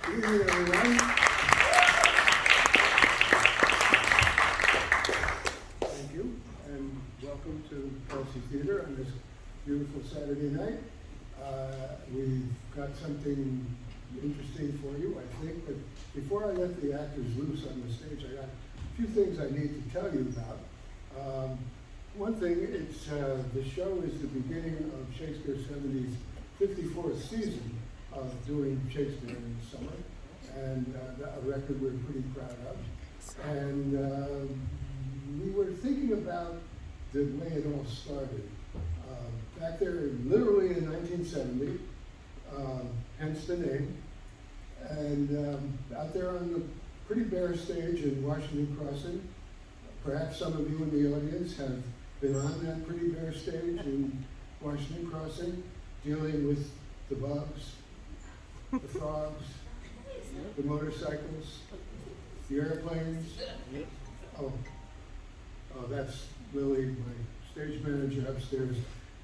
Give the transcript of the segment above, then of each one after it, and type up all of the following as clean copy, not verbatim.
Good evening, everyone. Thank you, and welcome to Kelsey Theater on this beautiful Saturday night. We've got something interesting for you, I think, but before I let the actors loose on the stage, I got a few things I need to tell you about. One thing, it's the show is the beginning of Shakespeare 70's 54th season of doing Shakespeare in the summer, and a record we're pretty proud of. And we were thinking about the way it all started. Back there, literally in 1970, hence the name, and out there on the pretty bare stage in Washington Crossing, perhaps some of you in the audience have been on that pretty bare stage in Washington Crossing, dealing with the bugs, the frogs, the motorcycles, the airplanes. Oh, that's Lily, my stage manager upstairs,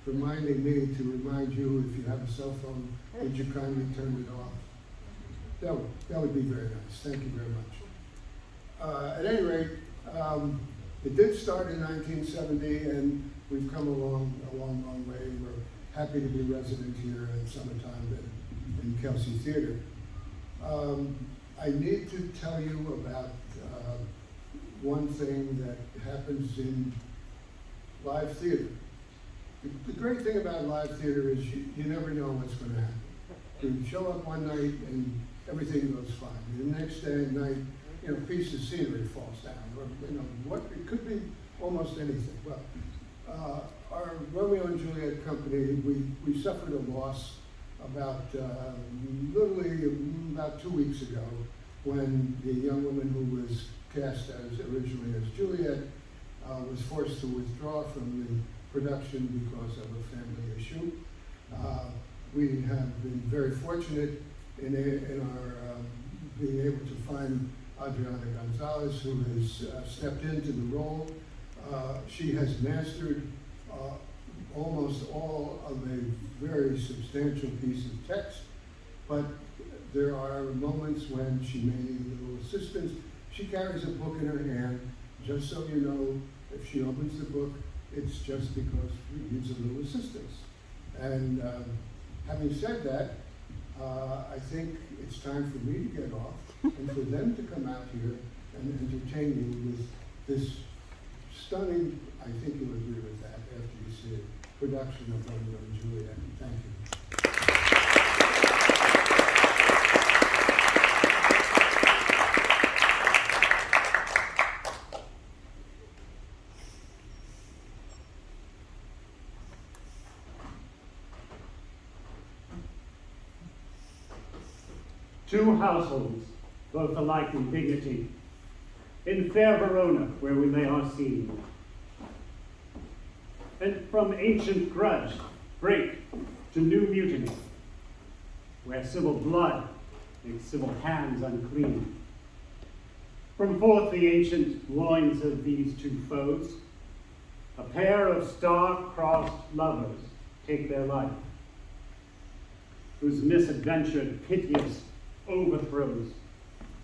reminding me to remind you, if you have a cell phone, would you kindly turn it off? That would be very nice. Thank you very much. At any rate, it did start in 1970, and we've come a long way. We're happy to be resident here at summertime in Kelsey Theater. I need to tell you about one thing that happens in live theater. The great thing about live theater is you never know what's going to happen. You show up one night and everything goes fine. The next night, a piece of scenery falls down, or what it could be almost anything. Well, our Romeo and Juliet company, we suffered a loss literally about 2 weeks ago, when the young woman who was cast originally as Juliet was forced to withdraw from the production because of a family issue. We have been very fortunate in our being able to find Adriana Gonzalez, who has stepped into the role. She has mastered almost all of a very substantial piece of text, but there are moments when she may need a little assistance. She carries a book in her hand, just so you know, if she opens the book, it's just because she needs a little assistance. And having said that, I think it's time for me to get off and for them to come out here and entertain you with this stunning, I think you'll agree with that after you see it, production of Romeo and Juliet. Thank you. Two households, both alike in dignity, in fair Verona, where we lay our scene. And from ancient grudge, break to new mutiny, where civil blood makes civil hands unclean. From forth the ancient loins of these two foes, a pair of star-crossed lovers take their life, whose misadventured, piteous overthrows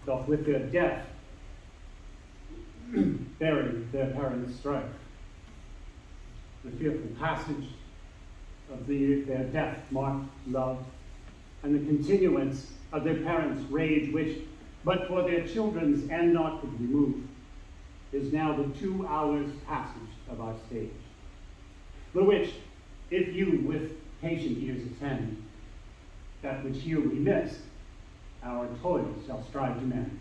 doth with their death bury their parents' strife. The fearful passage of their death-marked love, and the continuance of their parents' rage, which, but for their children's end not could remove, is now the 2 hours' passage of our stage. The which, if you with patient ears attend, that which here we miss, our toils shall strive to mend.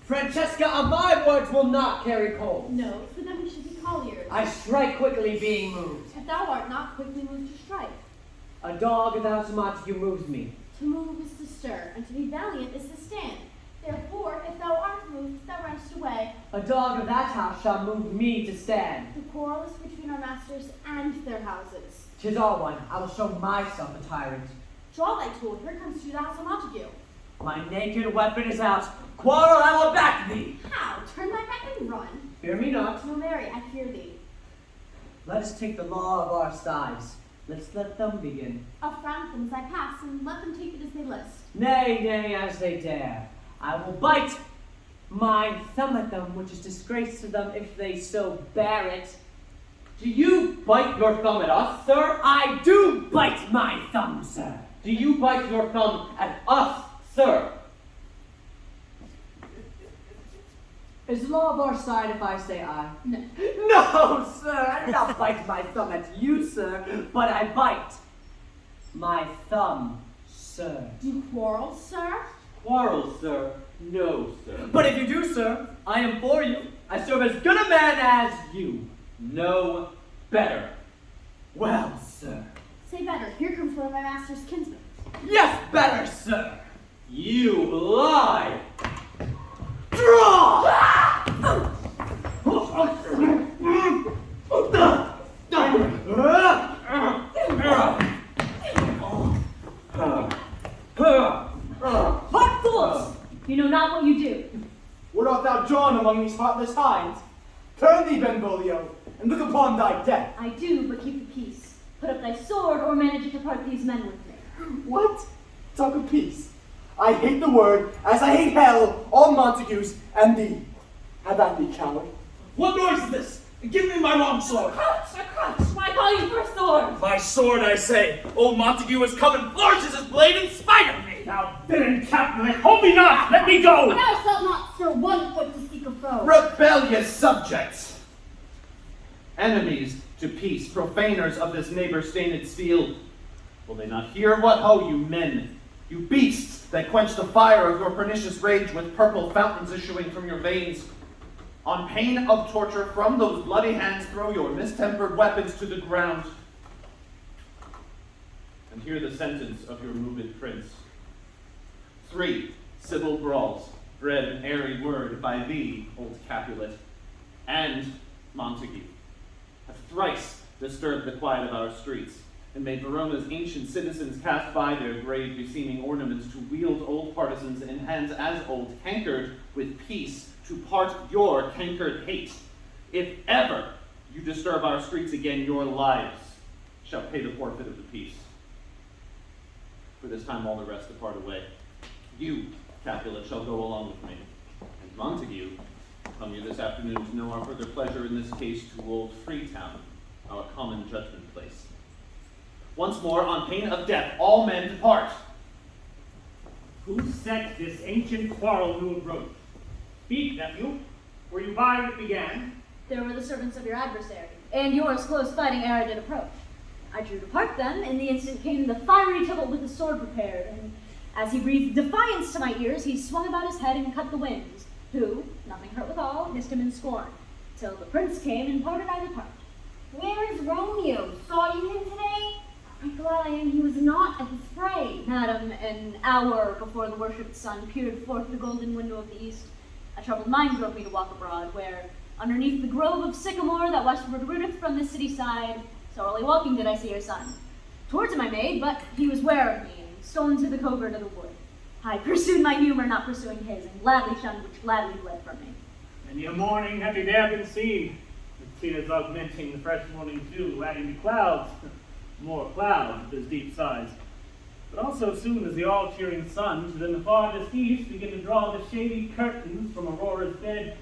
Francesca, my words will not carry cold. No, for them we should be colliers. I strike quickly, being moved. But thou art not quickly moved to strike. A dog thou so much you moves me. To move is to stir, and to be valiant is to stand. Therefore, if thou art moved, thou runnest away. A dog of that house shall move me to stand. The quarrel is between our masters and their houses. 'Tis all one. I will show myself a tyrant. Draw thy tool. Here comes to the house of Montague. My naked weapon is out. Quarrel, I will back thee. How? Turn thy back and run. Fear me not. No, marry, I fear thee. Let us take the law of our sides. Let's let them begin. I'll frown at them as I pass, and let them take it as they list. Nay, nay, as they dare. I will bite my thumb at them, which is disgrace to them if they so bear it. Do you bite your thumb at us, sir? I do bite my thumb, sir. Do you bite your thumb at us, sir? Is the law of our side if I say I? No. No, sir, I do not bite my thumb at you, sir, but I bite my thumb, sir. Do you quarrel, sir? Quarrel, sir? No, sir. But if you do, sir, I am for you. I serve as good a man as you. No better. Well, sir. Say better. Here comes one of my master's kinsmen. Yes, better, sir. You lie! Draw! What fools! You know not what you do. What art thou drawn among these heartless hinds? Turn thee, Benvolio, and look upon thy death. I do, but keep the peace. Put up thy sword, or manage to part these men with me. What? Talk of peace. I hate the word, as I hate hell, all Montagues, and thee. Have at thee, coward. What noise is this? Give me my long sword. Crouch, why call you for a sword? My sword, I say. Old Montague has come and flourishes his blade in spite of me. Thou villain Capulet, hold me not! Let me go! Thou shalt not stir 1 foot to seek a foe. Rebellious subjects! Enemies to peace, profaners of this neighbor-stained steel. Will they not hear? What ho, you men, you beasts that quench the fire of your pernicious rage with purple fountains issuing from your veins. On pain of torture, from those bloody hands throw your mistempered weapons to the ground. And hear the sentence of your moved prince. 3 civil brawls, bred an airy word by thee, old Capulet, and Montague, have thrice disturbed the quiet of our streets, and made Verona's ancient citizens cast by their grave beseeming ornaments to wield old partisans in hands as old, cankered with peace, to part your cankered hate. If ever you disturb our streets again, your lives shall pay the forfeit of the peace. For this time all the rest depart away. You, Capulet, shall go along with me, and Montague, come you this afternoon to know our further pleasure in this case to old Freetown, our common judgment place. Once more, on pain of death, all men depart. Who set this ancient quarrel to abroad? Speak, nephew. Were you by when it began? There were the servants of your adversary, and yours close fighting ere I did approach. I drew to part them, and the instant came the fiery Tybalt with his sword prepared, and as he breathed defiance to my ears, he swung about his head and cut the winds, who, nothing hurt withal, hissed him in scorn, till the prince came and parted either part. Where is Romeo? Saw you him today? Right glad I am he was not at the fray. Madam, an hour before the worshipped sun peered forth the golden window of the east, a troubled mind drove me to walk abroad, where, underneath the grove of sycamore that westward rooteth from the city side, so early walking did I see your son. Towards him I made, but he was ware of me, and stolen to the covert of the wood. I pursued my humor, not pursuing his, and gladly shunned which gladly fled from me. Many a morning have you there been seen, with tears augmenting the fresh morning dew, adding to clouds, more clouds with his deep sighs. But also soon as the all-cheering sun should in the farthest east begin to draw the shady curtains from Aurora's bed,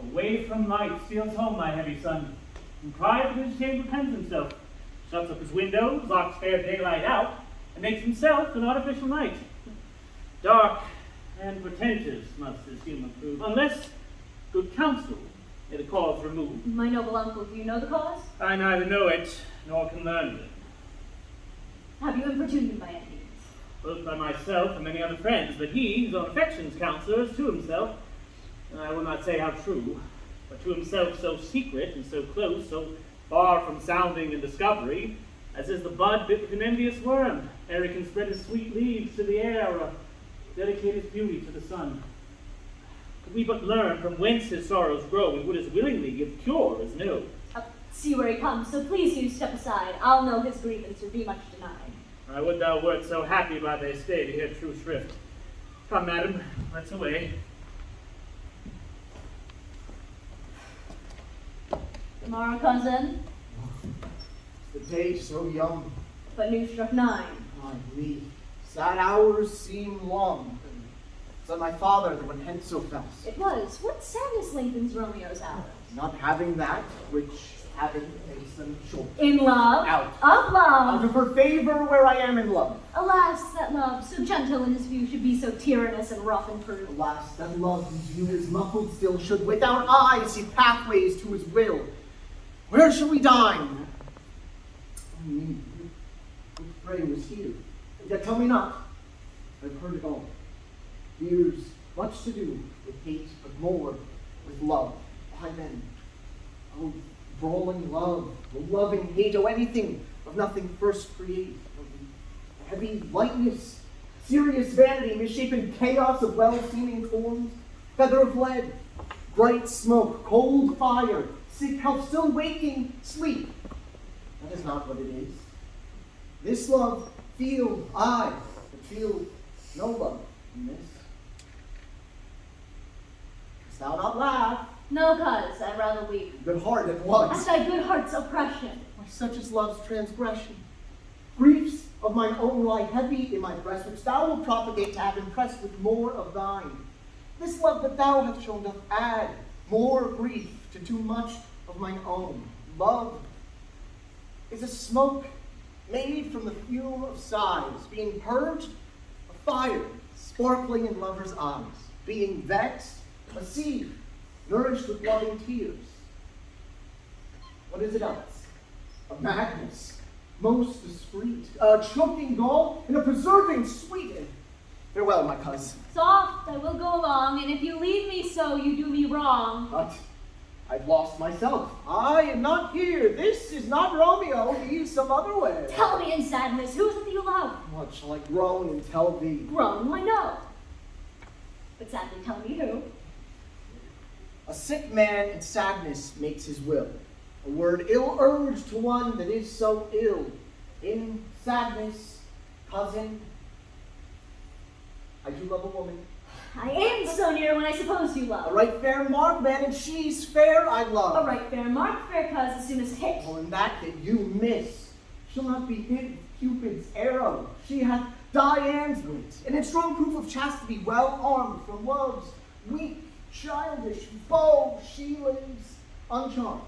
away from light steals home my heavy son, and private in his chamber pens himself, shuts up his windows, locks fair daylight out, and makes himself an artificial night. Dark and portentous must his humor prove, unless good counsel may the cause remove. My noble uncle, do you know the cause? I neither know it, nor can learn it. Have you importuned him by any means? Both by myself and many other friends, but he, his own affections counselor, is to himself, and I will not say how true, but to himself so secret and so close, so far from sounding and discovery, as is the bud bit with an envious worm, ere he can spread his sweet leaves to the air, or dedicate his beauty to the sun. Could we but learn from whence his sorrows grow, we would as willingly give cure as know. see where he comes, so please you step aside. I'll know his grievance or be much denied. I would thou wert so happy by thy stay to hear true shrift. Come, madam, let's away. Tomorrow, cousin, The day so young, but new struck 9. I me. Sad hours seem long. Said my father that one hence so fast. It was. What sadness lengthens Romeo's hours? Not having that which having makes them short. In love? Out. Of Out love. of her favor where I am in love. Alas, that love, so gentle in his view, should be so tyrannous and rough and cruel. Alas, that love whose view is muffled still should without eyes see pathways to his will. Where shall we dine? Oh, me. Good Frey was here. Yet tell me not. I've heard it all. Years, much to do with hate, but more with love. Why then? Oh, brawling love, oh, loving hate, oh, anything of nothing first create. Oh, heavy lightness, serious vanity, misshapen chaos of well-seeming forms, feather of lead, bright smoke, cold fire, sick health, still waking sleep. That is not what it is. This love feel I, but feel no love in this. Dost thou not laugh? No, cuz, I'd rather weep. Good heart at At once. thy good heart's oppression. Why, such is love's transgression. Griefs of mine own lie heavy in my breast, which thou wilt propagate to have impressed with more of thine. This love that thou hast shown doth add more grief to too much of mine own. Love is a smoke made from the fume of sighs, being purged of fire, sparkling in lovers' eyes, being vexed, a seed, nourished with loving tears. What is it else? A madness, most discreet, a choking gall, and a preserving sweet. Farewell, my cousin. Soft, I will go along, and if you leave me so, you do me wrong. But I've lost myself. I am not here. This is not Romeo. He is some other way. Tell me in sadness, who is it that you love? What shall I groan and tell thee? Grown, I know. But sadly, tell me who. A sick man in sadness makes his will. A word ill urged to one that is so ill. In sadness, cousin, I do love a woman. I aimed so near when I suppose you love. A right fair mark, man, and she's fair I love. A right fair mark, fair cuz, as soon as hit. Oh, in that you miss. She'll not be hit with Cupid's arrow. She hath Diane's wit, and in strong proof of chastity, well armed from love's weak, childish bow. She lives uncharmed.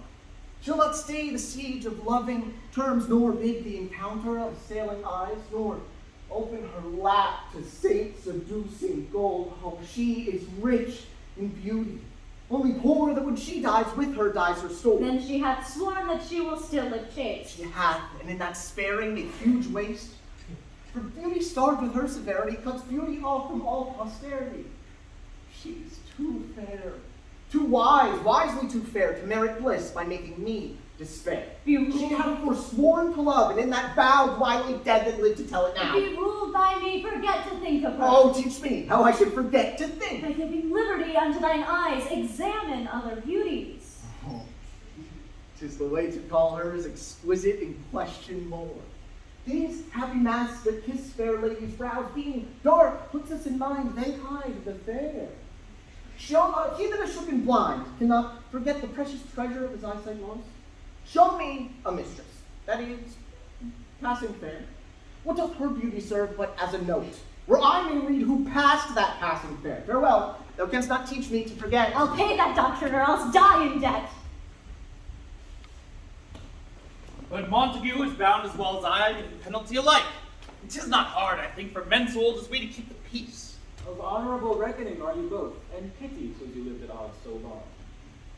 She'll not stay the siege of loving terms, nor bid the encounter of sailing eyes, nor open her lap to saint-seducing gold. Oh, she is rich in beauty. Only poor that when she dies, with her dies her store. Then she hath sworn that she will still live chaste. She hath, and in that sparing, a huge waste. For beauty starved with her severity, cuts beauty off from all posterity. She is too fair, too wise, wisely too fair, to merit bliss by making me despair. Be She ruled, hath forsworn to love, and in that vow wily dead that lived to tell it now. be ruled by me, forget to think of her. Oh, teach me how I should forget to think. By giving liberty unto thine eyes, examine other beauties. Oh, 'tis the way to call hers exquisite and question more. These happy masks that kiss fair ladies' brows, being dark, puts us in mind they hide the fair. He that is shook and blind cannot forget the precious treasure of his eyesight lost. Show me a mistress, that is, passing fair. What doth her beauty serve but as a note, where I may read who passed that passing fair? Farewell, thou canst not teach me to forget. I'll pay that doctrine or else die in debt. But Montague is bound as well as I to the penalty alike. 'Tis not hard, I think, for men so old as we to keep the peace. Of honorable reckoning are you both, and pity since you lived at odds so long.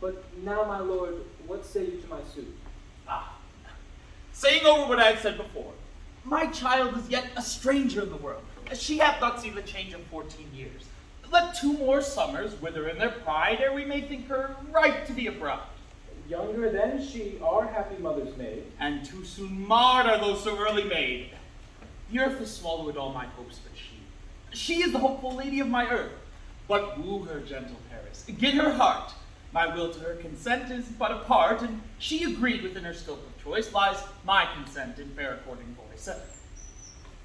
But now, my lord, what say you to my suit? Saying over what I have said before, my child is yet a stranger in the world. She hath not seen the change of 14 years. Let 2 more summers wither in their pride, ere we may think her ripe to be a bride. Younger than she, our happy mother's maid. And too soon marred are those so early made. The earth has swallowed all my hopes but she. She is the hopeful lady of my earth. But woo her, gentle Paris, get her heart, My will to her consent is but a part, and she agreed within her scope of choice lies my consent in fair according voice.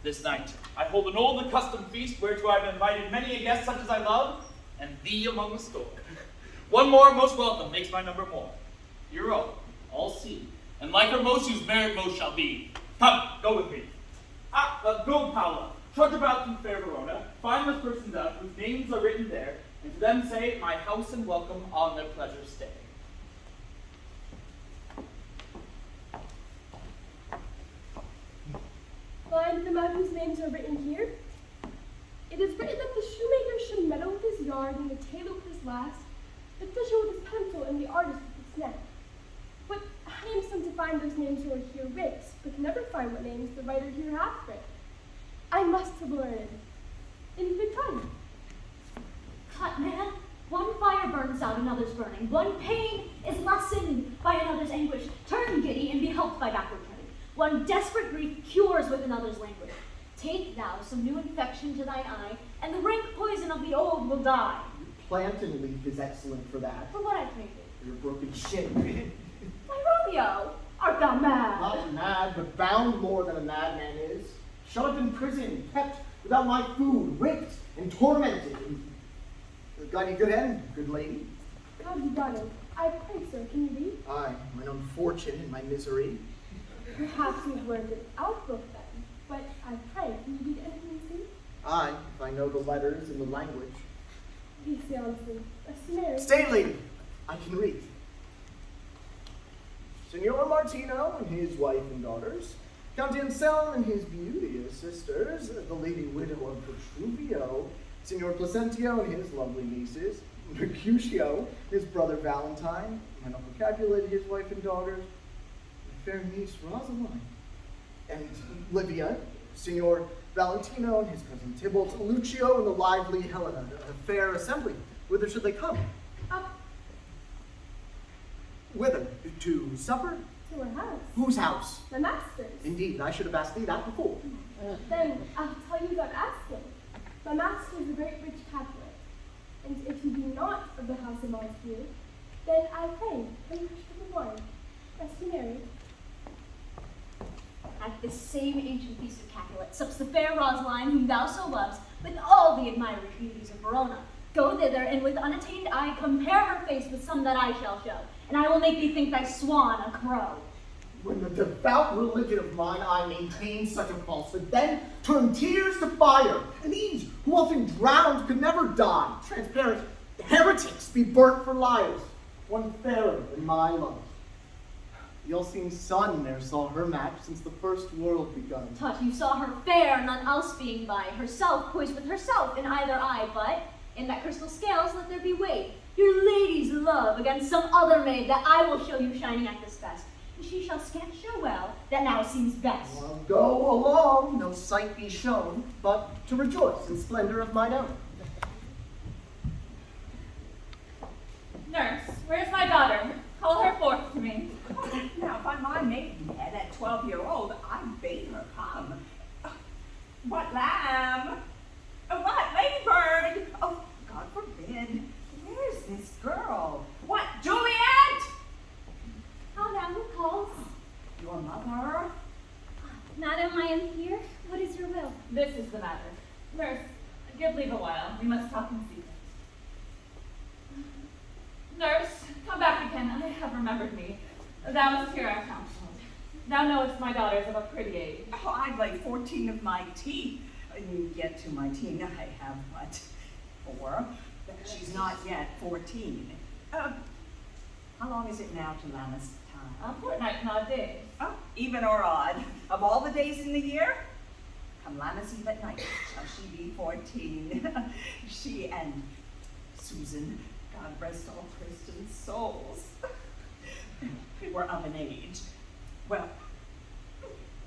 This night I hold an old accustomed feast, whereto I have invited many a guest such as I love, and thee among the store. One more most welcome makes my number more. You're all see, and like her most whose merit most shall be. Come, go with me. Go, Paula. Trudge about through fair Verona, find those persons out whose names are written there, and to them say, my house and welcome on their pleasure stay. Find them out whose names are written here. It is written that the shoemaker should meddle with his yarn and the tailor with his last, the fisher with his pencil and the artist with his net. But I am sent to find those names who are here written, but can never find what names the writer here hath written. I must have learned. In good time. Cut, man. One fire burns out, another's burning. One pain is lessened by another's anguish. Turn giddy and be helped by backward turning. One desperate grief cures with another's language. Take thou some new infection to thine eye, and the rank poison of the old will die. Plantain leaf is excellent for that. For what I prayed thee. Your broken shin. My Romeo, art thou mad? Not mad, but bound more than a madman is. Shut up in prison, kept without my food, whipped and tormented. Got any good end, good lady? How have you done it? I pray, sir, can you read? Aye, mine own fortune and my misery. Perhaps you've learned an outlook then, but I pray, can you read anything you see? Aye, if I know the letters and the language. Be honestly, a snare. Stay, lady, I can read. Signor Martino and his wife and daughters, Count Anselm and his beauteous sisters, the lady widow of Petruvio, Signor Placentio and his lovely nieces, Mercutio, his brother Valentine, my uncle Capulet, his wife and daughters, my fair niece Rosaline, and Livia, Signor Valentino and his cousin Tybalt, Lucio and the lively Helena, a fair assembly. Whither should they come? Up Whither? To supper? to our house. Whose house? The master's. Indeed, I should have asked thee that before. Then I'll tell you without asking. My master is a great rich Capulet, and if you be not of the house of Montesquieu, then I pray, can you push for the wine? Rest you married. At this same ancient feast of Capulet sups the fair Rosaline, whom thou so lovest, with all the admired beauties of Verona. Go thither, and with unattained eye compare her face with some that I shall show, and I will make thee think thy swan a crow. When the devout religion of mine I maintain such a falsehood, then turn tears to fire, and these, who often drowned, could never die. Transparent heretics be burnt for liars, one fairer than my love. The all-seeing sun ne'er saw her match since the first world begun. Tut, you saw her fair, none else being by, herself poised with herself in either eye, but in that crystal scales let there be weighed your lady's love against some other maid that I will show you shining at this fest. And she shall scant show well that now seems best. Well, go along, no sight be shown, but to rejoice in splendor of mine own. Nurse, where's my daughter? Call her forth to me. Now, by my maidenhead, at 12-year-old, I bade her come. What lamb? What ladybird? Oh, God forbid. Where's this girl? What, Juliet? How now, who calls? Your mother? Madam, I am here. What is your will? This is the matter. Nurse, give leave a while. We must talk in secret. Nurse, come back again. I have remembered me. Thou must hear our counsel. Thou knowest my daughter's of a pretty age. Oh, I lay 14 of my teeth. Yet to my teen, I have what? 4? She's not yet 14. How long is it now to Lammas time? A fortnight and odd days. Oh, even or odd. Of all the days in the year, come Lammas Eve at night shall she be 14. She and Susan, God rest all Christian souls, were of an age. Well,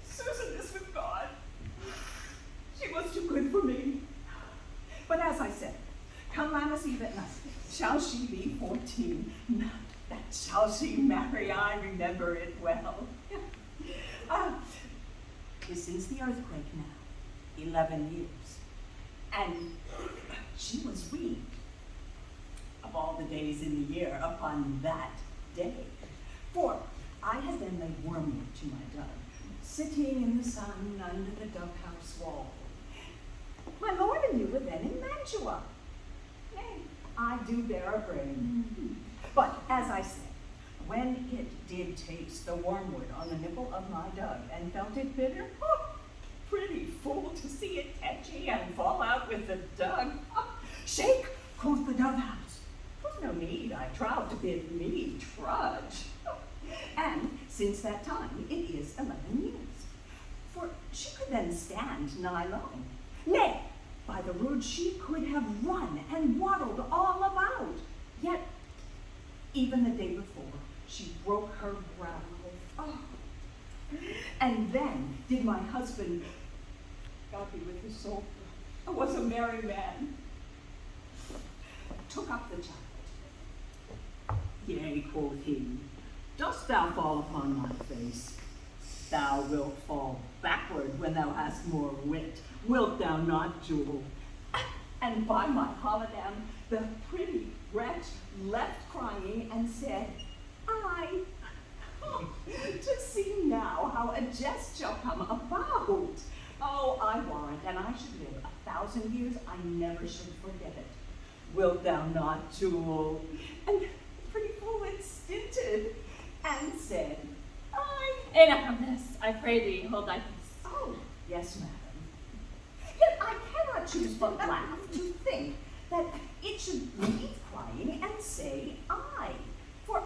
Susan is with God. She was too good for me. But as I said, come Lammas Eve at night, shall she be 14? Not that shall she marry, I remember it well. Since the earthquake now, 11 years. And she was weak. of all the days in the year upon that day. For I had then laid wormwood to my dove, sitting in the sun under the dove-house wall. My lord and you were then in Mantua. Nay, I do bear a brain. But as I said, when it did taste the wormwood on the nipple of my dove and felt it bitter, oh, pretty fool to see it tetchy and fall out with the dug. Shake, quoth the dove-house. 'Twas no need, I trow, to bid me trudge. And since that time it is 11 years. For she could then stand nigh long. Nay, by the rood she could have run and waddled all about. Yet, even the day before, she broke her growl. Oh. And then did my husband, God be with his soul, was a merry man, took up the child. Yea, quoth he, dost thou fall upon my face? Thou wilt fall backward when thou hast more wit. Wilt thou not, Jewel? And by my holidam, the pretty wretch left crying and said, I. To see now how a jest shall come about. Oh, I warrant, and I should live 1,000 years, I never should forget it. Wilt thou not, Jewel? And the pretty fool it stinted and said, I. Enough of this. I pray thee, hold thy peace. Oh, yes, madam. Yet I cannot choose but laugh to think that it should leave crying and say I. For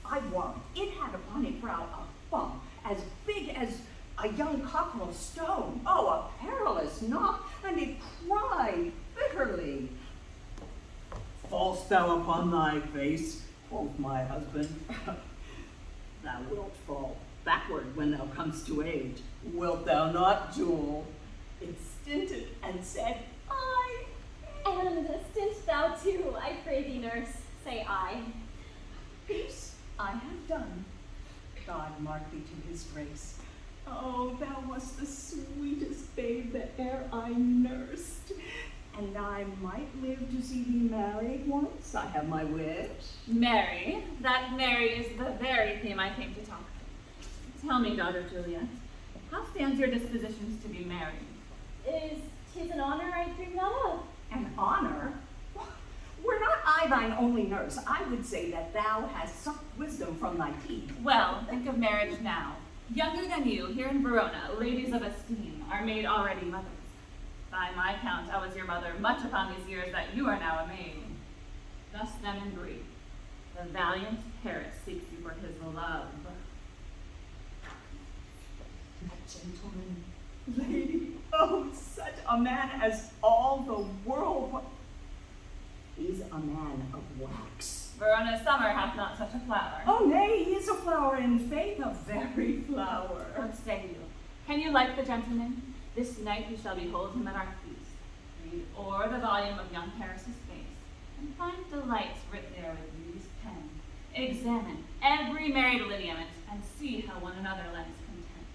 I warrant it had upon its brow a bump as big as a young cockerel stone. Oh, a perilous knock, and it cried bitterly. Fall'st thou upon thy face, quoth my husband. Thou wilt fall backward when thou comest to age. Wilt thou not, Jewel? It stinted and said, I. And stint thou too, I pray thee, nurse, say I. Peace I have done. God mark thee to his grace. Oh, thou wast the sweetest babe that e'er I nursed. And I might live to see thee married once. I have my wish. Mary, that Mary is the very theme I came to talk of. Tell me, daughter Juliet, how stands your dispositions to be married? Tis an honor I dream not of. An honor? Were not I thine only nurse, I would say that thou hast sucked wisdom from thy teeth. Well, think of marriage now. Younger than you, here in Verona, ladies of esteem are made already mothers. By my count, I was your mother much upon these years that you are now a maid. Thus then in brief, the valiant Paris seeks you for his love. That gentleman, lady, oh, such a man as all the world. He's a man of wax. Verona's summer hath not such a flower. Oh, nay, he is a flower in faith, a very flower. What say you? Can you like the gentleman? This night we shall behold him at our feast. Read o'er the volume of young Paris's face, and find delights writ there with beauty's pen. Examine every married lineament, and see how one another lends content.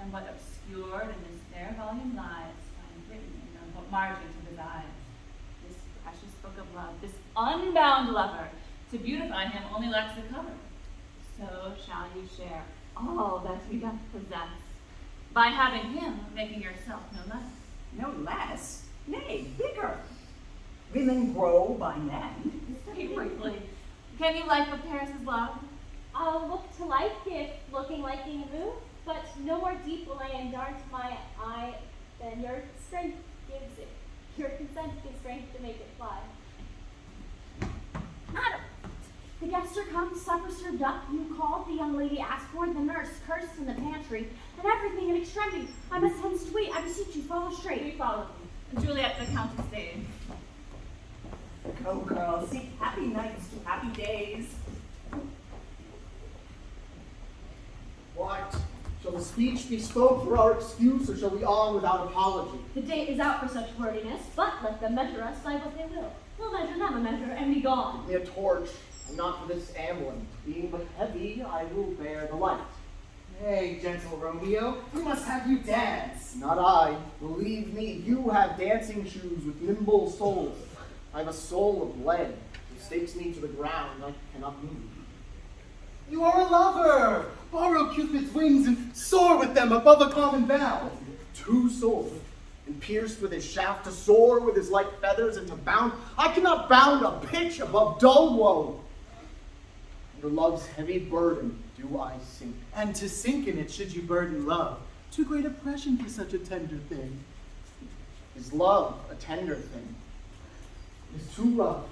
And what obscured in this fair volume lies, find written in the margins of his eyes. This precious book of love, this unbound lover, to beautify him only lacks the cover. So shall you share all that he doth possess, by having him making yourself no less. No less? Nay, bigger. Women grow by men. Speak briefly. Can you like what Paris's love? I'll look to like if looking like being moved, but no more deep will I endart my eye than your strength gives it. Your consent gives strength to make it fly. Madam, the guests are come, supper served up, you called, the young lady asked for, the nurse cursed in the pantry, and everything in extremity. I must hence wait, I beseech you, follow straight. We follow you. Juliet, the Countess stays. Go, girls, seek happy nights to happy days. What? Shall the speech be spoke for our excuse, or shall we on without apology? The date is out for such wordiness, but let them measure us by what they will. We'll measure them a measure and be gone. Give me a torch, and not for this ambling. Being but heavy, I will bear the light. Hey, gentle Romeo, we must have you dance. Not I. Believe me, you have dancing shoes with nimble soles. I've a soul of lead. stakes me to the ground, I cannot move. You are a lover! Borrow Cupid's wings and soar with them above a common bound. 2 swords, and pierced with his shaft to soar with his light feathers and to bound. I cannot bound a pitch above dull woe. Under love's heavy burden do I sink. And to sink in it should you burden love. Too great oppression for such a tender thing. Is love a tender thing? It is too rough,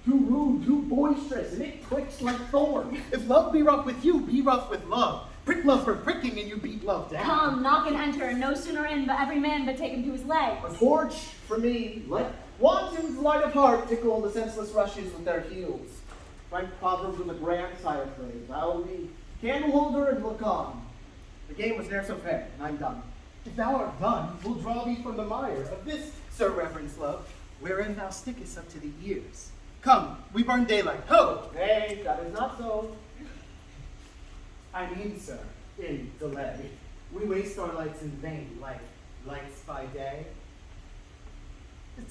too rude, too boisterous, and it pricks like thorn. If love be rough with you, be rough with love. Prick love for pricking, and you beat love down. Come, knock and enter, no sooner in, but every man but take him to his legs. A torch for me, let wantons light of heart tickle the senseless rushes with their heels. Frank proverbs with a grandsire phrase. I will be candle holder and look on. The game was ne'er so fair, and I'm done. If thou art done, we'll draw thee from the mire of this, Sir Reverence love, wherein thou stickest up to the ears. Come, we burn daylight. Ho! Nay, that is not so. I mean, sir, in delay, we waste our lights in vain, like lights by day.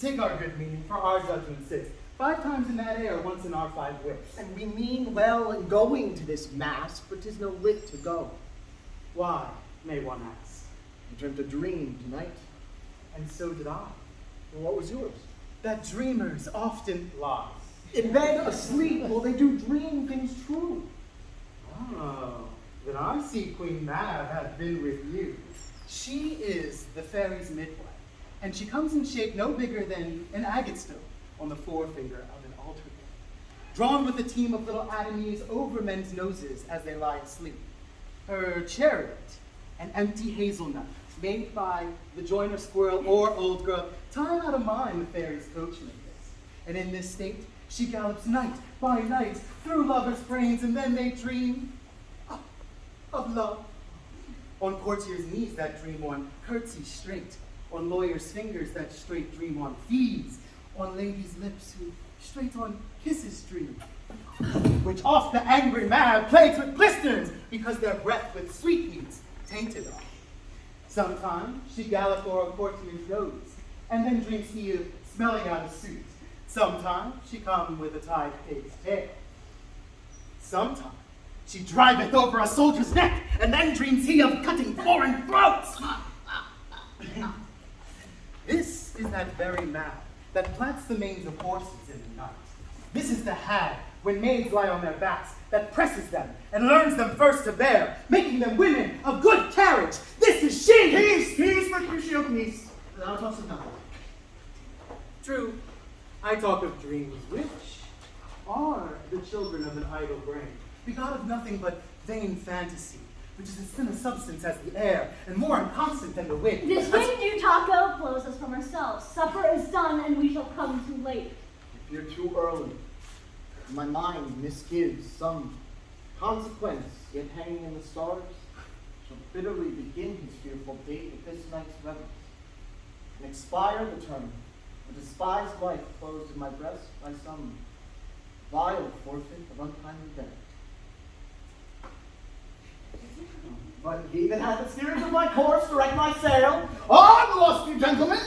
Take our good meaning, for our judgment sits 5 times in that air, once in our 5 wits. And we mean well in going to this mass, but 'tis no lit to go. Why, may one ask? I dreamt a dream tonight. And so did I. Well, what was yours? That dreamers often lies. In bed, asleep, will they do dream things true? Oh, then I see Queen Mab hath been with you. She is the fairy's midwife, and she comes in shape no bigger than an agate stone on the forefinger of an altar boy, drawn with a team of little atomies over men's noses as they lie asleep. Her chariot, an empty hazelnut, made by the joiner squirrel or old grub, time out of mind the fairy's coachmakers. And in this state, she gallops night by night through lovers' brains, and then they dream of love. On courtiers' knees that dream on curtsy straight, on lawyers' fingers that straight dream on fees, on ladies' lips who straight on kisses dream, which oft the angry Mab plagues with blisters, because their breath with sweetmeats tainted are. Sometimes she gallops o'er a courtier's nose, and then dreams he of smelling out a suit. Sometimes she come with a tied pig's tail. Sometimes she driveth over a soldier's neck, and then dreams he of cutting foreign throats. This is that very Mab that plats the manes of horses in the night. This is the hag, when maids lie on their backs, that presses them and learns them first to bear, making them women of good carriage. This is she! Peace, Mercutio, peace. Thou talkest of nothing. True, I talk of dreams which are the children of an idle brain, begot of nothing but vain fantasy, which is as thin a substance as the air, and more inconstant than the wind. This wind you talk of blows us from ourselves. Supper is done, and we shall come too late. If you're too early, my mind misgives some consequence, yet hanging in the stars, shall bitterly begin his fearful date with this night's revels, and expire the term, a despised life closed in my breast by some vile forfeit of untimely death. But he that hath the steerage of my course direct my sail, on, the lusty gentlemen!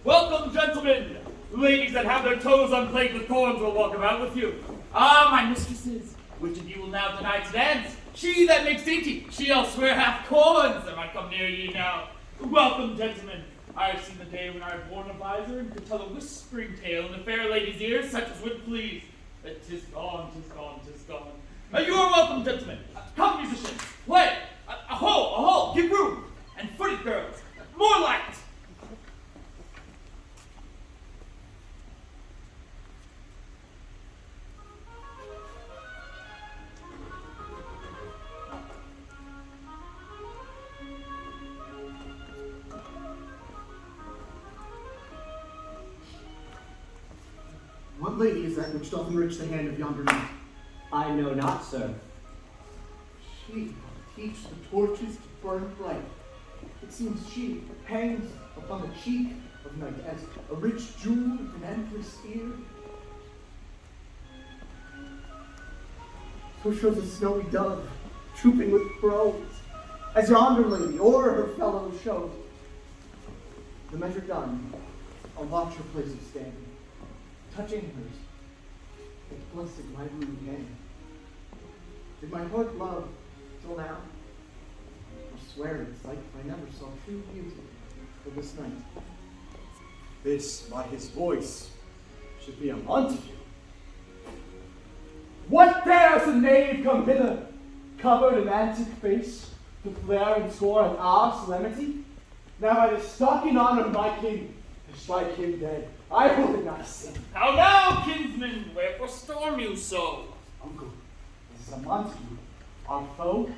Welcome, gentlemen! Ladies that have their toes unplagued with corns will walk about with you. Ah, my mistresses, which of you will now deny to dance? She that makes dainty, she elsewhere hath corns, that might come near ye now. Welcome, gentlemen. I have seen the day when I have worn a visor and could tell a whispering tale in the fair lady's ears, such as would please. But 'tis gone, 'tis gone, 'tis gone. You are welcome, gentlemen. Come, musicians, play. A hole, give room. And foot it, girls. More light. What lady is that which doth enrich the hand of yonder knight? I know not, sir. She doth teach the torches to burn bright. It seems she hangs upon the cheek of night as a rich jewel with an antler spear. so shows a snowy dove, trooping with crows, as yonder lady o'er her fellows shows. The measure done, I'll watch her place of standing, touching hers, it blessed my rude hand. Did my heart love till now? I swear in sight I never saw true beauty till this night. This, by his voice, should be a Montague. What dares the knave come hither, covered in antique face, to flare and scorn at our solemnity? Now by the stalking honor of my king, to strike him dead, I will not sin. How now, kinsman? Wherefore storm you so? Uncle, this is a Montague, our foe,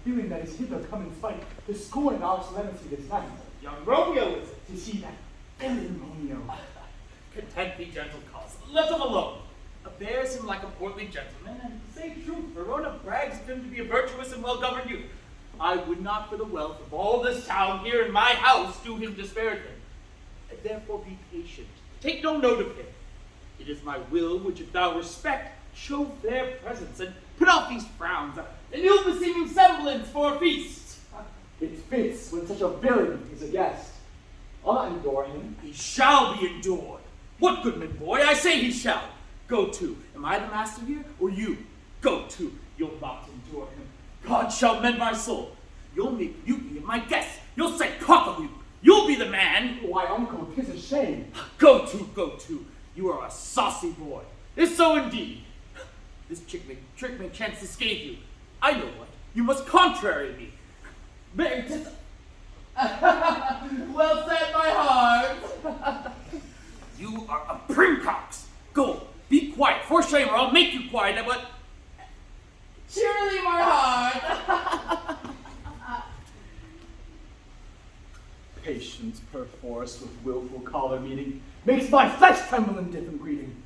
feeling that is hither come in spite, to scorn our solemnity this night. Young Romeo is it? To see that villain Romeo. Content be gentle cause. Let him alone. Bears him like a portly gentleman, and to say truth, Verona brags of him to be a virtuous and well-governed youth. I would not for the wealth of all this town here in my house do him disparagement. Therefore be patient. Take no note of him. It is my will which if thou respect, show fair presence, and put off these frowns, an ill-beseeming semblance for a feast. It fits when such a villain is a guest. I'll not endure him. He shall be endured. What goodman boy? I say he shall. Go to. Am I the master here, or you? Go to. You'll not endure him. God shall mend my soul. You'll make mutiny of my guests. You'll say cock-a-loop. You'll be the man. Why, uncle, 'tis a shame. Go to, go to. You are a saucy boy. It's so indeed. This trick may chance to scathe you. I know what. You must contrary me. Well said, my heart. You are a primcox. Go, be quiet, for shame, or I'll make you quiet, but cheerily, my heart. Patience perforce with willful collar meeting makes my flesh tremble in different greeting.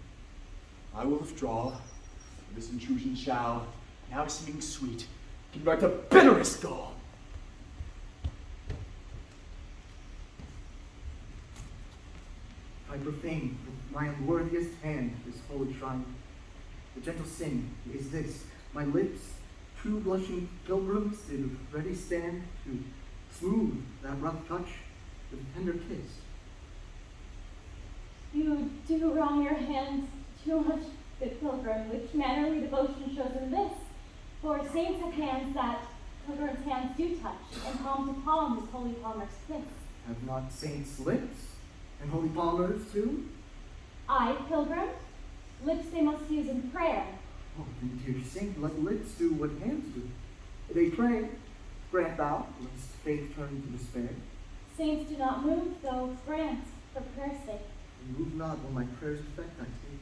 I will withdraw. This intrusion shall, now seeming sweet, convert to bitterest gall. I profane with my unworthiest hand this holy shrine. The gentle sin is this: my lips, true blushing pilgrims, did ready stand to smooth that rough touch with a tender kiss. You do wrong your hands too much, good pilgrim, which mannerly devotion shows in this. For saints have hands that pilgrims' hands do touch, and palm to palm is holy palmer's kiss. Have not saints lips, and holy palmers too? I, pilgrim, lips they must use in prayer. Oh, then, dear saint, let lips do what hands do. They pray, grant thou, lest faith turn to despair. Saints do not move, though grant for prayer's sake. And move not when my prayers effect I take.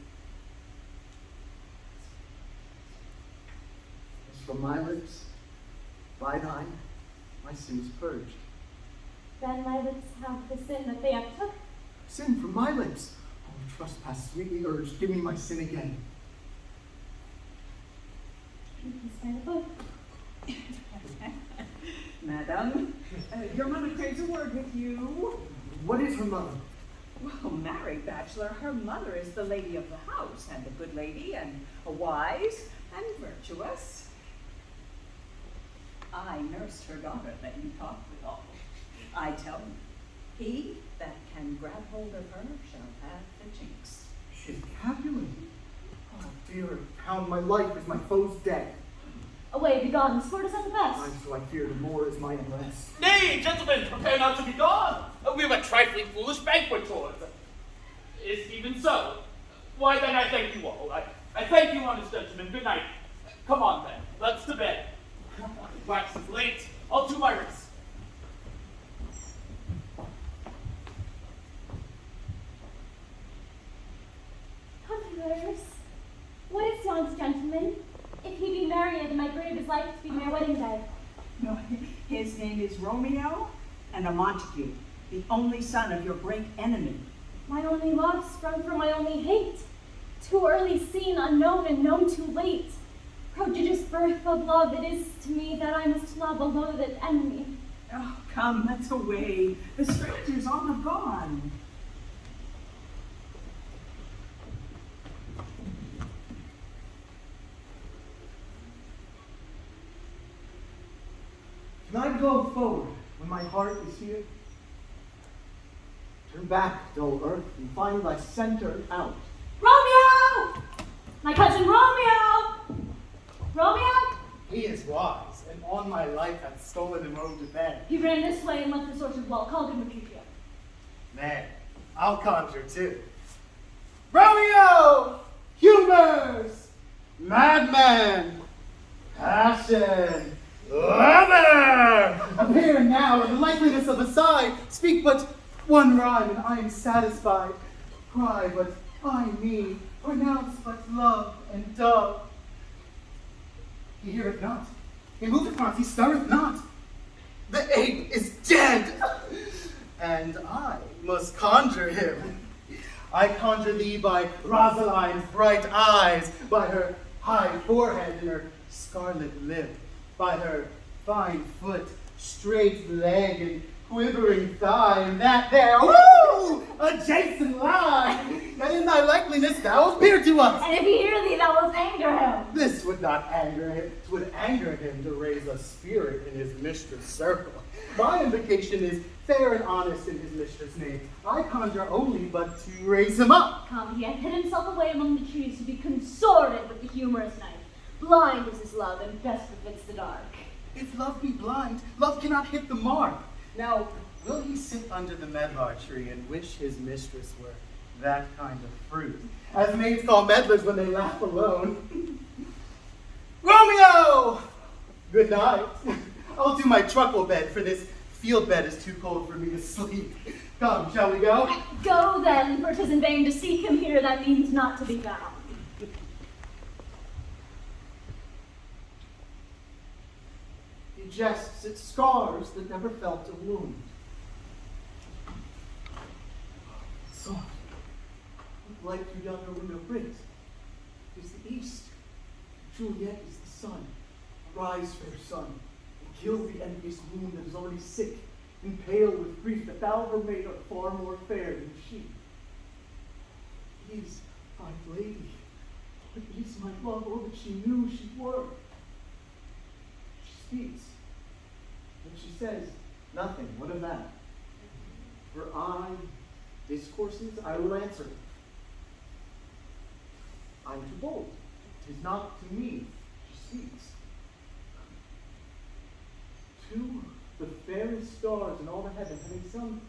As from my lips, by thine, my sin is purged. Then my lips have the sin that they have took. Sin from my lips. Oh, trespass, sweetly urged, give me my sin again. Please bear the book. Madam, your mother craves a word with you. What is her mother? Well, married bachelor, her mother is the lady of the house, and a good lady, and a wise, and virtuous. I nursed her daughter that you talked with all. I tell you, he that can grab hold of her shall have the jinx. She is Capulet. Oh, dear, hound, my life is my foe's dead. Away, begone, sport is at the best. Aye, so I fear the more is my unrest. Nay, gentlemen, prepare not to be gone. We have a trifling foolish banquet towards. Is even so. Why then I thank you all. I thank you, honest gentlemen. Good night. Come on then, let's to bed. Wax is late. I'll do my rest. Conquerors, what is yon's gentleman? If he be married, my grave is like to be my wedding bed. No, his name is Romeo, and a Montague, the only son of your great enemy. My only love sprung from my only hate. Too early seen, unknown, and known too late. Prodigious birth of love it is to me that I must love a loathed enemy. Oh, come, let's away. The strangers all have gone. go forward when my heart is here? Turn back, dull earth, and find thy center out. Romeo! My cousin Romeo! Romeo? He is wise, and on my life hath stolen him home to bed. He ran this way and left this orchard wall. Called him Mercutio. Nay, I'll conjure too. Romeo! Humors! Madman! Passion! Lover! Appear now in the likeliness of a sigh. Speak but one rhyme, and I am satisfied. Cry but I me. Pronounce but love and dove. He heareth not. He moveth not. He stirreth not. The ape is dead, and I must conjure him. I conjure thee by Rosaline's bright eyes, by her high forehead and her scarlet lip, by her fine foot, straight leg, and quivering thigh, and that there, woo, adjacent line, that in thy likeliness thou appear to us. And if he hear thee, thou wilt anger him. This would not anger him. It would anger him to raise a spirit in his mistress' circle. My invocation is fair and honest in his mistress' name. I conjure only but to raise him up. Come, he hath hid himself away among the trees to be consorted with the humorous knight. Blind is his love, and best befits the dark. If love be blind, love cannot hit the mark. Now, will he sit under the medlar tree and wish his mistress were that kind of fruit, as maids call medlars when they laugh alone? Romeo! Good night. I'll do my truckle bed, for this field bed is too cold for me to sleep. Come, shall we go? Go then, for 'tis in vain to seek him here that means not to be found. He jests at scars that never felt a wound. Soft, what light through yonder window brings? It is the east. Juliet is the sun. Arise, fair sun, and kill the envious moon that is already sick and pale with grief that thou, her maid, art far more fair than she. Is my lady, but is my love all that she knew she were? She speaks, and she says nothing. What of that? Her eye discourses, I will answer. I'm too bold. 'Tis not to me she speaks. To the fairest stars in all the heaven, having some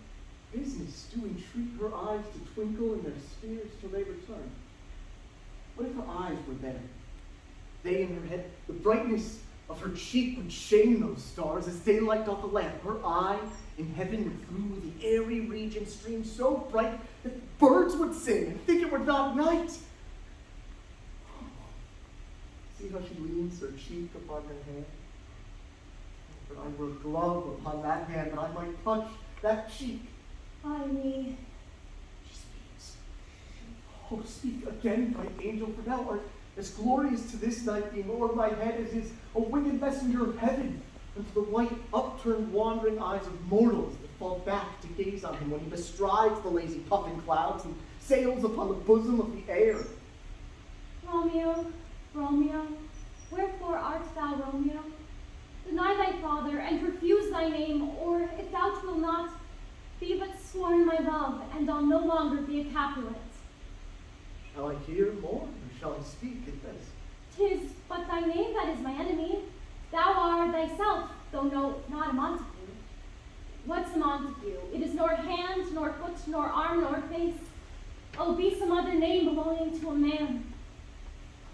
business, do entreat her eyes to twinkle in their spheres till they return. What if her eyes were there? They in her head, the brightness of her cheek would shame those stars as daylight doth a lamp. Her eye in heaven would through the airy region stream so bright that birds would sing and think it were not night. See how she leans her cheek upon her hand? But I were a glove upon that hand, that I might touch that cheek. Ay me. She speaks. Oh, speak again, bright angel, for thou art as glorious to this night being o'er my head as is a winged messenger of heaven, unto the white, upturned, wandering eyes of mortals that fall back to gaze on him when he bestrides the lazy puffing clouds and sails upon the bosom of the air. Romeo, Romeo, wherefore art thou Romeo? Deny thy father, and refuse thy name, or, if thou wilt not, be but sworn my love, and I'll no longer be a Capulet. Shall I hear more, or shall I speak at this? 'Tis but thy name that is my enemy. Thou art thyself, though no, not a Montague. What's a Montague? It is nor hand, nor foot, nor arm, nor face. Oh, be some other name belonging to a man.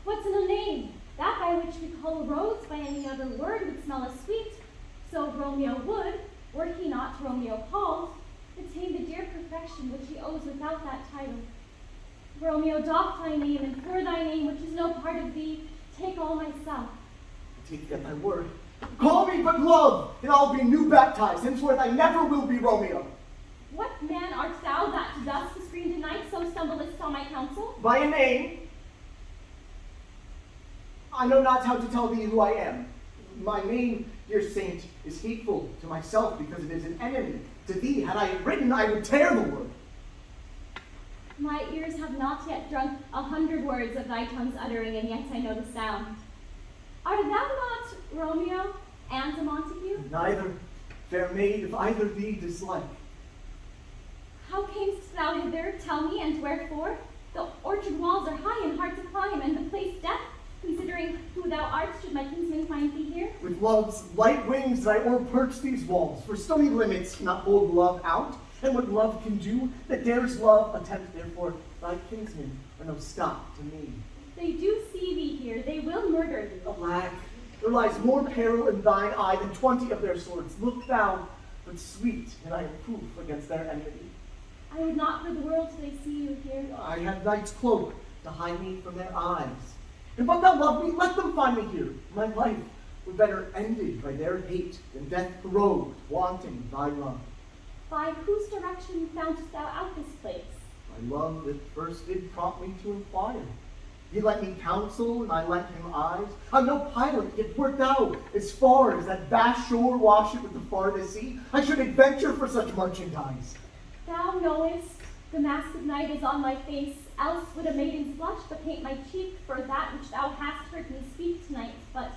What's in a name? That by which we call a rose by any other word would smell as sweet. So Romeo would, were he not Romeo called, attain the dear perfection which he owes without that title. Romeo, doff thy name, and for thy name, which is no part of thee, take all myself. I take at thy word. Call me but love, and I'll be new baptized. Henceforth I never will be Romeo. What man art thou that to dusk the screen tonight so stumblest on my counsel? By a name, I know not how to tell thee who I am. My name, dear saint, is hateful to myself because it is an enemy to thee. Had I it written, I would tear the word. My ears have not yet drunk 100 words of thy tongue's uttering, and yet I know the sound. Art thou not Romeo and a Montague? Neither. fair maid, if either thee dislike. How camest thou hither? Tell me, and wherefore? The orchard walls are high and hard to climb, and the place death, considering who thou art, should my kinsman find thee here. With love's light wings I o'erperch these walls, for stony limits cannot hold love out, and what love can do, that dares love attempt, therefore thy kinsmen are no stop to me. They do see thee here, they will murder thee. Alack, there lies more peril in thine eye than 20 of their swords. Look thou, but sweet, and I am proof against their enmity. I would not for the world till they see you here. I have night's cloak to hide me from their eyes. And but thou love me, let them find me here. My life were better ended by their hate than death corrode, wanting thy love. By whose direction foundest thou out this place? My love that first did prompt me to inquire. He lent me counsel, and I lent him eyes. I'm no pilot, yet wert thou as far as that vast shore wash it with the farthest sea, I should adventure for such merchandise. Thou knowest the mask of night is on my face, else would a maiden's blush but paint my cheek for that which thou hast heard me speak tonight. But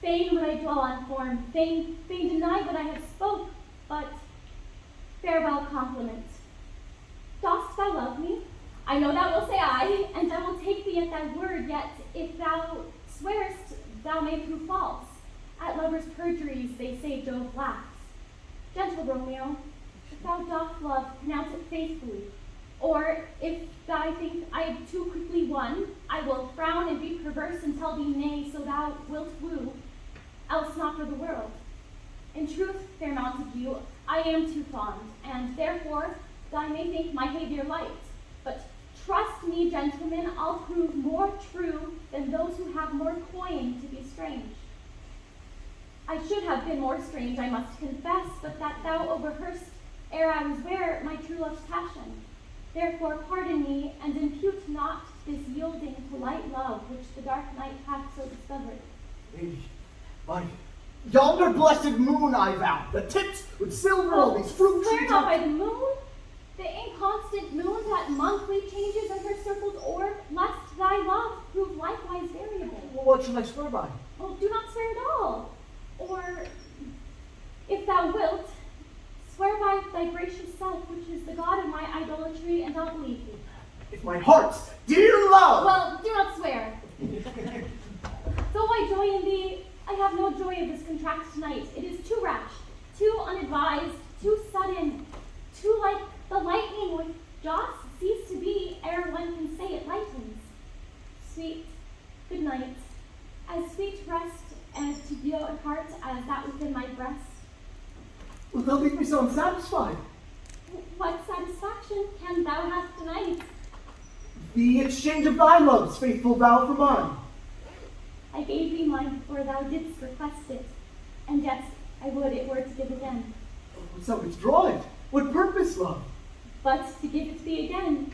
fain would I dwell on form, fain deny that I have spoke, but farewell compliment. Dost thou love me? I know thou wilt say aye, and I will take thee at thy word, yet if thou swearest, thou may prove false. At lovers' perjuries they say Jove laughs. Gentle Romeo, if thou dost love, pronounce it faithfully. Or if thou think I am too quickly won, I will frown and be perverse and tell thee nay, so thou wilt woo, else not for the world. In truth, fair Montague, I am too fond, and therefore thou may think my behavior light. But trust me, gentlemen, I'll prove more true than those who have more coin to be strange. I should have been more strange, I must confess, but that thou overheardst ere I was ware my true love's passion. Therefore pardon me, and impute not this yielding polite love which the dark night hath so discovered. Lady, by yonder blessed moon I vow, that tips with silver all these fruit Swear trees. not by the moon, the inconstant moon that monthly changes in her circled orb, lest thy love prove likewise variable. Well, what should I swear by? Well, do not swear at all. Or, if thou wilt, swear by thy gracious self, which is the God of my idolatry, and I'll believe thee. If my heart's dear love! Well, do not swear. Though I joy in thee, I have no joy of this contract tonight. It is too rash, too unadvised, too sudden, too like the lightning which Joss cease to be ere one can say it lightens. Sweet, good night. As sweet rest and to deal a heart as that within my breast. Will thou leave me so unsatisfied? What satisfaction can thou have tonight? The exchange of thy love's faithful vow for mine. I gave thee mine before thou didst request it, and yet I would it were to give again. So withdraw it. What purpose, love? But to give it thee again,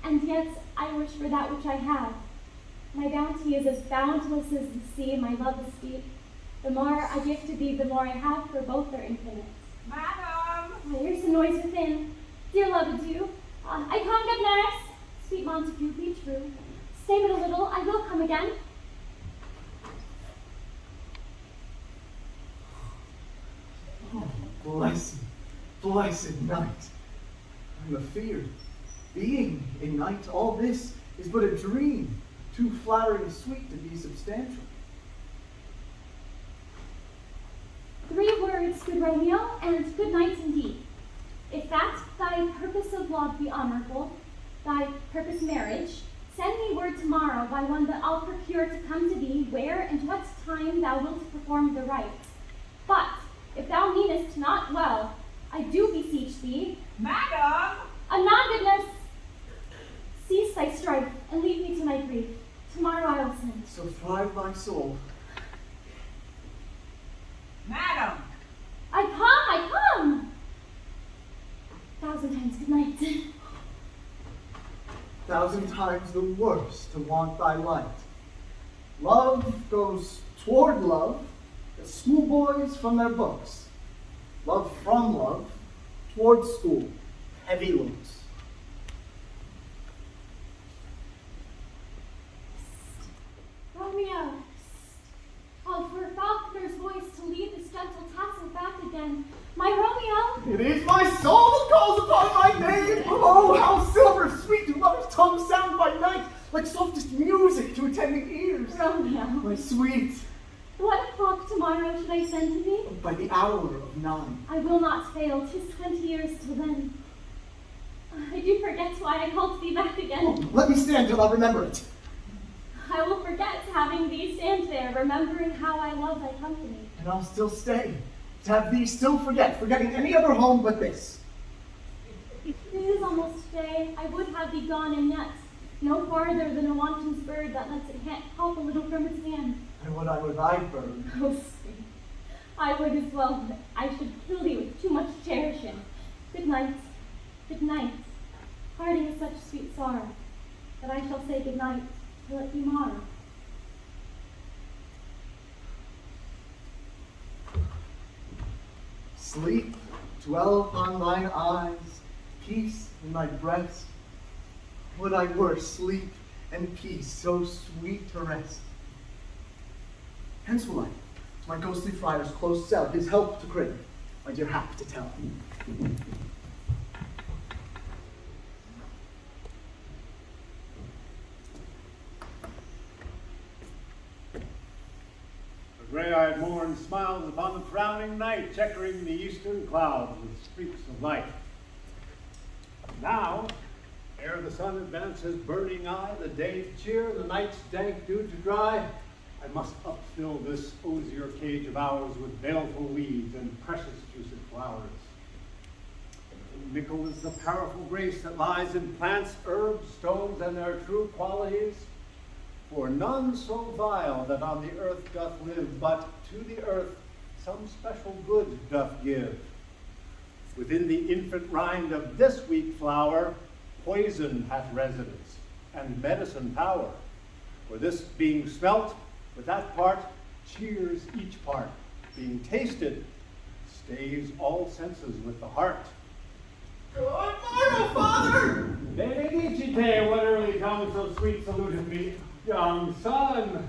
and yet I wish for that which I have. My bounty is as boundless as the sea, my love is deep. The more I give to thee, the more I have, for both are infinite. Madam! I hear some noise within. Dear love, adieu. I come, good nurse. Sweet Montague, be true. Stay but a little, I will come again. Oh, blessed, blessed night. I'm afeard. Being a night, all this is but a dream, too flattering sweet to be substantial. 3 words, good Romeo, and good night indeed. If that thy purpose of love be honorable, thy purpose marriage, send me word tomorrow by one that I'll procure to come to thee where and what time thou wilt perform the rites. But if thou meanest not well, I do beseech thee, Madam! Anon, good nurse, cease thy strife and leave me to my grief. Tomorrow I will send. So thrive my soul. Madam! I come! 1,000 times good night. 1,000 times the worse to want thy light. Love goes toward love, as schoolboys from their books. Love from love, toward school, heavy looks. Romeo, oh, for a falconer's voice to lead this gentle tassel back again, understanding ears. Romeo, My sweet, what o'clock tomorrow should I send to thee? by the hour of 9. I will not fail. 'Tis 20 years till then. I do forget why I called thee back again. Oh, let me stand till I remember it. I will forget having thee stand there, remembering how I love thy company. And I'll still stay, to have thee still forgetting any other home but this. It is almost day. I would have thee gone, and yet no farther than a wanton's bird that lets it hop a little from its hand. And would I were thy bird. Oh, sweet. I would as well, but I should kill thee with too much cherishing. Good night. Good night. Parting is such sweet sorrow, that I shall say good night till it be morrow. Sleep, dwell upon thine eyes, peace in thy breast. Would I were sleep and peace, so sweet to rest. Hence will I, to my ghostly friar's close cell, his help to crave, my dear hap to tell. The gray-eyed morn smiles upon the frowning night, checkering the eastern clouds with streaks of light. Now, ere the sun advances burning eye, the day to cheer, the night's dank dew to dry, I must upfill this osier cage of ours with baleful weeds and precious juiced flowers. Mickle is the powerful grace that lies in plants, herbs, stones, and their true qualities. For none so vile that on the earth doth live, but to the earth some special good doth give. Within the infant rind of this weak flower, poison hath residence, and medicine power. For this being smelt, with that part cheers each part. Being tasted, stays all senses with the heart. Good morrow, Father! Benedicite, what early comes so sweet saluted me? Young son,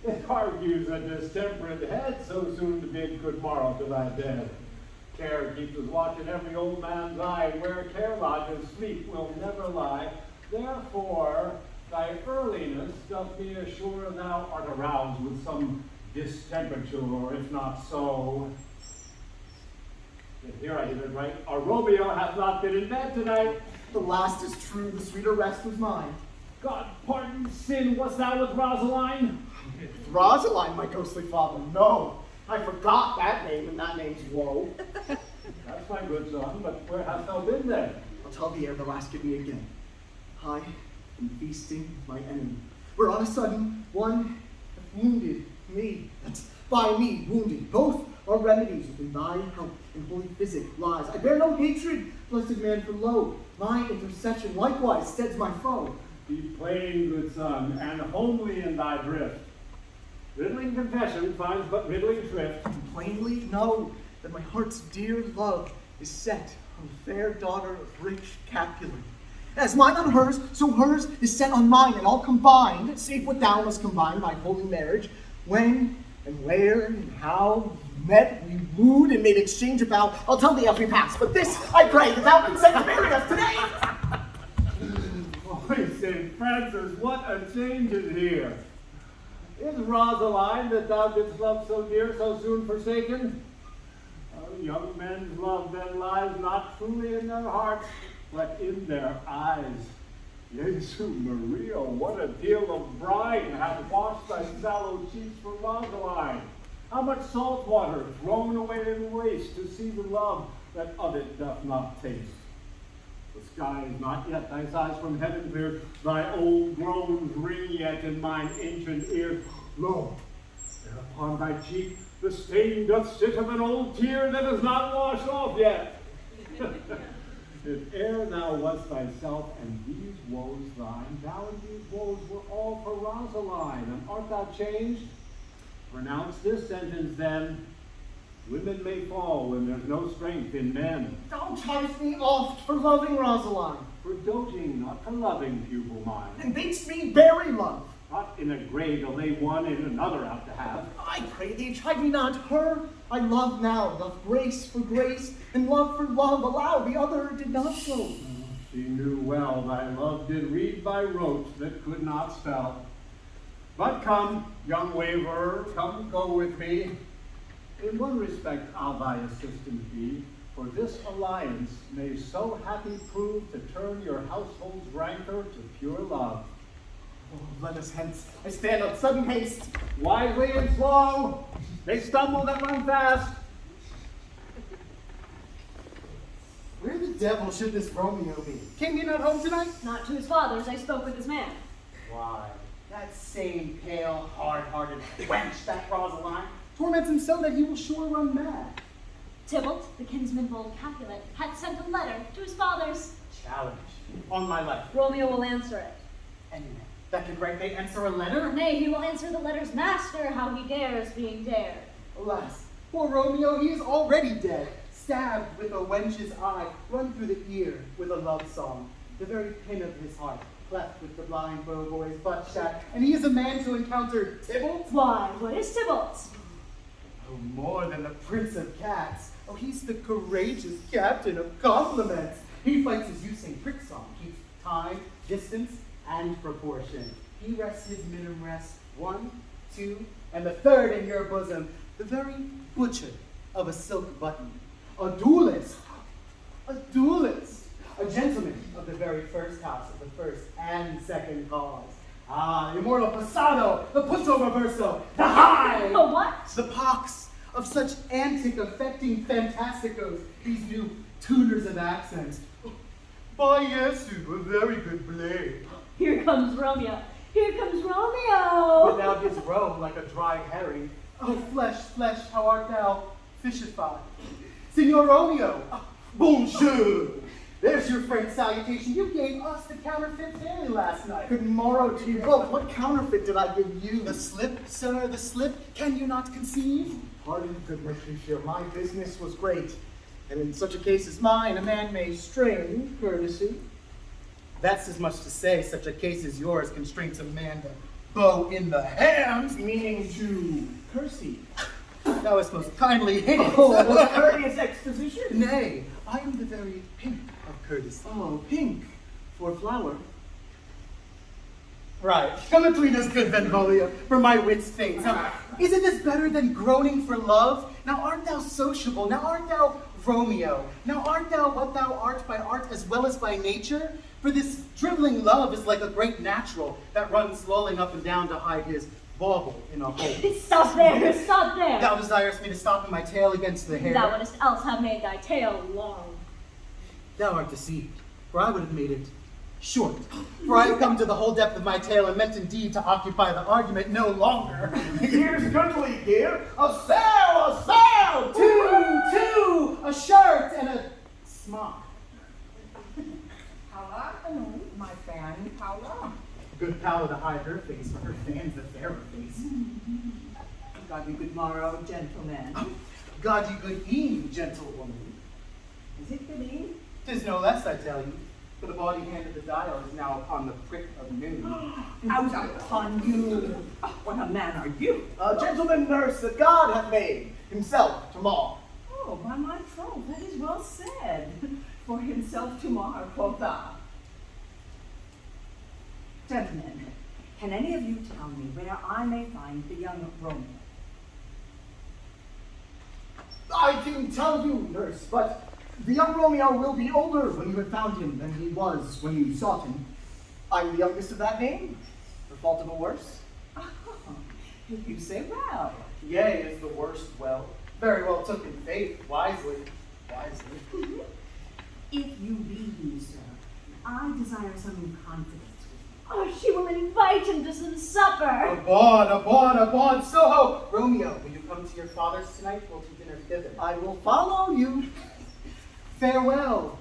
it argues a distempered head so soon to bid good morrow to thy bed. Care keeps us watch in every old man's eye, and where care lodges, sleep will never lie. Therefore, thy earliness doth me assure thou art aroused with some distemperature, or if not so. Yet here I did it right. Our Romeo hath not been in bed tonight. The last is true, the sweeter rest was mine. God pardon sin, wast thou with Rosaline? Rosaline, my ghostly father, no. I forgot that name, and that name's woe. That's my good son, but where hast thou been then? I'll tell thee ere the last give me again. I am feasting with my enemy, where on a sudden one hath wounded me. That's by me wounded. Both are remedies within thy help and holy physic lies. I bear no hatred, blessed man, for lo, my intercession likewise steads my foe. Be plain, good son, and homely in thy drift. Riddling confession finds but riddling shrift. And plainly know that my heart's dear love is set on the fair daughter of rich Capulet. As mine on hers, so hers is set on mine, and all combined, save what thou must combine by holy marriage, when and where and how we met, we wooed and made exchange of vow. I'll tell thee as we pass, but this I pray that thou consent to marry us today. Holy St. Francis, what a change is here! Is Rosaline that thou didst love so dear so soon forsaken? Young men's love then lies not truly in their hearts, but in their eyes. Jesu Maria, what a deal of brine hath washed thy sallow cheeks for Rosaline! How much salt water thrown away in waste to see the love that of it doth not taste. The sky is not yet thy sighs from heaven cleared, thy old groans ring yet in mine ancient ears. Lo, there upon thy cheek the stain doth sit of an old tear that is not washed off yet. If e'er thou wast thyself, and these woes thine, thou and these woes were all for Rosaline, and art thou changed? Pronounce this sentence then: women may fall when there's no strength in men. Thou chidest me oft for loving Rosaline. For doting, not for loving, pupil mine. And bids me bury love. Not in a grave to lay one and another out to have. I pray thee, chide me not. Her I love now, doth grace for grace, and love for love allow. The other did not so. She knew well thy love did read by rote that could not spell. But come, young waverer, come go with me. In one respect I'll thy assistant be, for this alliance may so happy prove to turn your household's rancor to pure love. Oh, let us hence. I stand on sudden haste. Wisely and slow, they stumble that run fast. Where the devil should this Romeo be? Came he not home tonight? Not to his father's, I spoke with his man. Why, that same pale, hard-hearted wench, that Rosaline, torments him so that he will sure run mad. Tybalt, the kinsman of old Capulet, hath sent a letter to his father's. Challenge, on my life. Romeo will answer it. And that can right they answer a letter? Nay, he will answer the letter's master, how he dares being dared. Alas, poor Romeo, he is already dead, stabbed with a wench's eye, run through the ear with a love song, the very pin of his heart, cleft with the blind bow boy's butt shot, and he is a man to encounter Tybalt? Why, what is Tybalt? Oh, more than the prince of cats. Oh, he's the courageous captain of compliments. He fights his using prick song, keeps time, distance, and proportion. He rests his minimum rest, 1, 2, and the third in your bosom, the very butcher of a silk button. A duelist, a gentleman of the very first house of the first and second cause. Ah, immortal passado, the punto reverso, the high! The what? The pox of such antic, affecting fantasticos, these new tuners of accents. By Yesu, a very good blade. Here comes Romeo. Here comes Romeo. Without his robe like a dry herring. Oh, flesh, how art thou fishified? Signor Romeo, bonjour. There's your frank salutation. You gave us the counterfeit fairly last night. Good morrow to you both. What counterfeit did I give you? The slip, sir, the slip. Can you not conceive? Pardon, good Mercutio. My business was great. And in such a case as mine, a man may strain courtesy. That's as much to say, such a case as yours constrains a man to bow in the hands, meaning to curtsy. Thou hast most kindly hit it. Oh, a courteous exposition. Nay, I am the very pink of courtesy. Oh, pink for flower. Right. Come between us, good Benvolio, for my wits faint. Now, isn't this better than groaning for love? Now art thou sociable? Now art thou Romeo? Now art thou what thou art by art as well as by nature? For this dribbling love is like a great natural that runs lolling up and down to hide his bauble in a hole. Stop there, stop there. Thou desirest me to stop in my tail against the hair. Thou wouldst else have made thy tail long. Thou art deceived, for I would have made it short. For I have come to the whole depth of my tale and meant indeed to occupy the argument no longer. Here's goodly gear. A sail! Two, a shirt and a smock. Paula, my fan, Paula. Good Paula to hide her face, for her fan's the fairer face. God you good morrow, gentlemen. God you good e'en, gentlewoman. Is it good eve? 'Tis no less, I tell you, for the body hand of the dial is now upon the prick of noon. Out upon you. What a man are you? A gentleman nurse that God hath made himself to mar. Oh, by my troth, that is well said. For himself to mar, quotha. Gentlemen, can any of you tell me where I may find the young Romeo? I can tell you, nurse, but the young Romeo will be older when you have found him than he was when you sought him. I'm the youngest of that name, for fault of a worse. Oh, you say well. Yea, is the worst well. Very well took in faith, wisely. If you be he, sir, I desire some confidence. Oh, she will invite him to some supper. Abon, Soho! Romeo, will you come to your father's tonight? We'll to dinner thither. I will follow you. Farewell,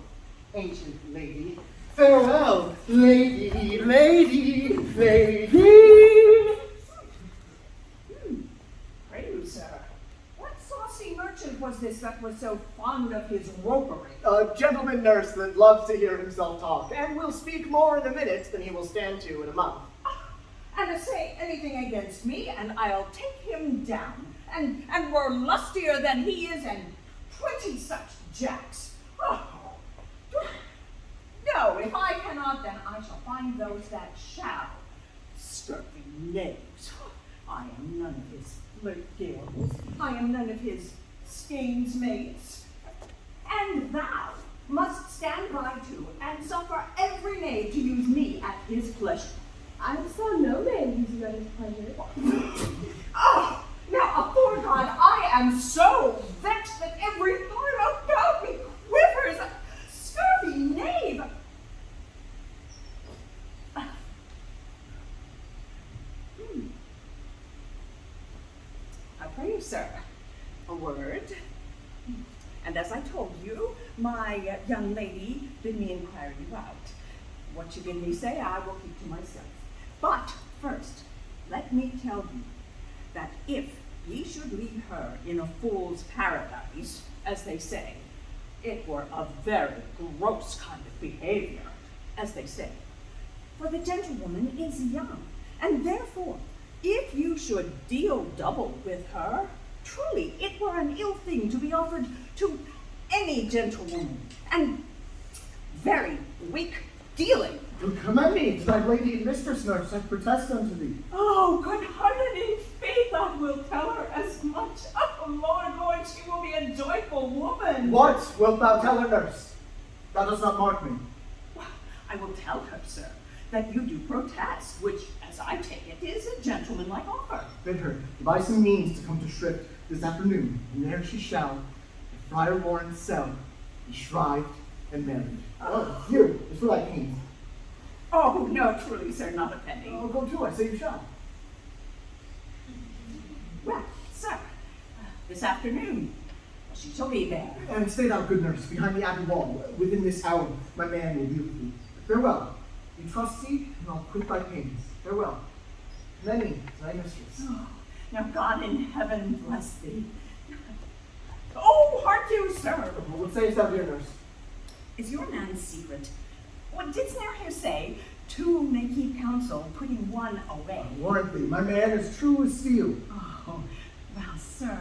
ancient lady. Farewell, lady. Pray you, sir, what saucy merchant was this that was so fond of his ropery? A gentleman nurse that loves to hear himself talk, and will speak more in a minute than he will stand to in a month. And to say anything against me, and I'll take him down, and we're lustier than he is, and 20 such jacks. Oh. No, if I cannot, then I shall find those that shall. Scurvy knaves. I am none of his flirt gills. I am none of his stains mates. And thou must stand by too, and suffer every knave to use me at his pleasure. I saw no man use you at his pleasure. Oh, now, afore God, I am so vexed that every heart about me quivers. Scurvy knave! I pray you, sir, a word. And as I told you, my young lady bid me inquire you out. What you bid me say, I will keep to myself. But first, let me tell you that if ye should leave her in a fool's paradise, as they say, it were a very gross kind of behavior, as they say. For the gentlewoman is young, and therefore, if you should deal double with her, truly it were an ill thing to be offered to any gentlewoman, and very weak dealing. Commend me to thy lady and mistress, nurse, I protest unto thee. Oh, good-hearted, in faith, I will tell her as much. Oh, Lord, she will be a joyful woman. What wilt thou tell her, nurse? Thou dost not mark me. I will tell her, sir, that you do protest, which, as I take it, is a gentlemanlike offer. Bid her devise some means to come to Shrift this afternoon, and there she shall, in Friar Warren's cell, be shrived and married. Oh, here is for thy pains. Oh, no, truly, sir, not a penny. Oh, go to, I say you shall. Well, sir, this afternoon, she shall be there. And stay thou, good nurse, behind the abbey wall. Within this hour, my man will be with thee. Farewell. Be trusty, and I'll quit thy pains. Farewell. Commend me to thy mistress. Oh, now God in heaven bless thee. Oh, hark you, sir. What sayest thou, dear nurse? Is your man's secret? What didst thou here say? Two may keep counsel, putting one away. Warrant thee, my man is true as steel. Oh, well, sir,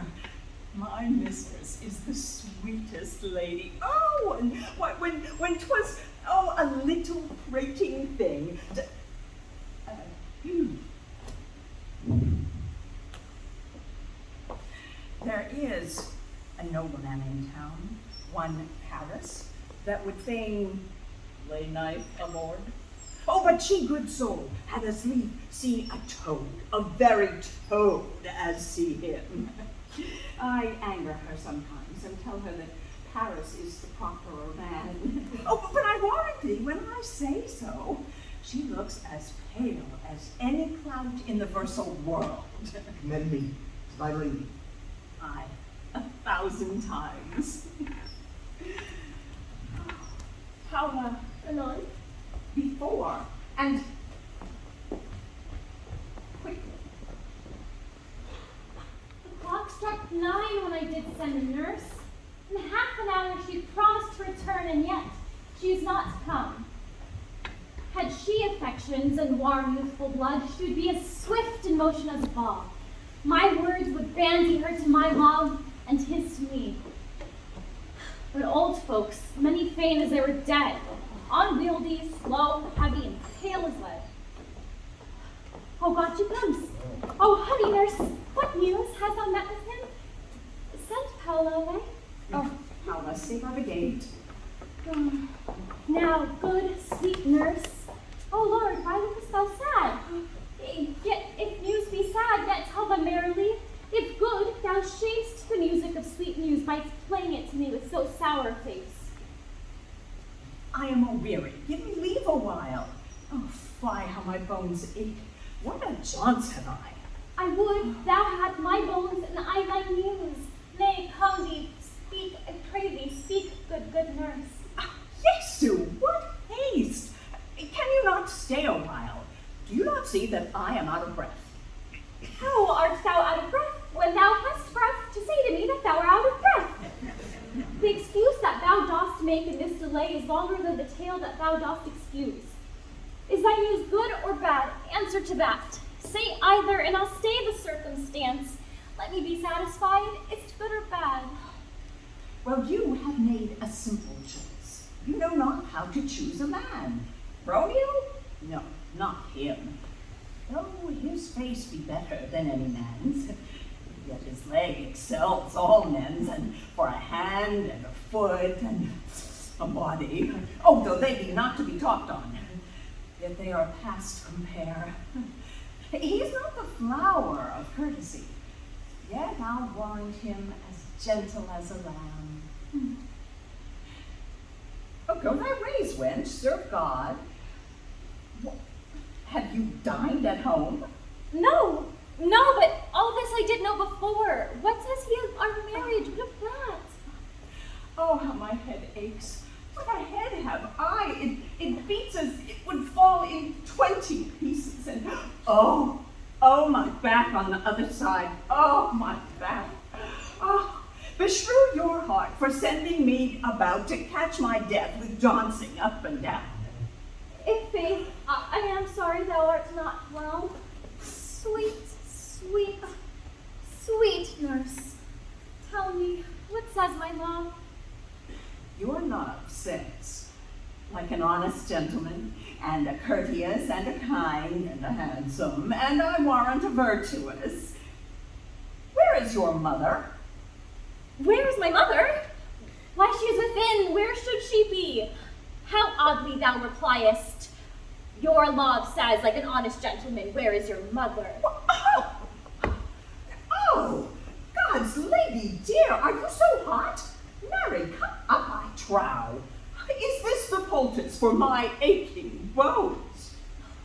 my mistress is the sweetest lady. Oh, and when 'twas, a little prating thing. There is a nobleman in town, one Paris, that would fain lay knife aboard. Oh, but she, good soul, had as lief see a toad, a very toad, as see him. I anger her sometimes and tell her that Paris is the properer man. Oh, but I warrant thee, when I say so, she looks as pale as any clout in the versal world. Commend me to thy lady. Aye, 1,000 times. Paula, Anon? before, and quickly. The clock struck 9 when I did send a nurse. In half an hour she promised to return, and yet she is not come. Had she affections and warm youthful blood, she would be as swift in motion as a ball. My words would bandy her to my love, and his to me. But old folks, many feign as they were dead, unwieldy, slow, heavy, and pale as lead. Oh, God, she comes. Oh, honey, nurse, what news? Has thou met with him? Sent Paula away? Oh, Paula, save our gate. Now, good, sweet nurse. Oh, Lord, why lookest thou sad? Yet, if news be sad, yet tell them merrily. If good, thou shamest the music of sweet news by playing it to me with so sour a face. I am a-weary. Give me leave a while. Oh, fie, how my bones ache. What a jaunts have I? I would thou had my bones and I thy news. Nay, come thee, speak, I pray thee, speak, good nurse. Jesu, what haste! Can you not stay a while? Do you not see that I am out of breath? How art thou out of breath, when thou hast breath to say to me that thou art out of breath? The excuse that thou dost make in this delay is longer than the tale that thou dost excuse. Is thy news good or bad? Answer to that. Say either, and I'll stay the circumstance. Let me be satisfied. Is't good or bad? Well, you have made a simple choice. You know not how to choose a man. Romeo? No, not him. No, face be better than any man's. Yet his leg excels all men's, and for a hand and a foot and a body, oh, though they be not to be talked on, yet they are past compare. He is not the flower of courtesy, yet I'll warrant him as gentle as a lamb. Oh, go thy ways, wench, serve God. Have you dined at home? No, but all this I did know before. What says he of our marriage? What of that? Oh, how my head aches. What a head have I? It beats as it would fall in 20 pieces. And oh, my back on the other side. Oh, my back. Oh, beshrew your heart for sending me about to catch my death with dancing up and down. In faith, I am sorry thou art not well. Sweet nurse, tell me, what says my love? Your love says, like an honest gentleman, and a courteous, and a kind, and a handsome, and I warrant a virtuous. Where is your mother? Where is my mother? Why, she is within. Where should she be? How oddly thou repliest. Your love says, like an honest gentleman, where is your mother? Oh, God's lady dear, are you so hot? Marry, come up, I trow. Is this the poultice for my aching bones?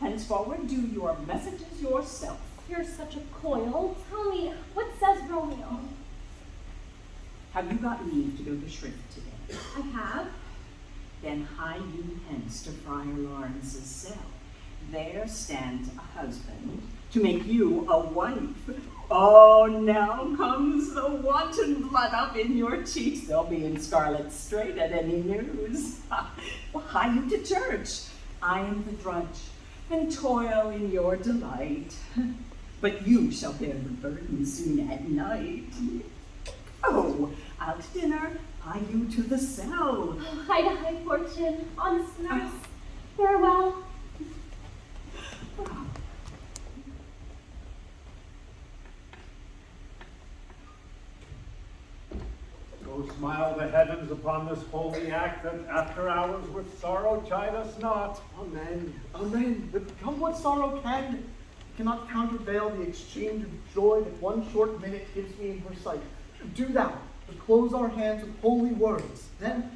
Henceforward, do your messages yourself. You're such a coil. Tell me, what says Romeo? Have you got leave to go to Shrink today? I have. Then hie you hence to Friar Lawrence's cell. There stands a husband to make you a wife. Oh, now comes the wanton blood up in your cheeks. They'll be in scarlet straight at any news. Well, hie you to church. I am the drudge, and toil in your delight. But you shall bear the burden soon at night. Oh, out to dinner, hie you to the cell. Oh, high to high fortune, honest nurse. Farewell. Go smile the heavens upon this holy act, that after hours with sorrow chide us not. Amen. But come what sorrow can, cannot countervail the exchange of joy that one short minute gives me in her sight. Do thou, to close our hands with holy words. Then,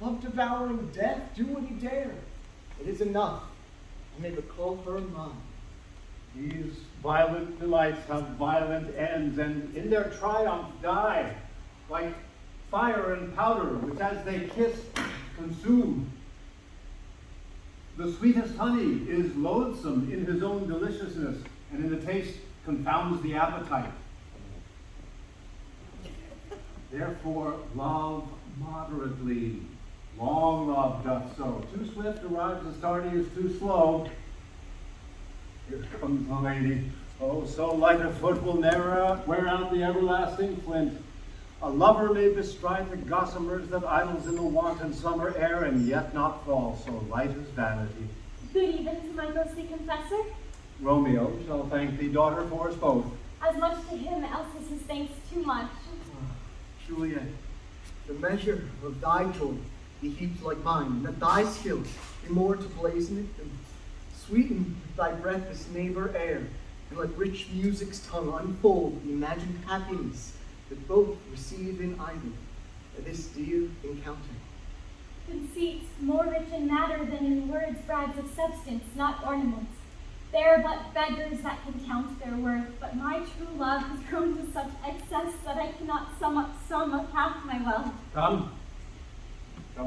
love devouring death, do what he dare. It is enough. I may recall her mine. These violent delights have violent ends, and in their triumph die, like fire and powder, which as they kiss, consume. The sweetest honey is loathsome in his own deliciousness, and in the taste confounds the appetite. Therefore, love moderately. Long love doth so. Too swift arrives as tardy as too slow. Here comes the lady. Oh, so light a foot will ne'er wear out the everlasting flint. A lover may bestride the gossamers that idles in the wanton summer air, and yet not fall, so light as vanity. Good even to my ghostly confessor. Romeo shall thank thee, daughter, for us both. As much to him, else is his thanks too much. Juliet, the measure of thy joy be heaped like mine, and that thy skill be more to blazon it, and sweeten with thy breath this neighbor air, and let rich music's tongue unfold the imagined happiness that both receive in either at this dear encounter. Conceit, more rich in matter than in words, bribes of substance, not ornaments. They are but beggars that can count their worth, but my true love has grown to such excess that I cannot sum up some of half my wealth. Come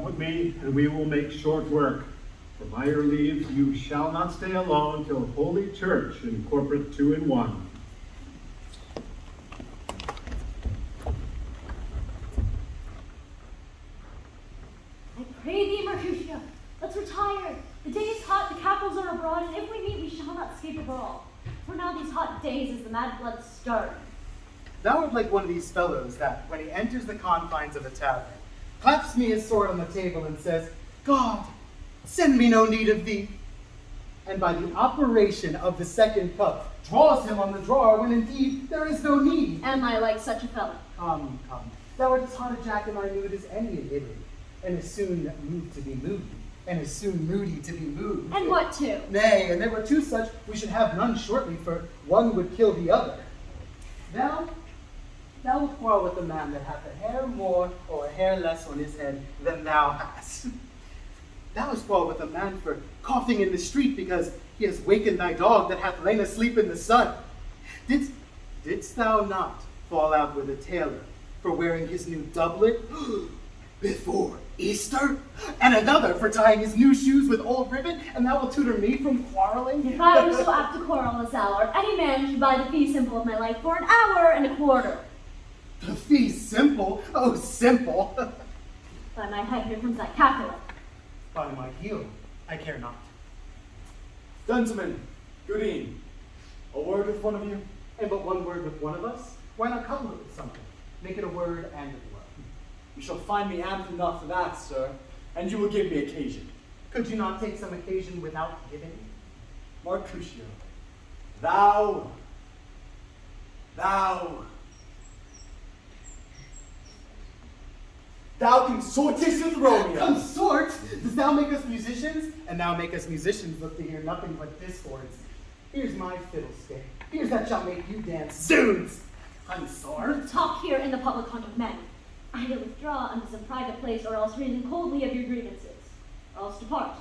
with me, and we will make short work. For by your leave, you shall not stay alone till Holy Church in corporate 2 in 1. I pray thee, Mercutio, let's retire. The day is hot, the capitals are abroad, and if we meet, we shall not escape a brawl. For now these hot days is the mad blood stirred. Thou art like one of these fellows that, when he enters the confines of a tavern, claps me his sword on the table and says, God, send me no need of thee. and by the operation of the second cup, draws him on the drawer when indeed there is no need. Am I like such a fellow? Come. Thou art as hard a Jack and minute as any in Italy, and as soon moved to be moody, and as soon moody to be moved. And what two? Nay, and there were two such, we should have none shortly, for one would kill the other. Thou wilt quarrel with the man that hath a hair more or a hair less on his head than thou hast. Thou hast quarreled with a man for coughing in the street because he has wakened thy dog that hath lain asleep in the sun. Didst thou not fall out with a tailor for wearing his new doublet before Easter? And another for tying his new shoes with old ribbon? And thou wilt tutor me from quarreling? If I were so apt to quarrel as thou art, any man should buy the fee simple of my life for an hour and a quarter. The fee simple? Oh, simple. By my head, here comes that Capulet. By my heel, I care not. Gentlemen, good evening. A word with one of you? And but one word with one of us? Why not couple it with something? Make it a word and a blow. You shall find me amped enough for that, sir, and you will give me occasion. Could you not take some occasion without giving? Mercutio, thou consortest with Romeo. Consort? Dost thou make us musicians? And thou make us musicians look to hear nothing but discords. Here's my fiddlestick. Here's that shall make you dance. Zoons! Consort? Talk here in the public haunt of men. Either withdraw unto some private place, or else reason coldly of your grievances. Or else depart.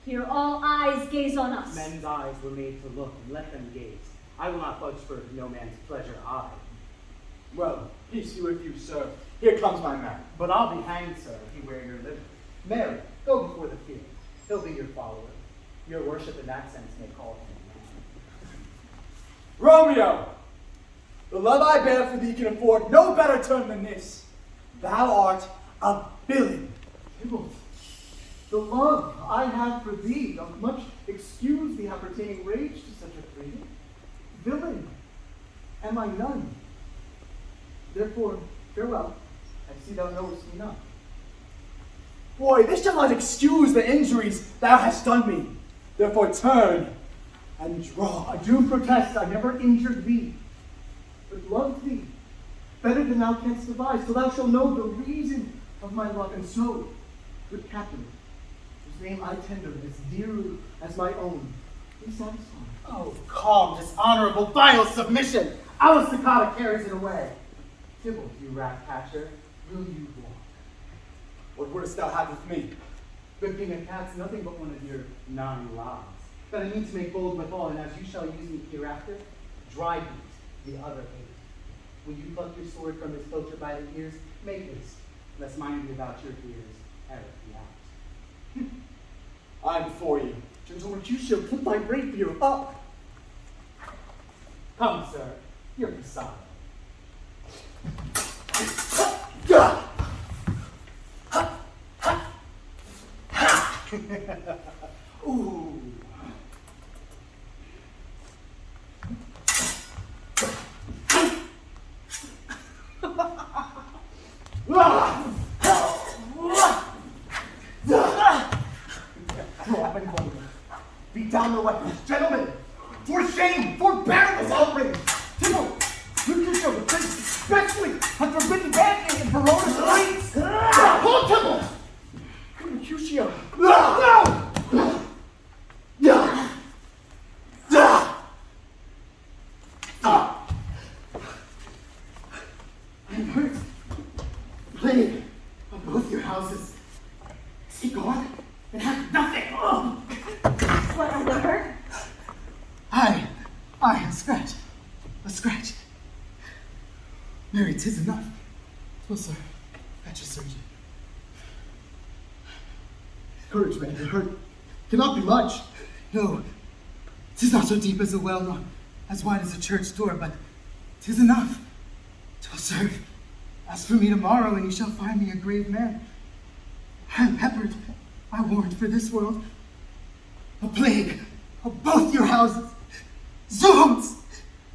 Here all eyes gaze on us. Men's eyes were made to look, and let them gaze. I will not budge for no man's pleasure, I. Well, peace be with you, sir. Here comes my man. But I'll be hanged, sir, if you wear your livery. Mary, go before the field. He'll be your follower. Your worship in that sense may call him. Romeo, the love I bear for thee can afford no better term than this. Thou art a villain. Tybalt, the love I have for thee doth much excuse the appertaining rage to such a breeding. Villain, am I none? Therefore, farewell. I see thou knowest me not. Boy, this shall not excuse the injuries thou hast done me. Therefore turn and draw. I do protest I never injured thee, but loved thee better than thou canst devise, till thou shalt know the reason of my love. And so, good captain, whose name I tender as dear as my own, be satisfied. Oh, calm, dishonorable, vile submission! Our cicada carries it away. Tybalt, you rat catcher, will you walk? What wouldst thou have with me? Whipping a cat's nothing but one of your 9 lives. That I mean to make bold withal, and as you shall use me hereafter, dry heat the other 8. Will you pluck your sword from his poacher by the ears? Make haste, lest mine be about your ears, ere it be out. I am for you. Gentlemen, you shall put my rapier up. Come, sir, you're beside. Ooh. Beat down the weapons. Gentlemen, for shame, forbear this outrage. Tybalt, Mercutio, the prince especially, has forbidden dancing in Verona's streets. Hold Tybalt! Mercutio. No! I'm hurt. Plague on both your houses. Is he gone? And have nothing. Oh. What, are they hurt? Aye, a scratch. Mary, 'tis enough. Well, sir, fetch a surgeon. Courage, man, the hurt cannot be much. No, 'tis not so deep as a well, nor as wide as a church door, but 'tis enough. 'Twill serve. Ask for me tomorrow, and you shall find me a grave man. I am peppered, I warrant, for this world. A plague of both your houses. Zounds!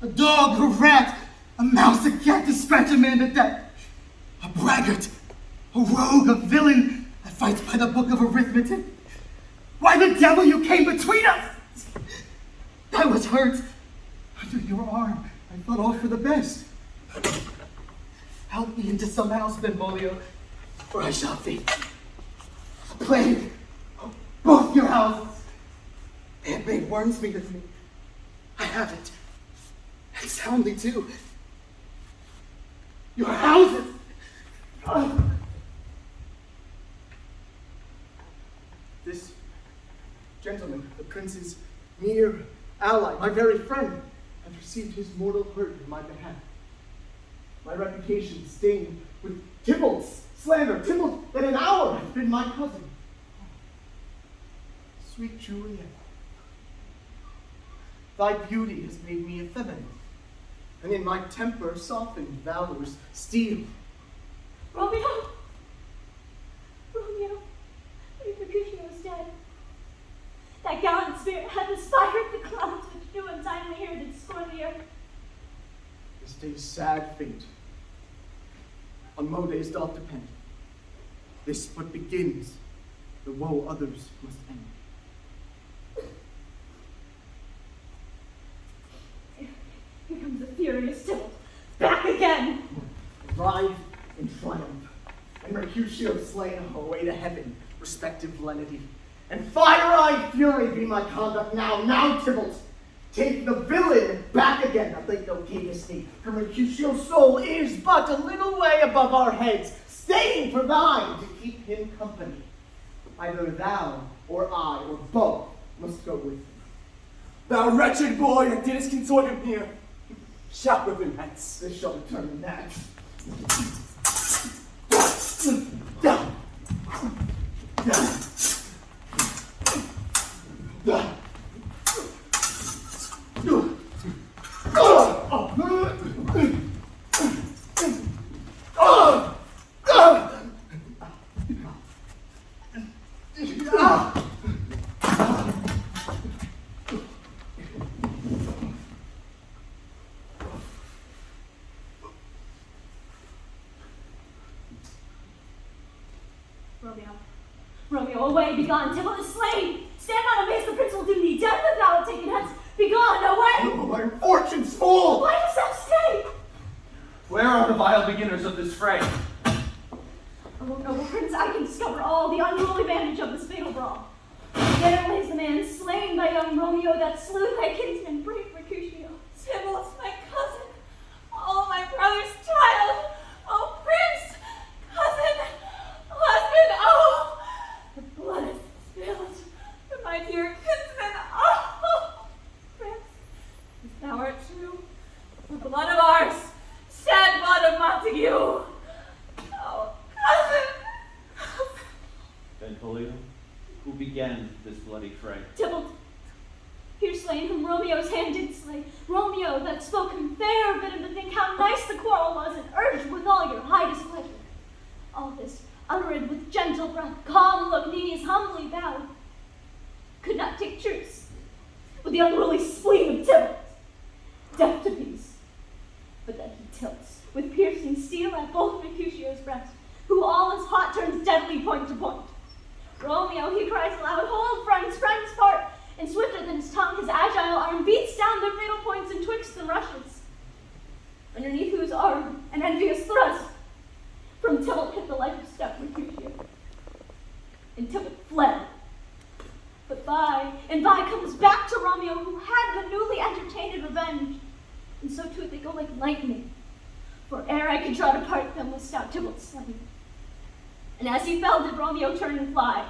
A dog, a rat, a mouse, a cat to scratch a man to death. A braggart, a rogue, a villain that fights by the book of arithmetic. Why the devil you came between us? I was hurt. Under your arm, I thought all for the best. Help me into some house, Benvolio, or I shall fade. A plague, both your houses. They have made worms meat of me. I have it. And soundly too. Your houses. This gentleman, the prince's near ally, my very friend, has received his mortal hurt in my behalf. My reputation stained with Tybalt's slander, Tybalt that an hour has been my cousin. Sweet Juliet, thy beauty has made me effeminate, and in my temper softened valor's steel. Romeo! Romeo! Mercutio is dead. That gallant spirit had inspired the clouds which new untimely here did scorn the earth. This day's sad fate on Modes doth depend. This but begins, the woe others must end. Here comes the furious Tybalt, back again! Arrive in triumph, and Mercutio slain away to heaven, respective lenity. And fire-eyed fury be my conduct now, Tybalt! Take the villain back again, that late thou gavest me, for Mercutio's soul is but a little way above our heads, staying for thine to keep him company. Either thou, or I, or both must go with him. Thou wretched boy that didst consort him here, shout with him hence. This shall determine that. Romeo, away, begone, Tybalt is slain! Stand not amazed, the prince will do thee death if thou art taken hence! Begone, away! Oh, my fortune's full! Why dost thou stay? Where are the vile beginners of this fray? Oh, noble prince, I can discover all the unruly bandage of this fatal brawl. There lays the man slain by young Romeo that slew thy kinsman, brave Mercutio. Tybalt, my cousin. Oh, my brother's child. Oh, prince, cousin, husband. Oh, the blood is spilled for my dear kinsman. Oh, prince, if thou art true, the blood of ours, shed blood of Montague. Oh, cousin. Benvolio, who began this bloody fray? Tybalt, here slain whom Romeo's hand did slay. Romeo that spoke him fair, bid him to think how nice the quarrel was, and urged with all your high displeasure. All this uttered with gentle breath, calm look, knees humbly bowed. Could not take truce with the unruly spleen of Tybalt. Death to peace, but that he tilts with piercing steel at both Mercutio's breast, who all his hot turns deadly point to point. Romeo, he cries aloud, hold, friends, friends part, and swifter than his tongue, his agile arm beats down their fatal points and twixt them rushes. Underneath whose arm, an envious thrust, from Tybalt hit the life of stout Mercutio. And Tybalt fled. But by and by comes back to Romeo, who had but newly entertained in revenge. And so too they go like lightning, for ere I could draw to part them was stout Tybalt slain. And as he fell, did Romeo turn and fly.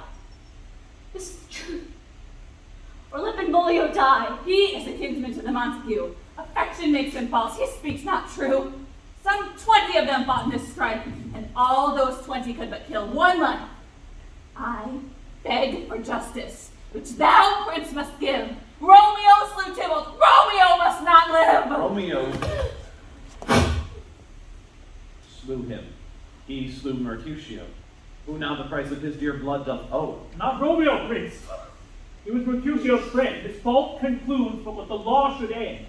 This is the truth. Or let Benvolio die. He is a kinsman to the Montague. Affection makes him false. He speaks not true. Some 20 of them fought in this strife, and all those 20 could but kill one life. I beg for justice, which thou, prince, must give. Romeo slew Tybalt. Romeo must not live. Romeo slew him. He slew Mercutio, who now the price of his dear blood doth owe. Not Romeo, prince. He was Mercutio's friend. His fault concludes but what the law should end.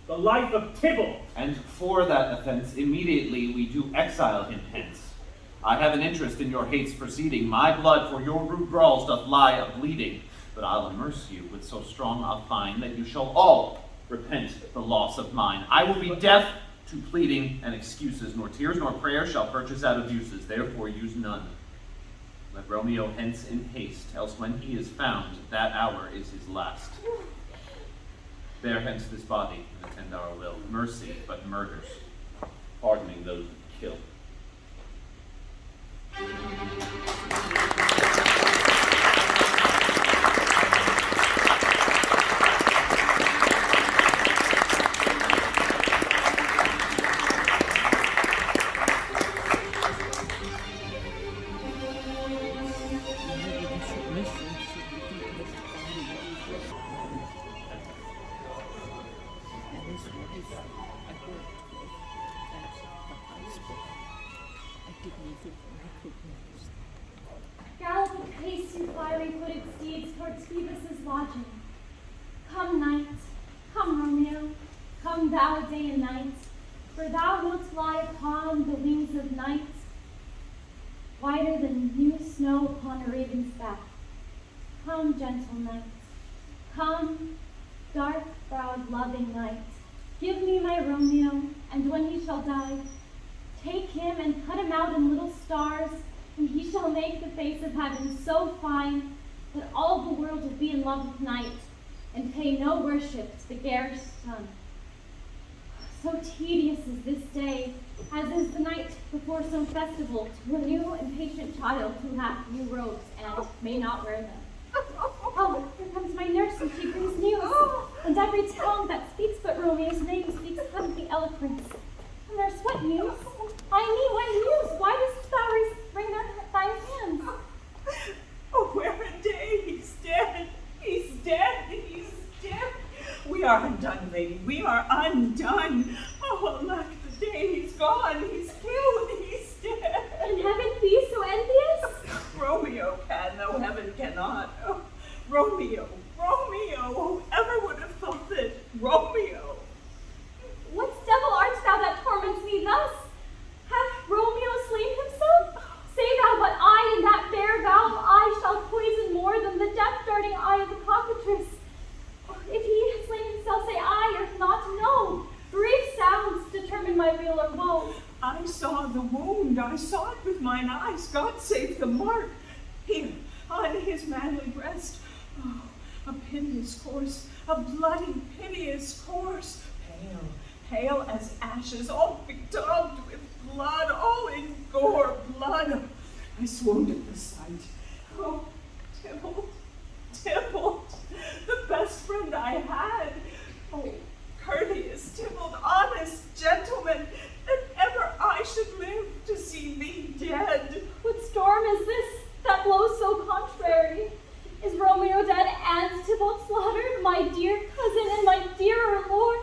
The life of Tybalt. And for that offense, immediately we do exile him hence. I have an interest in your hate's proceeding. My blood for your rude brawls doth lie a-bleeding. but I'll immerse you with so strong a fine that you shall all repent the loss of mine. I will be deaf to pleading and excuses, nor tears nor prayers shall purchase out abuses, therefore use none. Let Romeo hence in haste, else when he is found, that hour is his last. Bear hence this body and attend our will. Mercy, but murders, pardoning those that kill. Gallop apace, you fiery-footed steeds, towards Phoebus' lodging. Come, night, come, Romeo, come thou day and night, for thou wilt lie upon the wings of night, whiter than new snow upon a raven's back. Come, gentle night, come, dark-browed, loving night, give me my Romeo, and when he shall die, take him and cut him out in little stars, and he shall make the face of heaven so fine that all the world will be in love with night and pay no worship to the garish sun. So tedious is this day, as is the night before some festival to a new and patient child who hath new robes and may not wear them. Oh, here comes my nurse, and she brings news, and every tongue that speaks but Romeo's name speaks heavenly eloquence. Nurse, what news? I mean, what news? Why dost thou wring thy hands? Oh, where a day! He's dead! He's dead! He's dead! We are undone, lady. We are undone. Oh, alack the day! He's gone! He's killed! He's dead! Can heaven be so envious? Romeo can, though heaven cannot. Oh, Romeo! Romeo! Whoever would have thought it? Romeo! What devil art thou that torments me thus? Hath Romeo slain himself? Say thou but I, in that bare valve I shall poison more than the death-darting eye of the cockatrice. If he has slain himself, say I, or if not, no. Brief sounds determine my weal or woe. I saw the wound. I saw it with mine eyes. God save the mark. Here, on his manly breast. Oh, a piteous course, a bloody, piteous course. Pale as ashes, all bedaubed with blood, all in gore, blood. I swooned at the sight. Oh, Tybalt, Tybalt, the best friend I had. Oh, courteous Tybalt, honest gentleman, that ever I should live to see thee dead. What storm is this that blows so contrary? Is Romeo dead and Tybalt slaughtered, my dear cousin and my dearer lord?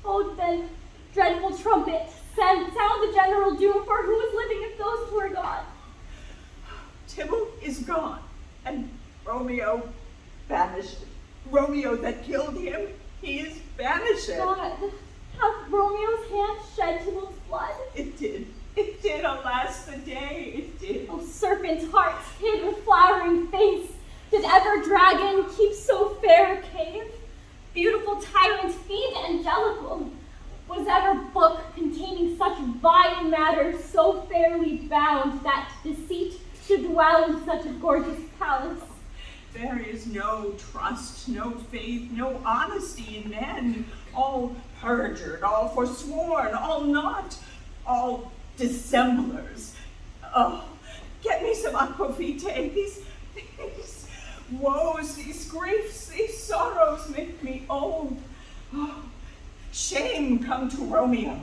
Oh, then, dreadful trumpet, sound the general doom, for who is living if those two are gone? Tybalt is gone, and Romeo banished. Romeo that killed him, he is banished. God, hath Romeo's hand shed Tybalt's blood? It did, alas the day, it did. Oh, serpent heart, hid with flowering face, did ever dragon keep so fair a cave? Beautiful tyrant, fiend angelical, was ever book containing such vile matter so fairly bound that deceit should dwell in such a gorgeous palace? There is no trust, no faith, no honesty in men, all perjured, all forsworn, all not, all dissemblers. Oh, get me some aquavitae. These woes, these griefs, these sorrows make me old. Oh, shame come to Romeo.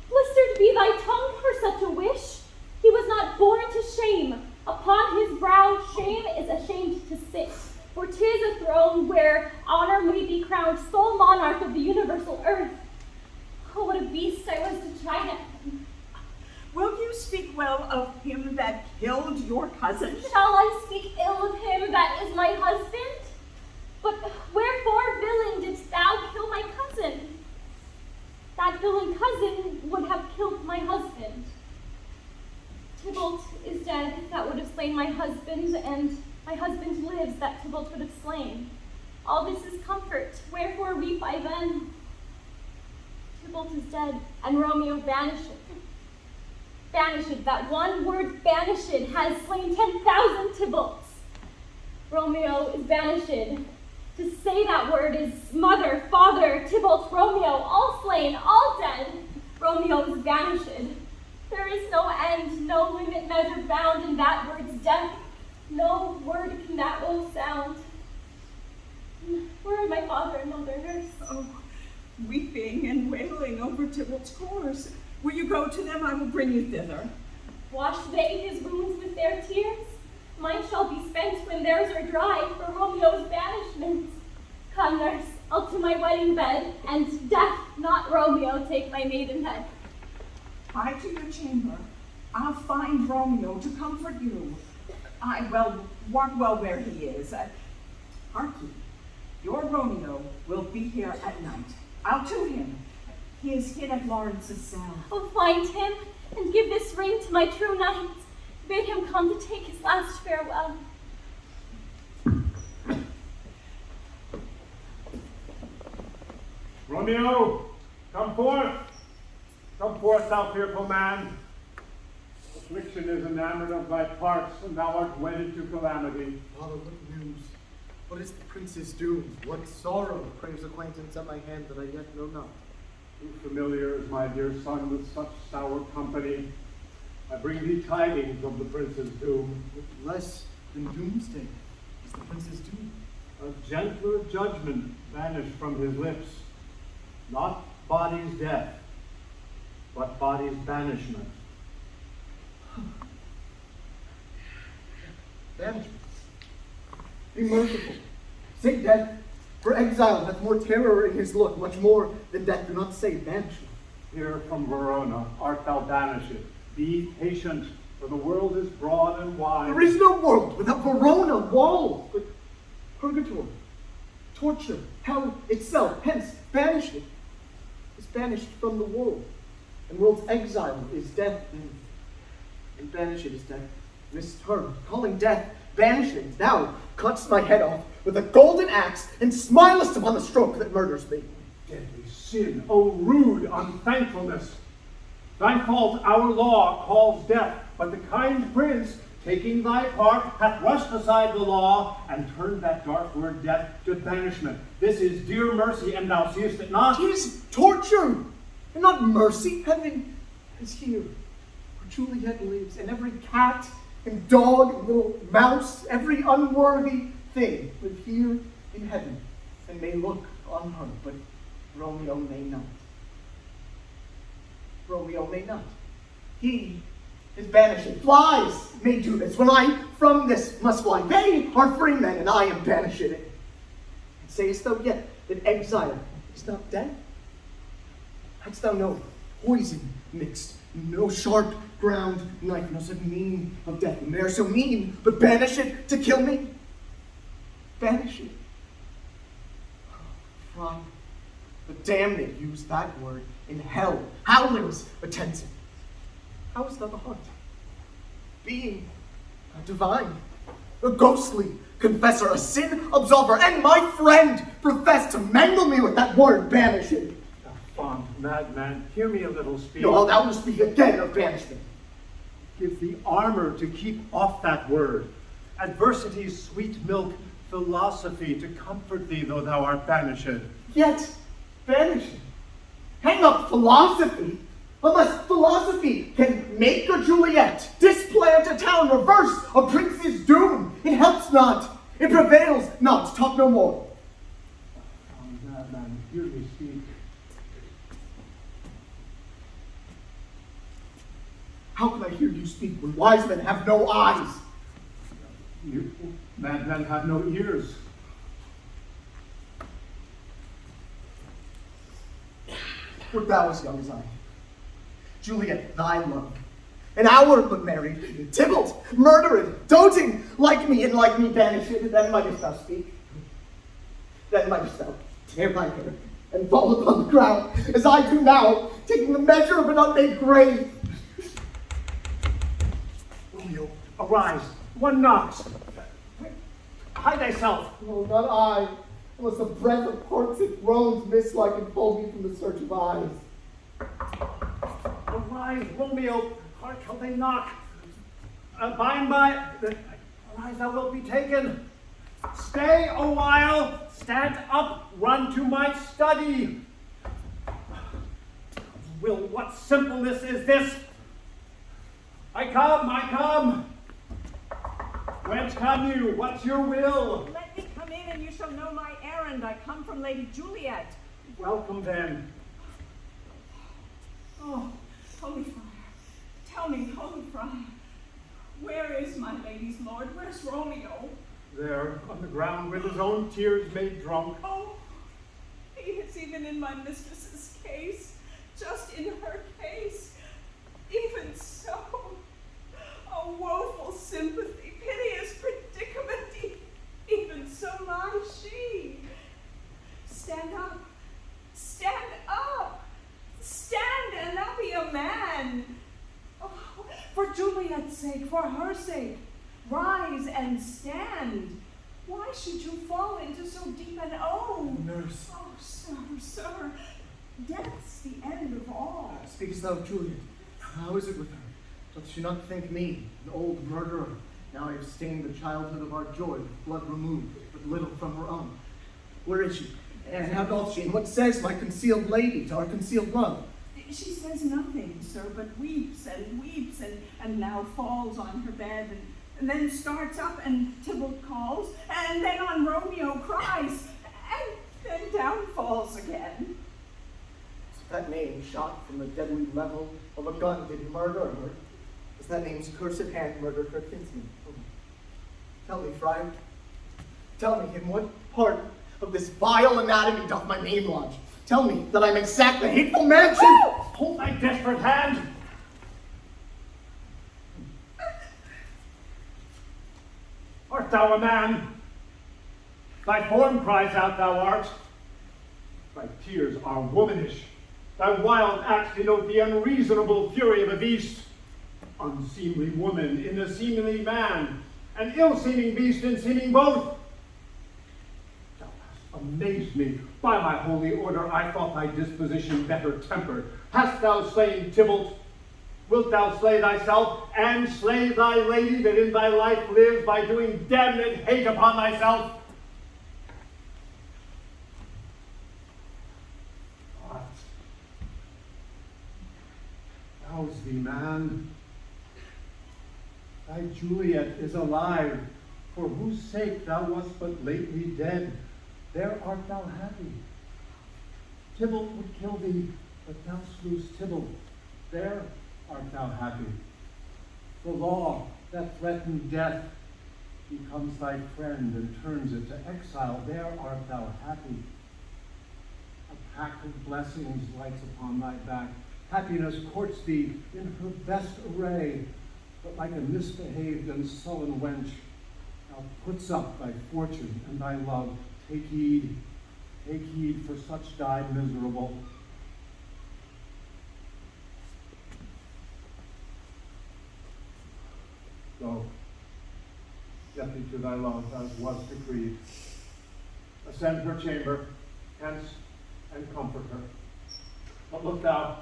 Blistered be thy tongue for such a wish. He was not born to shame. Upon his brow shame is ashamed to sit. For 'tis a throne where honor may be crowned sole monarch of the universal earth. Oh, what a beast I was to chide at him. Will you speak well of him that killed your cousin? Shall I speak ill of him that is my husband? But wherefore, villain, didst thou kill my cousin? That villain cousin would have killed my husband. Tybalt is dead, that would have slain my husband, and my husband lives, that Tybalt comfort, wherefore weep I then? Tybalt is dead, and Romeo banished. Banished, that one word banished has slain 10,000 Tybalts. Romeo is banished. To say that word is mother, father, Tybalt, Romeo, all slain, all dead. Romeo is banished. There is no end, no limit, measure bound in that word's death. No word can that woe sound. Where are my father and mother, nurse? Oh, weeping and wailing over Tybalt's corse. Will you go to them? I will bring you thither. Wash they his wounds with their tears? Mine shall be spent when theirs are dry for Romeo's banishment. Come, nurse, I'll to my wedding bed, and death, not Romeo, take my maidenhead. Hie to your chamber. I'll find Romeo to comfort you. I wot well where he is. Hark ye, your Romeo will be here at night. I'll to him. He is hid at Lawrence's cell. Oh, find him, and give this ring to my true knight. Bid him come to take his last farewell. Romeo, come forth! Come forth, thou fearful man! Affliction is enamored of thy parts, and thou art wedded to calamity. Father, what news? What is the prince's doom? What sorrow craves acquaintance at my hand that I yet know not? Too familiar is my dear son with such sour company. I bring thee tidings of the prince's doom. With less than doomsday is the prince's doom. A gentler judgment vanished from his lips. Not body's death, but body's banishment. Banishment. Be merciful. Say death, for exile hath more terror in his look, much more than death. Do not say banishment. Here from Verona art thou banished. Be patient, for the world is broad and wide. There is no world without Verona walls, but purgatory, torture, hell itself. Hence, banishment is banished from the world, and world's exile is death, and banished is death. This term, calling death banishment, thou cuttest my head off with a golden axe, and smilest upon the stroke that murders me. Deadly sin, O rude unthankfulness! Thy fault our law calls death, but the kind prince, taking thy part, hath rushed aside the law, and turned that dark word death to banishment. This is dear mercy, and thou seest it not. It is torture, and not mercy. Heaven is here, where Juliet lives, and every cat and dog and little mouse, every unworthy thing live here in heaven, and may look on her, but Romeo may not. Romeo may not. He is banished. Flies may do this, when I from this must fly. They are free men, and I am banished. And sayest thou yet that exile is not death? Hadst thou no poison mixed, no sharp ground knife, no such mean of death, and they are so mean, but banish it to kill me? Banish it. From the damned use that word in hell. Howlings attend it. How is that the heart? Being a divine, a ghostly confessor, a sin absolver, and my friend profess to mangle me with that word, banish it. Thou fond madman, hear me a little speak. No, thou wilt speak again of banishment. Give thee armor to keep off that word. Adversity's sweet milk, philosophy to comfort thee, though thou art banished. Yet, banishing. Hang up philosophy. Unless philosophy can make a Juliet, displant a town, reverse a prince's doom, it helps not. It prevails not. Talk no more. Oh, madman, hear me speak. How can I hear you speak when wise men have no eyes? You madmen have no ears. Wert thou as young as I? Juliet, thy love. An hour but married, Tybalt, murdered, doting, like me and like me banished, then mightest thou speak. Then mightest thou tear thy hair and fall upon the ground, as I do now, taking the measure of an unmade grave. Romeo, arise. One knocks. Hide thyself. No, not I. unless a breath of parts it groans mist-like and fold me from the search of eyes. Arise, Romeo, hark how they knock. By and by, arise, thou wilt be taken. Stay a while, stand up, run to my study. Will, what simpleness is this? I come. Whence come you? What's your will? Let me come in and you shall know my errand. I come from Lady Juliet. Welcome then. Oh, Holy Friar, tell me, Holy Friar, where is my lady's lord? Where's Romeo? There, on the ground with his own tears made drunk. Oh, he is even in my mistress's case, just in her case. Even so, oh, woeful sympathy, piteous predicament, even so lies she. Stand up, stand up, stand and now be a man. Oh, for Juliet's sake, for her sake, rise and stand. Why should you fall into so deep an oh? Nurse. Oh, sir, death's the end of all. Speakest thou of Juliet? How is it with her? Doth she not think me, an old murderer? Now I have stained the childhood of our joy with blood removed, but little from her own. Where is she? And how doth she? And what says my concealed lady to our concealed love? She says nothing, sir, but weeps and now falls on her bed and then starts up and Tybalt calls and then on Romeo cries and then down falls again. Is that name shot from the deadly level of a gun did murder her? Is that name's cursed hand murdered her kinsman? Oh. Tell me, friar, tell me in what part of this vile anatomy doth my name lodge? Tell me that I may sack the hateful mansion! Hold thy desperate hand! Art thou a man? Thy form cries out thou art. Thy tears are womanish. Thy wild acts denote the unreasonable fury of a beast. Unseemly woman in a seemly man, an ill-seeming beast in seeming both. Thou hast amazed me. By my holy order, I thought thy disposition better tempered. Hast thou slain Tybalt? Wilt thou slay thyself, and slay thy lady that in thy life lives by doing damned hate upon thyself? What? Rouse thee, man. Thy Juliet is alive, for whose sake thou wast but lately dead. There art thou happy. Tybalt would kill thee, but thou slewest Tybalt. There art thou happy. The law that threatened death becomes thy friend and turns it to exile. There art thou happy. A pack of blessings lights upon thy back. Happiness courts thee in her best array, but like a misbehaved and sullen wench, thou puts up thy fortune and thy love. Take heed, for such died miserable. Go, get thee to thy love as was decreed. Ascend her chamber, hence, and comfort her. But look thou,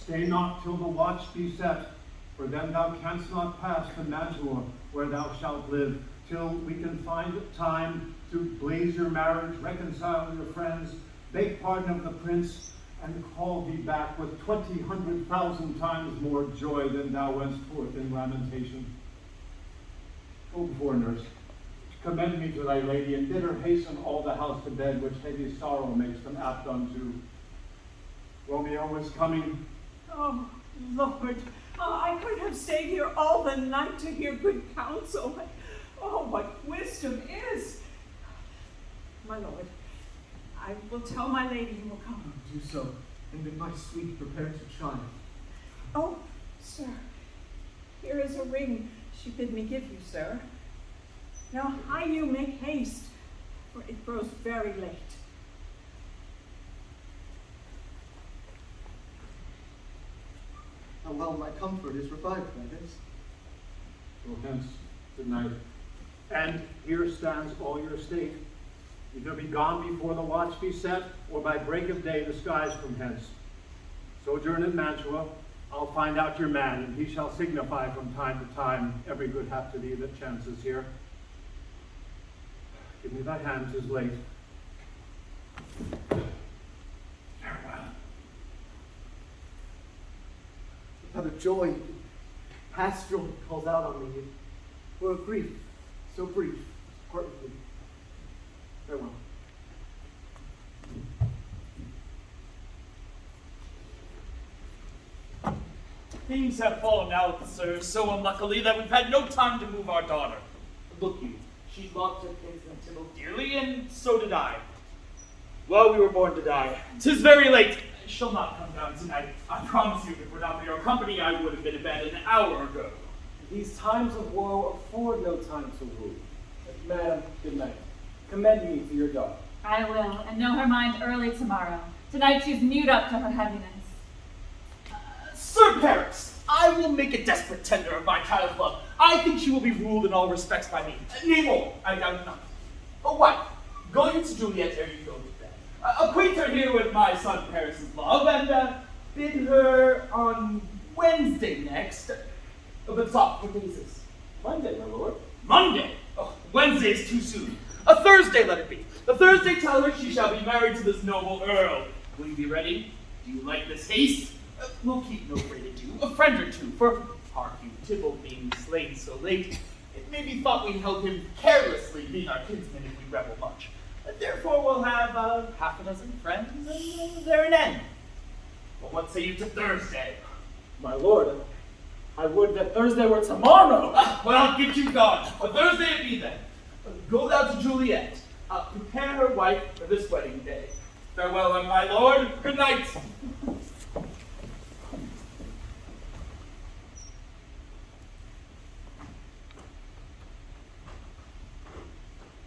stay not till the watch be set, for then thou canst not pass to Mantua, where thou shalt live, till we can find time to blaze your marriage, reconcile your friends, beg pardon of the prince, and call thee back with 20,000 times more joy than thou wentst forth in lamentation. Go before, nurse, commend me to thy lady, and bid her hasten all the house to bed, which heavy sorrow makes them apt unto. Romeo is coming. Oh, Lord, I could have stayed here all the night to hear good counsel. Oh, what wisdom is! My lord, I will tell my lady you will come. Do so, and bid my sweet prepare to triumph. Oh, sir, here is a ring she bid me give you, sir. Now hie you make haste, for it grows very late. How well my comfort is revived by this. Go hence, good night. And here stands all your state. Either be gone before the watch be set, or by break of day disguised from hence. Sojourn in Mantua, I'll find out your man, and he shall signify from time to time every good hap to thee that chances here. Give me thy hand, 'tis late. Farewell. Without a joy, pastoral calls out on me, for a grief so brief, part with me. Farewell. Things have fallen out, sir, so unluckily that we've had no time to move our daughter. Look you, she loved her kinsman Tybalt dearly, and so did I. Well, we were born to die. 'Tis very late. She'll not come down tonight. I promise you, if it were not for your company, I would have been in bed an hour ago. These times of woe afford no time to woo. Madam, good night. Commend me to your daughter. I will, and know her mind early tomorrow. Tonight she's mewed up to her heaviness. Sir Paris, I will make a desperate tender of my child's love. I think she will be ruled in all respects by me. Nay more, I doubt not. A wife, going to Juliet ere you go to bed. Acquaint her here with my son Paris's love, and bid her on Wednesday next. But stop, what day is this? Monday, my lord. Monday? Oh, Wednesday is too soon. A Thursday let it be. A Thursday tell her she shall be married to this noble earl. Will you be ready? Do you like this haste? We'll keep no great ado, a friend or two, for, hark you, Tybalt being slain so late, it may be thought we held him carelessly, being our kinsman if we rebel much. Therefore we'll have half a dozen friends, and there an end. But what say you to Thursday? My lord, I would that Thursday were tomorrow. Well, get you gone. A Thursday it be then. Go thou to Juliet. Prepare her wife for this wedding day. Farewell, then, my lord. Good night.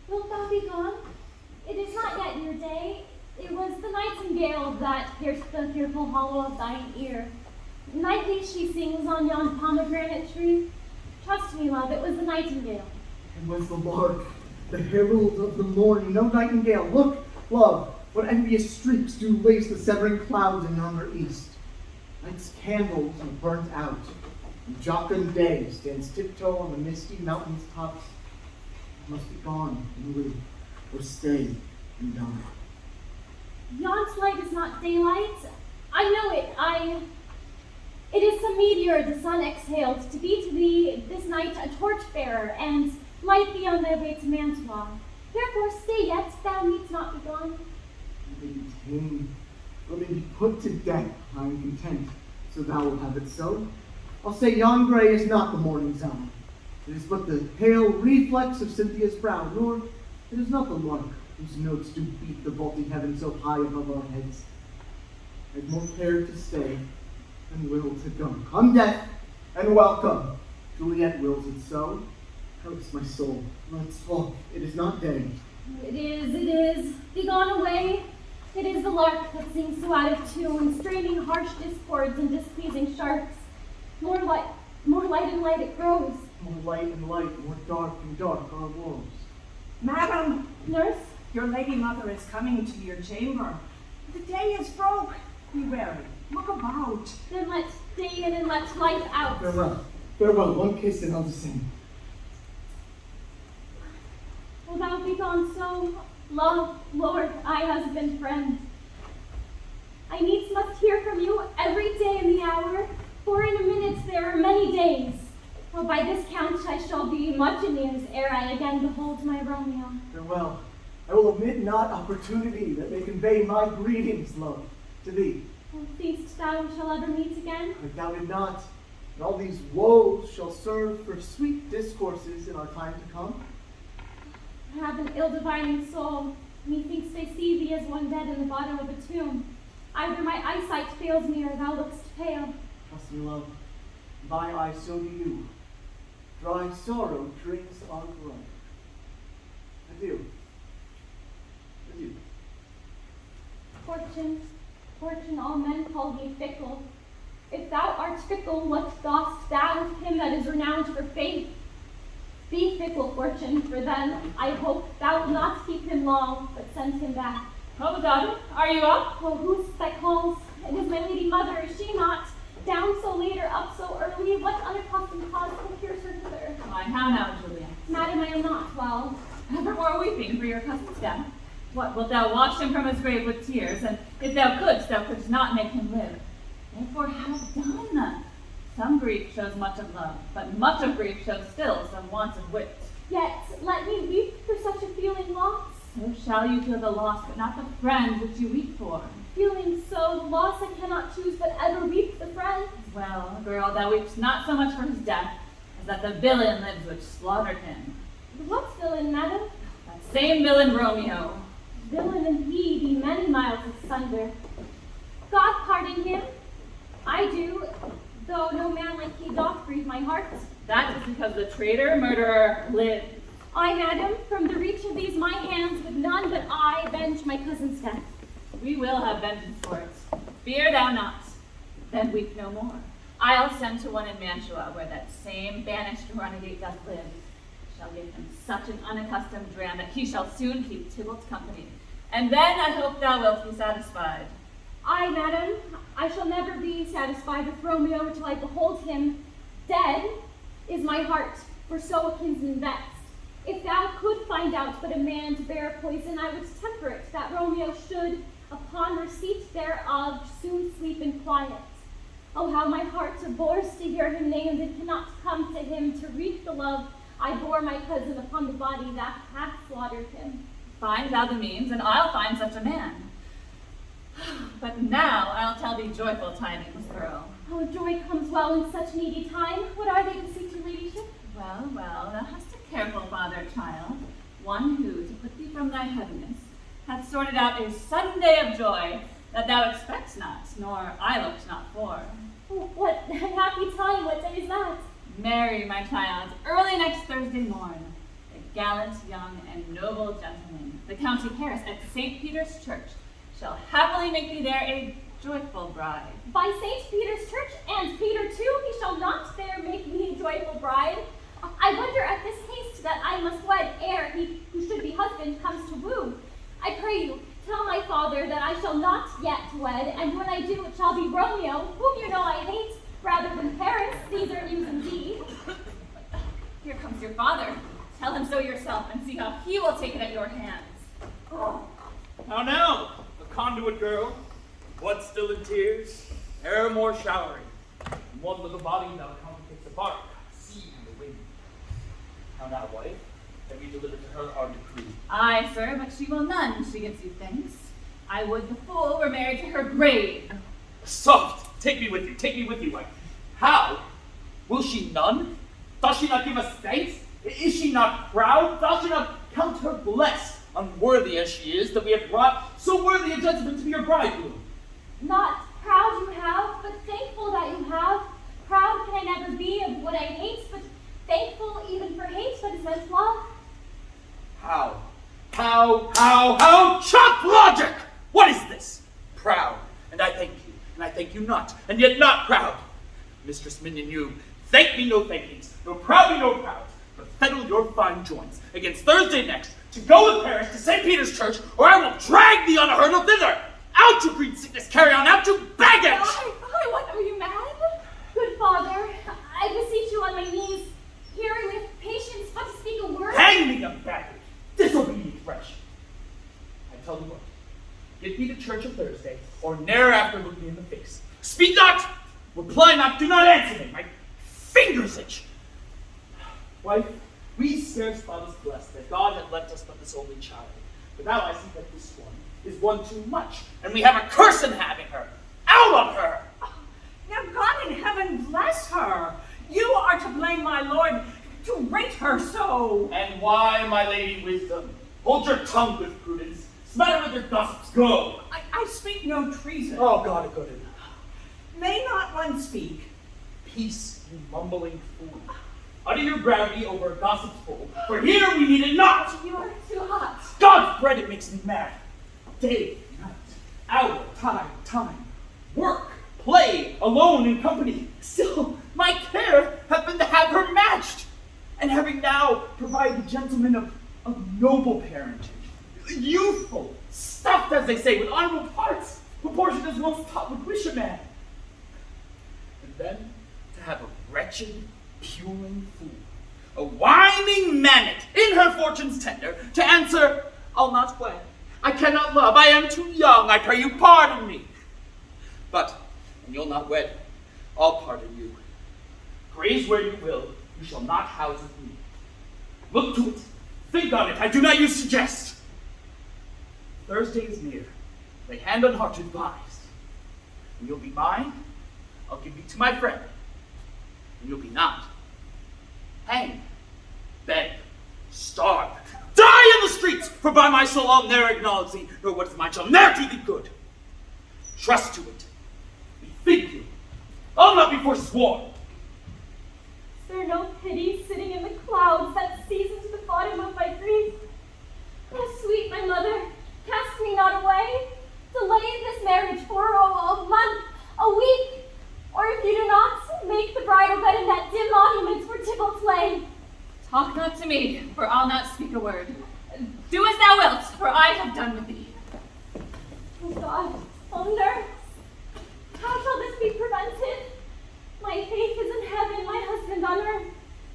Wilt thou be gone? It is not yet your day. It was the nightingale that pierced the fearful hollow of thine ear. Nightly she sings on yon pomegranate tree. Trust me, love, it was the nightingale. It was the lark, the herald of the morning, no nightingale. Look, love, what envious streaks do lace the severing clouds in yonder east. Night's candles are burnt out, and jocund day stands tiptoe on the misty mountain's tops. It must be gone and live, or stay and die. Yon's light is not daylight. I know it. It is some meteor the sun exhaled to be to thee this night a torch-bearer, and light thee on thy way to Mantua. Therefore stay yet, thou needst not be gone. May be tamed, or may be put to death, I am content, so thou wilt have it so. I'll say yon gray is not the morning's hour. It is but the pale reflex of Cynthia's brow, nor it is not the lark whose notes do beat the vaulty heaven so high above our heads. I have more care to stay than will to go. Come, death, and welcome. Juliet wills it so. Hurts my soul. Let's talk. It is not day. It is. Be gone away. It is the lark that sings so out of tune, straining harsh discords and displeasing sharps. More light and light it grows. More light and light, more dark and dark our woes. Madam, Nurse, your lady mother is coming to your chamber. The day is broke. Be wary. Look about. then let's stay in and let's life out. Farewell. Farewell. One kiss and I'll descend. Will thou be gone so? Love, Lord, I husband, friend. I needs must hear from you every day in the hour, for in a minute there are many days. Oh, by this count I shall be much in years ere I again behold my Romeo. Farewell. I will omit not opportunity that may convey my greetings, love, to thee. Oh, think'st thou we shall ever meet again? I doubt it not. And all these woes shall serve for sweet discourses in our time to come. I have an ill-divining soul. Methinks I see thee as one dead in the bottom of a tomb. Either my eyesight fails me or thou lookst pale. Trust me, love. Thy eye so do you. Dry sorrow drinks our blood. Adieu. Adieu. Fortune, all men call thee fickle. If thou art fickle, what dost thou with him that is renowned for faith? Be fickle, fortune, for then I hope thou wilt not keep him long, but send him back. Oh, daughter, are you up? Oh, who's that calls? It is my lady mother, is she not? Down so late or up so early, what unaccustomed cause procures her hither? Why, how now, Juliet? Madam, I am not well. Evermore weeping for your cousin's death. What, wilt thou wash him from his grave with tears? And if thou couldst not make him live. Therefore have done. Some grief shows much of love, but much of grief shows still some want of wit. Yet let me weep for such a feeling lost. So shall you feel the loss, but not the friend which you weep for. Feeling so lost, I cannot choose but ever weep the friend. Well, girl, thou weepst not so much for his death, as that the villain lives which slaughtered him. What villain, madam? That same villain Romeo. Villain and he be many miles asunder. God pardon him. I do, though no man like he doth grieve my heart. That is because the traitor murderer lives. I, madam, from the reach of these my hands, with none but I avenge my cousin's death. We will have vengeance for it. Fear thou not. Then weep no more. I'll send to one in Mantua, where that same banished renegade doth live. Shall give him such an unaccustomed dram that he shall soon keep Tybalt's company. And then I hope thou wilt be satisfied. I, madam, I shall never be satisfied with Romeo till I behold him. Dead is my heart, for so a kinsman vexed. If thou could find out but a man to bear poison, I would temper it, that Romeo should, upon receipt thereof, soon sleep in quiet. Oh, how my heart abhors to hear him named, and cannot come to him to wreak the love I bore my cousin upon the body that hath slaughtered him. Find thou the means, and I'll find such a man. But now I'll tell thee joyful tidings, girl. Oh, joy comes well in such needy time. What are they, beseech your ladyship? Well, thou hast a careful father, child, one who, to put thee from thy heaviness, hath sorted out a sudden day of joy that thou expectst not, nor I looked not for. Oh, what happy time, what day is that? Marry, my child, early next Thursday morn, a gallant, young, and noble gentleman, the County Paris at St. Peter's Church, shall happily make thee there a joyful bride. By St. Peter's Church, and Peter too, he shall not there make me a joyful bride. I wonder at this haste that I must wed ere he who should be husband comes to woo. I pray you, tell my father that I shall not yet wed, and when I do, it shall be Romeo, whom you know I hate, rather than Paris. These are news indeed. Here comes your father. Tell him so yourself, and see how he will take it at your hands. How now, the conduit girl? Blood still in tears, air more showery, and one with a body now counterfeits the bark, sea and the wind. How now, wife? Have you delivered to her our decree? Aye, sir, but she will none. She gives you thanks. I would the fool were married to her grave. Soft! Take me with you, wife. How? Will she none? Does she not give us thanks? Is she not proud? Does she not count her blessed, unworthy as she is, that we have brought so worthy a gentleman to be your bridegroom? Not proud you have, but thankful that you have. Proud can I never be of what I hate, but thankful even for hate that is meant love. How? Chop logic! What is this? Proud, and I thank you not, and yet not proud. Mistress Minion, you thank me no thankings, no proud me no proud, but fettle your fine joints against Thursday next to go with Paris to St. Peter's Church, or I will drag thee on a hurdle thither. Out to green sickness, carry on, out to baggage! Why, what, are you mad? Good father, I beseech you on my knees, hearing with patience how to speak a word. Hang me, young baggage, disobedient wretch. I tell you what, get me to church on Thursday, or ne'er after look me in the face. Speak not, reply not, do not answer me, my fingers itch. Wife, we scarce thought us blessed that God had left us but this only child, but now I see that this one is one too much, and we have a curse in having her. Out on her! Now God in heaven bless her. You are to blame, my lord, to rate her so. And why, my lady wisdom? Hold your tongue with prudence. Smatter with your gossips, go. I speak no treason. Oh, God, a good enough. May not one speak? Peace, you mumbling fool. Utter your gravity over a gossip's fool, for here we need it not. You are too hot. God's bread, it makes me mad. Day, night, hour, time. Work, play, alone in company. Still, my care hath been to have her matched. and having now provided gentlemen of noble parentage, youthful, stuffed, as they say, with honorable parts, proportioned as most thought would wish a man. And then to have a wretched, puling fool, a whining manet in her fortune's tender, to answer, I'll not wed, I cannot love, I am too young, I pray you pardon me. But, when you'll not wed, I'll pardon you. Graze where you will, you shall not house with me. Look to it, think on it, I do not use suggest. Thursday is near, lay hand on heart advise. When you'll be mine, I'll give you to my friend. When you'll be not, hang, beg, starve, die in the streets, for by my soul I'll ne'er acknowledge thee, nor what is mine shall ne'er do thee good. Trust to it, bethink you, I'll not be forsworn. Is there no pity sitting in the clouds that seasons the bottom of my grief? Oh, sweet my mother, cast me not away. Delay this marriage for a month, a week, or if you do not, make the bridal bed in that dim monument where Tybalt's lay. Talk not to me, for I'll not speak a word. Do as thou wilt, for I have done with thee. Oh God, oh nurse, how shall this be prevented? My faith is in heaven, my husband on earth.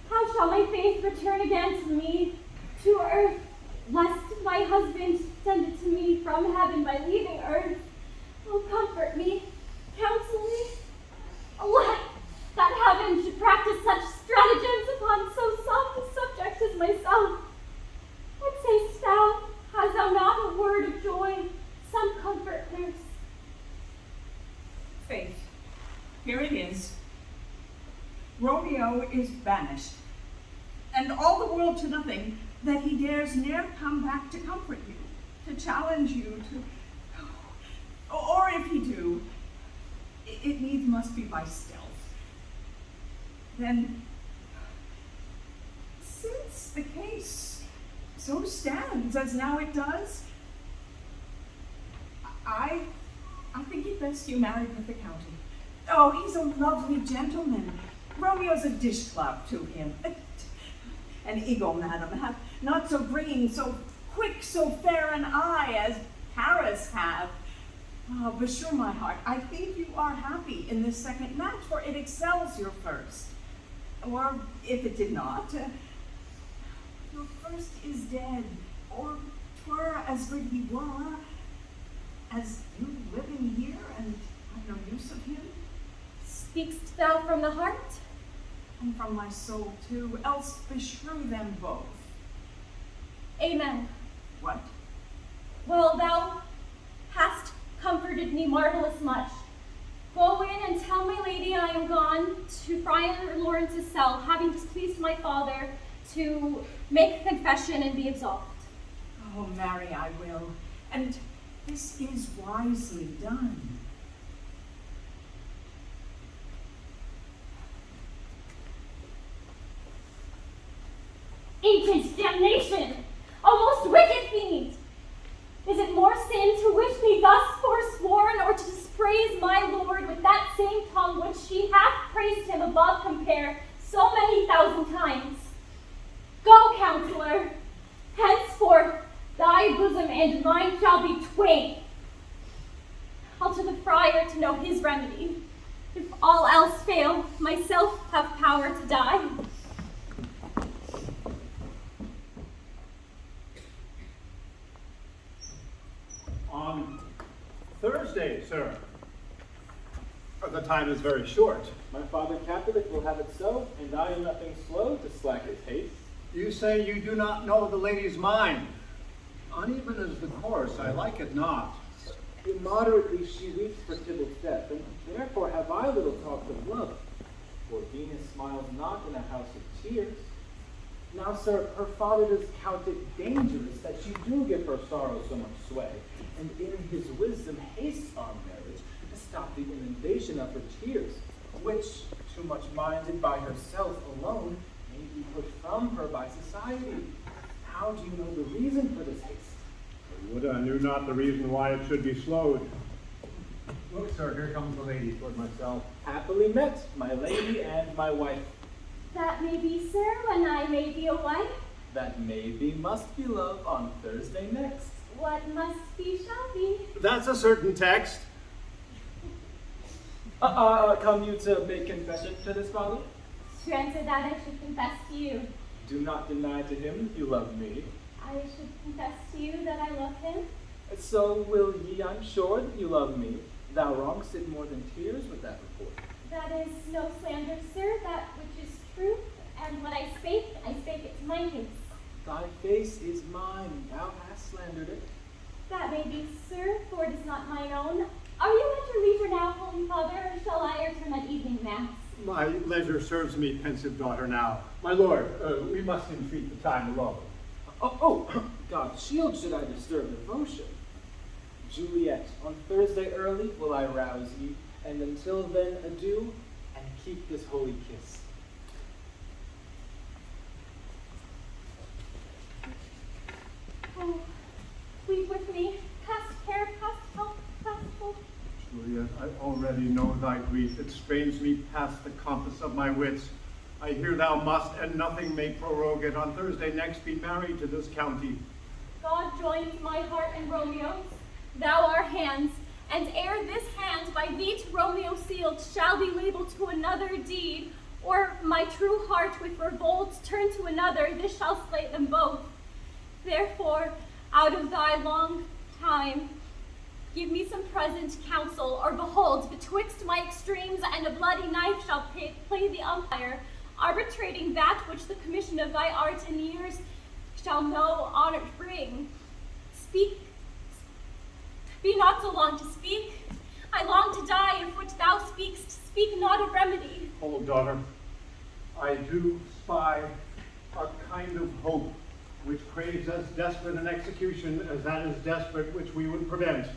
How shall my faith return again to me, to earth, lest my husband send it to me from heaven by leaving earth? Oh, comfort me, counsel me. Alas, that heaven should practice such stratagems upon so soft a subject as myself. What say'st thou? Hast thou not a word of joy, some comfort, nurse? Faith, here it is. Romeo is banished, and all the world to nothing, that he dares ne'er come back to comfort you, to challenge you, or if he do, it needs must be by stealth. Then, since the case so stands as now it does, I think it best you married with the county. Oh, he's a lovely gentleman. Romeo's a dishclout to him. An ego, madam, hath not so green, so quick, so fair an eye as Paris hath. Oh, besure my heart, I think you are happy in this second match, for it excels your first. Or if it did not, your first is dead, or 'twere as good he were, as you living here and have no use of him. Speak'st thou from the heart? And from my soul too, else beshrew them both. Amen. What? Well, thou hast comforted me marvelous much. Go in and tell my lady I am gone to Friar Lawrence's cell, having displeased my father, to make confession and be absolved. Oh, marry I will, and this is wisely done. Ancient damnation! O most wicked fiend! Is it more sin to wish me thus forsworn, or to dispraise my lord with that same tongue which she hath praised him above compare so many thousand times? Go, counselor! Henceforth thy bosom and mine shall be twain. I'll to the friar to know his remedy. If all else fail, myself have power to die. On Thursday, sir. The time is very short. My father Capulet will have it so, and I am nothing slow to slack his haste. You say you do not know the lady's mind. Uneven is the course, I like it not. Immoderately she weeps for Tybalt's death, and therefore have I little talk of love. For Venus smiles not in a house of tears. Now, sir, her father does count it dangerous that she do give her sorrow so much sway, and in his wisdom hastes our marriage to stop the inundation of her tears, which, too much minded by herself alone, may be put from her by society. How do you know the reason for this haste? Would I knew not the reason why it should be slowed. Look, sir, here comes the lady toward myself. Happily met, my lady and my wife. That may be, sir, when I may be a wife. That may be, must be love on Thursday next. What must be shall be. That's a certain text. Come you to make confession to this father? Granted that I should confess to you. Do not deny to him you love me. I should confess to you that I love him. So will ye, I'm sure, that you love me. Thou wrongst it more than tears with that report. That is no slander, sir, that which is truth. And what I spake it to my face. Thy face is mine, thou hast slandered it. That may be, sir, for it is not mine own. Are you at your leisure now, Holy Father, or shall I return at evening mass? My leisure serves me, pensive daughter, now. My lord, we must entreat the time alone. God shield should I disturb devotion. Juliet, on Thursday early will I rouse ye, and until then adieu, and keep this holy kiss. Oh, weep with me, past care, past help, past hope. Juliet, I already know thy grief. It strains me past the compass of my wits. I hear thou must, and nothing may prorogue it, on Thursday next be married to this county. God joins my heart and Romeo's, thou our hands, and ere this hand by thee to Romeo sealed shall be labeled to another deed, or my true heart with revolt turn to another, this shall slay them both. Therefore, out of thy long time, give me some present counsel, or behold, betwixt my extremes and a bloody knife shall play the umpire, arbitrating that which the commission of thy art and years shall no honor bring. Speak, be not so long to speak. I long to die, if what thou speakst, speak not of remedy. Oh, daughter, I do spy a kind of hope which craves as desperate an execution as that is desperate which we would prevent.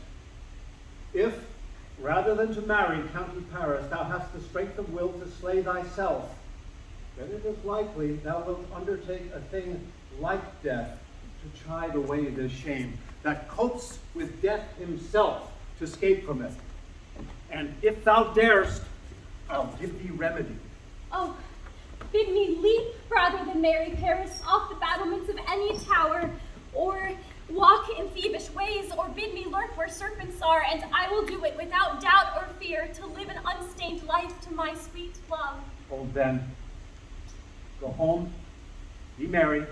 If, rather than to marry County Paris, thou hast the strength of will to slay thyself, then it is likely thou wilt undertake a thing like death to chide away this shame, that copes with death himself to escape from it. And if thou darest, I'll give thee remedy. Oh, bid me leap rather than marry Paris off the battlements of any tower, or walk in thievish ways, or bid me lurk where serpents are, and I will do it without doubt or fear, to live an unstained life to my sweet love. Oh, then, go home, be married,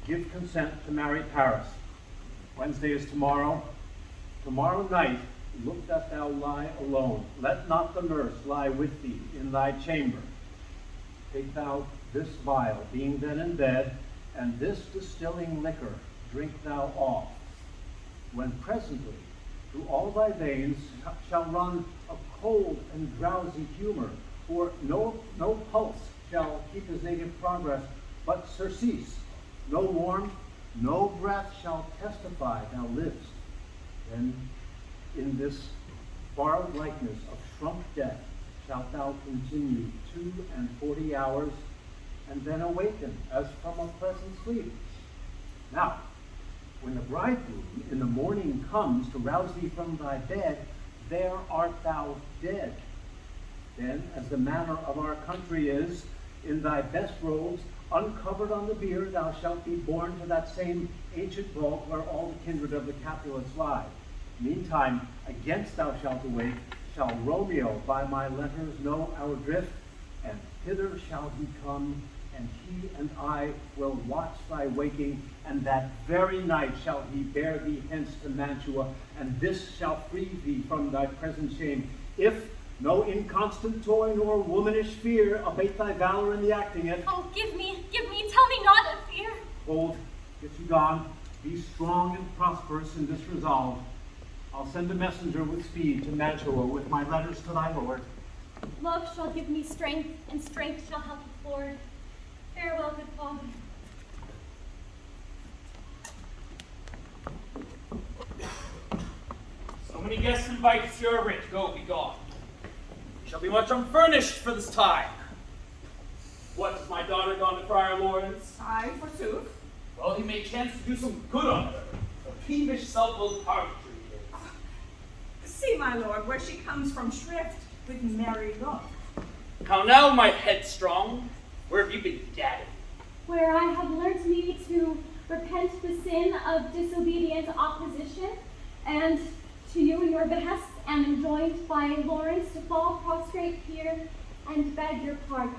give consent to marry Paris. Wednesday is tomorrow. Tomorrow night, look that thou lie alone. Let not the nurse lie with thee in thy chamber. Take thou this vial, being then in bed, and this distilling liquor drink thou off. When presently through all thy veins shall run a cold and drowsy humor, for no pulse shall keep his native progress, but surcease. No warmth, no breath shall testify thou livest. Then in this borrowed likeness of shrunk death shalt thou continue 42 hours, and then awaken as from a pleasant sleep. Now, when the bridegroom in the morning comes to rouse thee from thy bed, there art thou dead. Then, as the manner of our country is, in thy best robes, uncovered on the bier, thou shalt be borne to that same ancient vault where all the kindred of the Capulets lie. Meantime, against thou shalt awake, shall Romeo by my letters know our drift, and hither shall he come, and he and I will watch thy waking, and that very night shall he bear thee hence to Mantua, and this shall free thee from thy present shame, if no inconstant toy nor womanish fear abate thy valor in the acting it. Oh, give me, tell me not of fear. Hold, get you gone, be strong and prosperous in this resolve. I'll send a messenger with speed to Mantua with my letters to thy lord. Love shall give me strength, and strength shall help the Lord. Farewell, good father. So many guests invited to your rich, go be gone. We shall be much unfurnished for this time. What, is my daughter gone to Friar Lawrence? Aye, forsooth. Well, he may chance to do some good on her. A peevish, self-willed harlotry is. See, my lord, where she comes from shrift with merry look. How now, my headstrong? Where have you been gadding? where I have learnt me to repent the sin of disobedient opposition, and to you in your behests am enjoined by Lawrence to fall prostrate here and beg your pardon.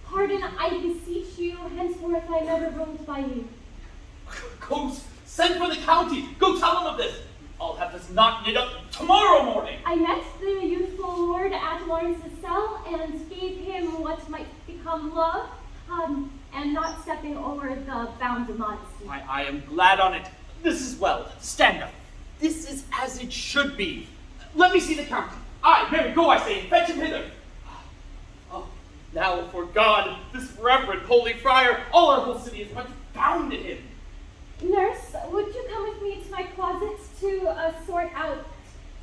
Pardon, I beseech you, henceforth I never roamed by you. Go send for the county. Go tell him of this. I'll have this knot knit up tomorrow morning. I met the youthful lord at Lawrence's cell and gave him what might become love, and not stepping over the bounds of modesty. I am glad on it. This is well. Stand up. This is as it should be. Let me see the county. Aye, Mary, go, I say, and fetch him hither. Oh, now, for God, this reverend holy friar, all our whole city is much bound to him. Nurse, would you come with me to my closet to sort out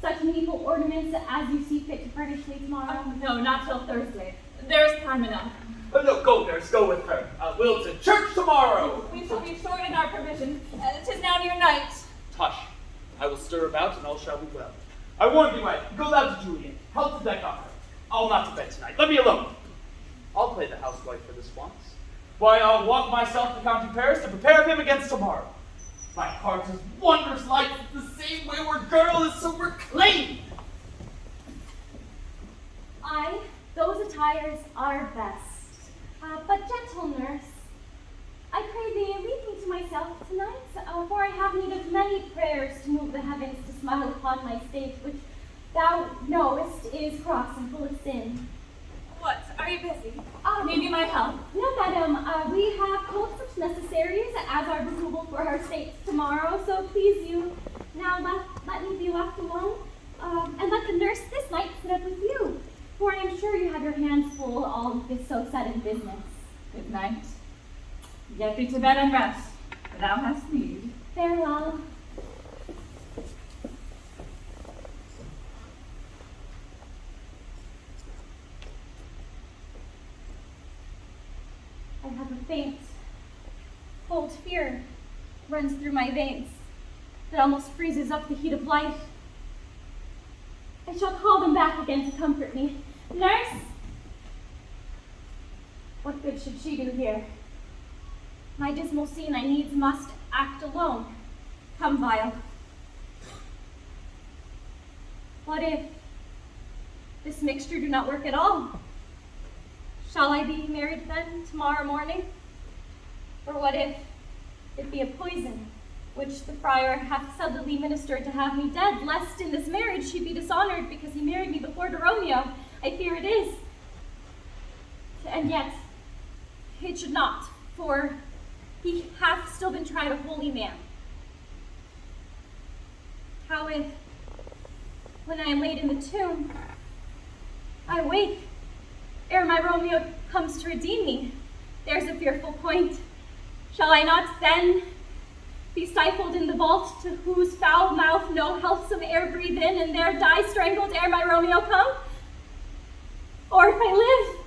such needful ornaments as you see fit to furnish me tomorrow? No, not till Thursday. There's time enough. No, go, nurse, go with her. We'll to church tomorrow. We shall be short in our provision. 'Tis now near night. Tush, I will stir about, and all shall be well. I warn thee, wife, go thou to Juliet. Help to deck up her. I'll not to bed tonight. Let me alone. I'll play the housewife for this once. Why, I'll walk myself to County Paris to prepare him against tomorrow. My heart is wondrous light, the same wayward girl is so reclaimed. Aye, those attires are best. But gentle nurse, I pray thee leave me to myself tonight, for I have need of many prayers to move the heavens to smile upon my state, which thou knowest is cross and full of sin. What? Are you busy? Need you my help? No, madam. We have both such necessaries as are removable for our states tomorrow, so please you, now let me be left alone, and let the nurse this night sit up with you, for I am sure you have your hands full, all this so set in business. Good night. Get thee to bed and rest, for thou hast need. Farewell. I have a faint, cold fear runs through my veins that almost freezes up the heat of life. I shall call them back again to comfort me. Nurse! What good should she do here? My dismal scene I needs must act alone. Come, Vile. What if this mixture do not work at all? Shall I be married then tomorrow morning? Or what if it be a poison, which the friar hath subtly ministered to have me dead, lest in this marriage she be dishonored because he married me before to Romeo? I fear it is. And yet, it should not, for he hath still been tried a holy man. How if, when I am laid in the tomb, I wake ere my Romeo comes to redeem me? There's a fearful point. Shall I not then be stifled in the vault, to whose foul mouth no healthsome air breathe in, and there die strangled ere my Romeo come? Or if I live,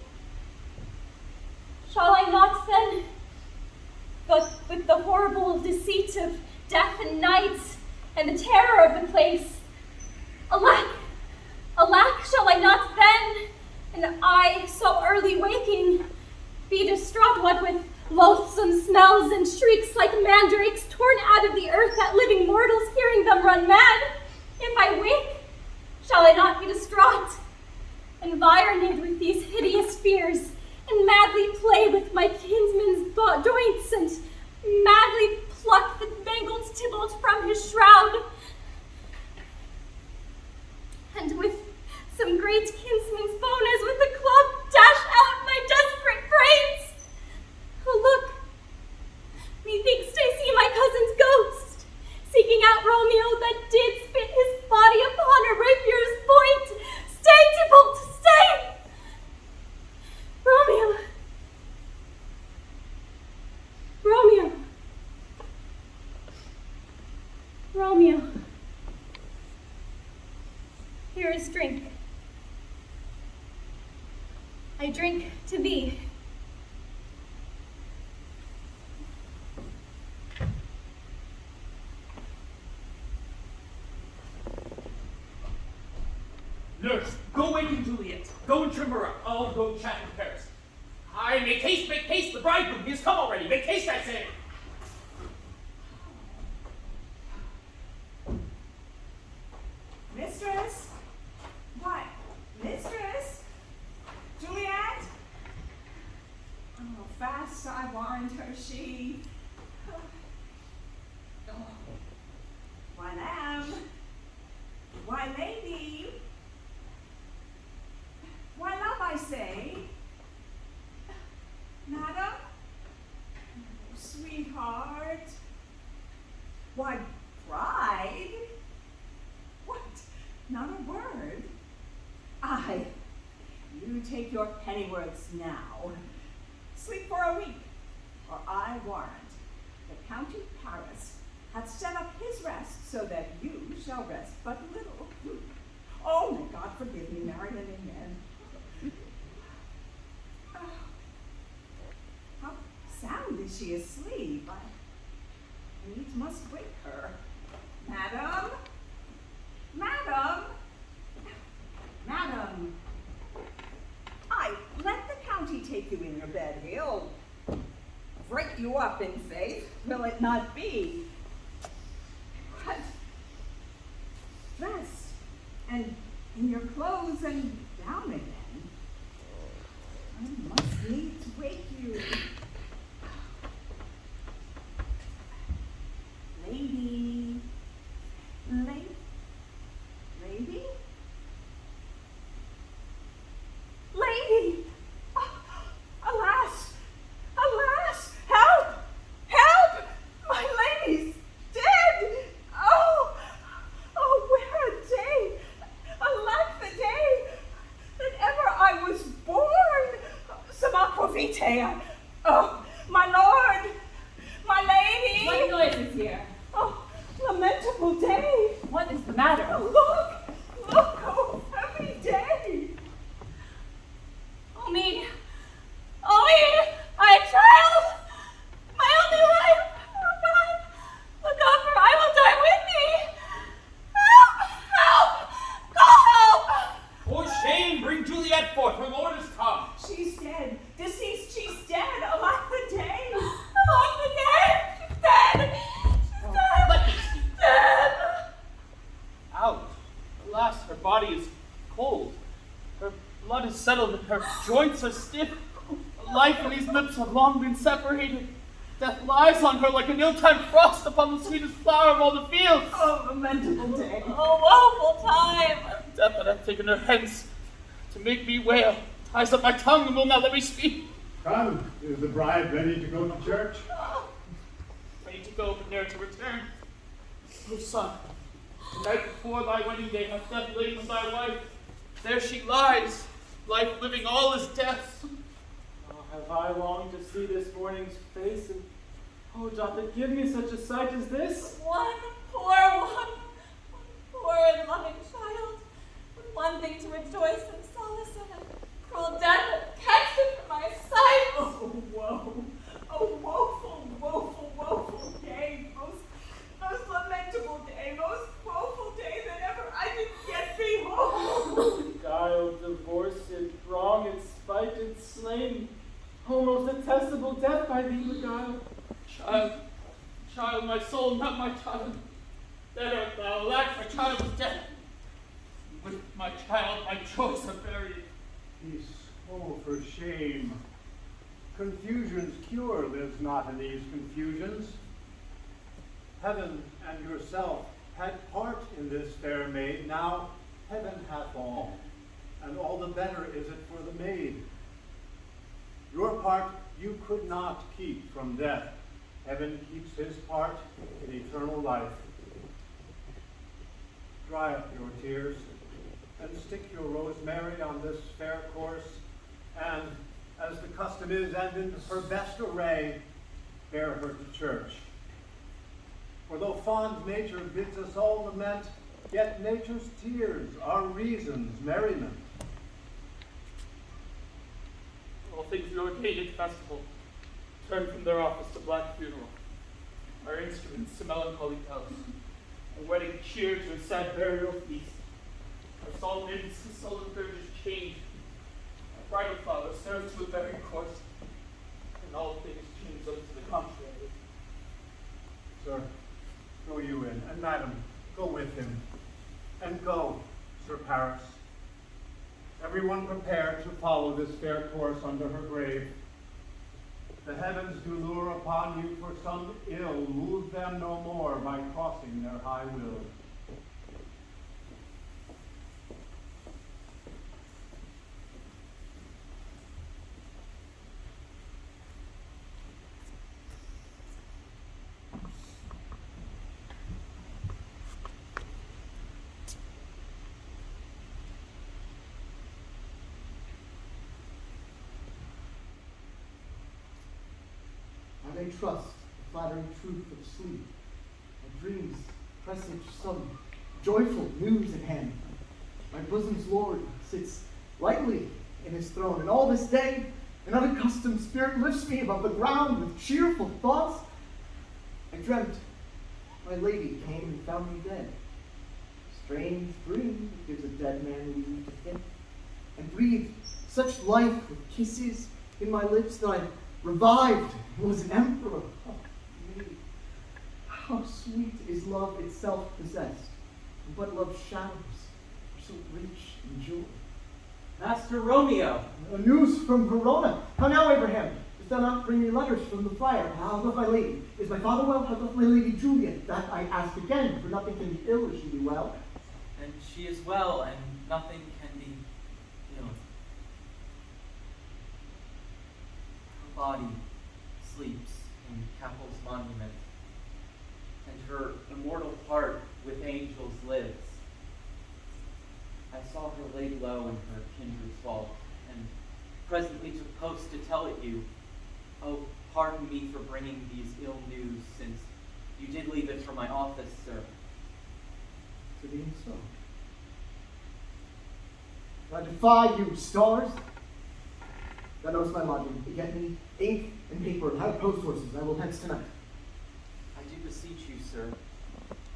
shall I not then, but with the horrible deceit of death and night, and the terror of the place, alack, shall I not then, and I so early waking, be distraught, what with loathsome smells and shrieks like mandrakes torn out of the earth, that living mortals hearing them run mad? If I wake, shall I not be distraught, environed with these hideous fears, and madly play with my kinsman's joints, and madly pluck the mangled tybalt from his shroud, and with some great kinsman's bone as with a club dash out my desperate brains? Oh, look, methinks I see my cousin's ghost, seeking out Romeo that did spit his body upon a rapier's point. Stay, Tybalt, stay! Romeo! Romeo! Romeo! Here is drink. I drink to thee. Nurse, go waken Juliet. Go and trim her up. I'll go chat in Paris. I Aye, make haste, the bridegroom, he has come already. Make haste, I say. Mistress? What? Mistress? Juliet? Oh, fast I warrant her she. Oh. Why, lamb? Why, lady? Why, love, I say? Madam? Oh, sweetheart? Why, bride? What? Not a word? Aye, you take your pennyworths now. Sleep for a week, or I warrant the County Paris hath set up his rest so that you shall rest but little. Oh, may God forgive me, Marion, amen. Oh, how sound is she asleep? I needs must wake her. Madam? Madam? Madam? I let the county take you in your bed. He'll break you up in faith, will it not be? But dress, and in your clothes and down again. I must needs wake you. Lady? Lady? Lady! Oh, alas! Alas! Help! Help! My lady's dead! Oh! Oh, where a day! Alack the day that ever I was born! Some aqua vitae! Oh, my lord! My lady! What noise is here? Oh, lamentable day! What is the matter? Oh, look! Look! Oh, heavy day! Oh me! Oh me! My child! My only life! Oh God! Look up, for I will die with thee! Help! Help! Call help! For shame, bring Juliet forth, her lord is come. She's dead. Deceased, she's dead. Alack the day! Alack the day! She's dead! She's dead! Let me see. Dead! Out. Alas, her body is cold. Her blood is settled, and her joints are stiff. Life and these lips have long been separated. Death lies on her like an ill-timed frost upon the sweetest flower of all the fields. Oh, lamentable day. Oh, woeful time! Death that hath taken her hence to make me wail, ties up my tongue and will not let me speak. Come, is the bride ready to go to church? Ready to go, but ne'er to return. O son, the night before thy wedding day hath death laid with thy wife. There she lies, life living all is death. Oh, have I longed to see this morning's face, and oh, doth it give me such a sight as this? One poor and loving child, with one thing to rejoice and solace in, and cruel death hath catched it from my sight. Oh, woe! Oh, woeful, woeful, woeful day! Most lamentable day, most woeful day that ever I did yet behold! Guiled, divorced, wronged, spited, slain. Oh, most detestable death by thee beguiled. Child, my soul, not my child. There art thou, alack, my child is dead. With my child, my choice are buried. Peace, oh, for shame. Confusion's cure lives not in these confusions. Heaven and yourself had part in this fair maid, now heaven hath all, and all the better is it for the maid. Your part you could not keep from death. Heaven keeps his part in eternal life. Dry up your tears, and stick your rosemary on this fair course, and, as the custom is, and in her best array, bear her to church. For though fond nature bids us all lament, yet nature's tears are reason's merriment. All things we ordained at festival turn from their office to black funeral. Our instruments to melancholy bells. Our wedding cheer to a sad burial feast. Our solemn nymphs to sullen dirges change. Our bridal flowers serve to a better course. and all things change unto the contrary. Sir, go you in, and madam, go with him. And go, Sir Paris. Everyone prepare to follow this fair course under her grave. The heavens do lure upon you for some ill, move them no more by crossing their high will. I may trust the flattering truth of sleep, my dreams presage some joyful news at hand. My bosom's Lord sits lightly in his throne, and all this day an unaccustomed spirit lifts me above the ground with cheerful thoughts. I dreamt my lady came and found me dead. Strange dream that gives a dead man leave to think, and breathed such life with kisses in my lips that I revived and was an emperor. Oh, me. How sweet is love itself possessed, but love's shadows are so rich in joy. Master Romeo! News from Verona. How now, Abraham? Dost thou not bring me letters from the friar? How doth my lady? Is my father well? How doth my lady Juliet? That I ask again, for nothing can be ill if she be well. And she is well, and nothing can be ill. Her body sleeps in Capel's monument, and her immortal heart with angels lives. I saw her laid low in her kindred's vault, and presently took post to tell it you. Oh, pardon me for bringing these ill news, since you did leave it for my office, sir. To being so. I defy you, stars. Thou knowest my lodging. Get me ink and paper and have post horses. I will hence tonight. I do beseech you, sir,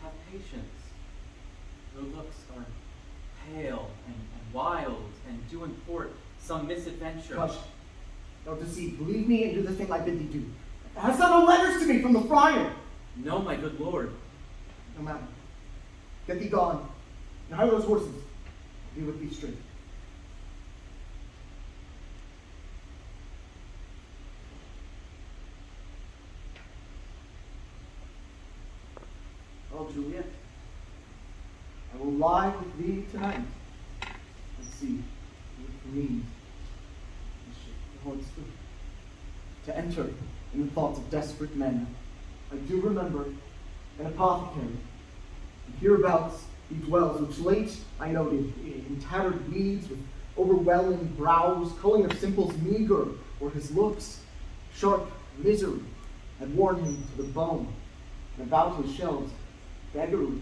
have patience. Your looks are pale and wild, and do import some misadventure. Hush. Don't deceive. Believe me and do the thing I bid thee do. Hast thou no letters to me from the friar? No, my good lord. No matter. Get thee gone. And hire those horses. Be with thee straight. Oh, Juliet, I will lie with thee tonight. Let's see what it means to enter in the thoughts of desperate men. I do remember an apothecary, and hereabouts he dwells, which late I noted in tattered weeds with overwhelming brows, culling of simple's meager, or his looks, sharp misery had worn him to the bone, and about his shelves beggarly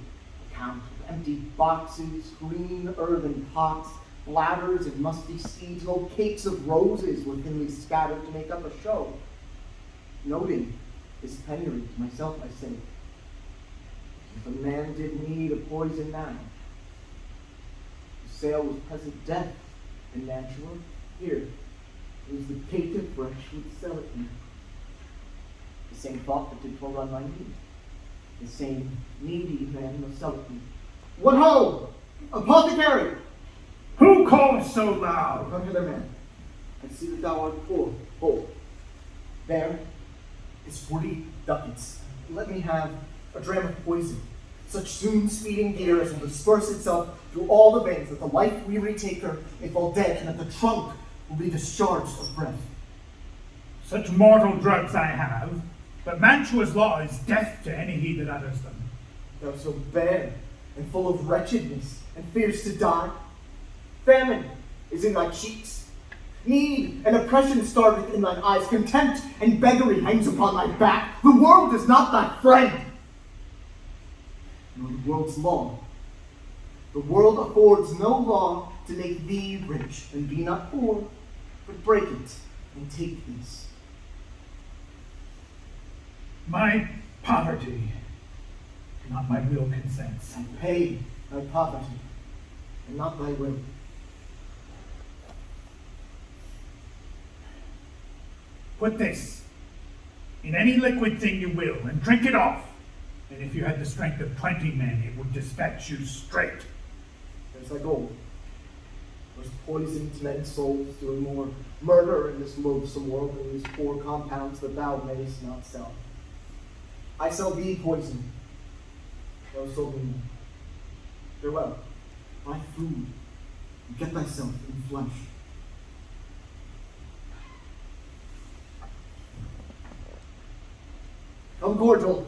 account of empty boxes, green earthen pots, bladders and musty seeds, and old cakes of roses were thinly scattered to make up a show. Noting his penury to myself, I say, if a man did need a poison now, the sale was present death, and natural, here, it was the caitiff fresh would sell it me. The same thought that did forerun my need. The same needy man must sell it me. What ho! Apothecary! Who calls so loud? Come hither, man. I see that thou art poor. Hold. There is 40 ducats. Let me have a dram of poison, such soon speeding gear as will disperse itself through all the veins, that the life-weary taker may fall dead, and that the trunk will be discharged of breath. Such mortal drugs I have, but Mantua's law is death to any he that utters them. Thou so bare and full of wretchedness, and fears to die. Famine is in thy cheeks. Need and oppression starveth in thine eyes. Contempt and beggary hangs upon thy back. The world is not thy friend, nor the world's law. The world affords no law to make thee rich, and be not poor, but break it and take this. My poverty, not my will consents. And pay thy poverty, and not thy will. Put this in any liquid thing you will, and drink it off. And if you had the strength of 20 men, it would dispatch you straight. There's thy gold. There's poison to men's souls, doing more murder in this loathsome world than these poor compounds that thou mayest not sell. I sell thee poison. Thou sold me more. Farewell. Buy food. And get thyself in flesh. Come cordial,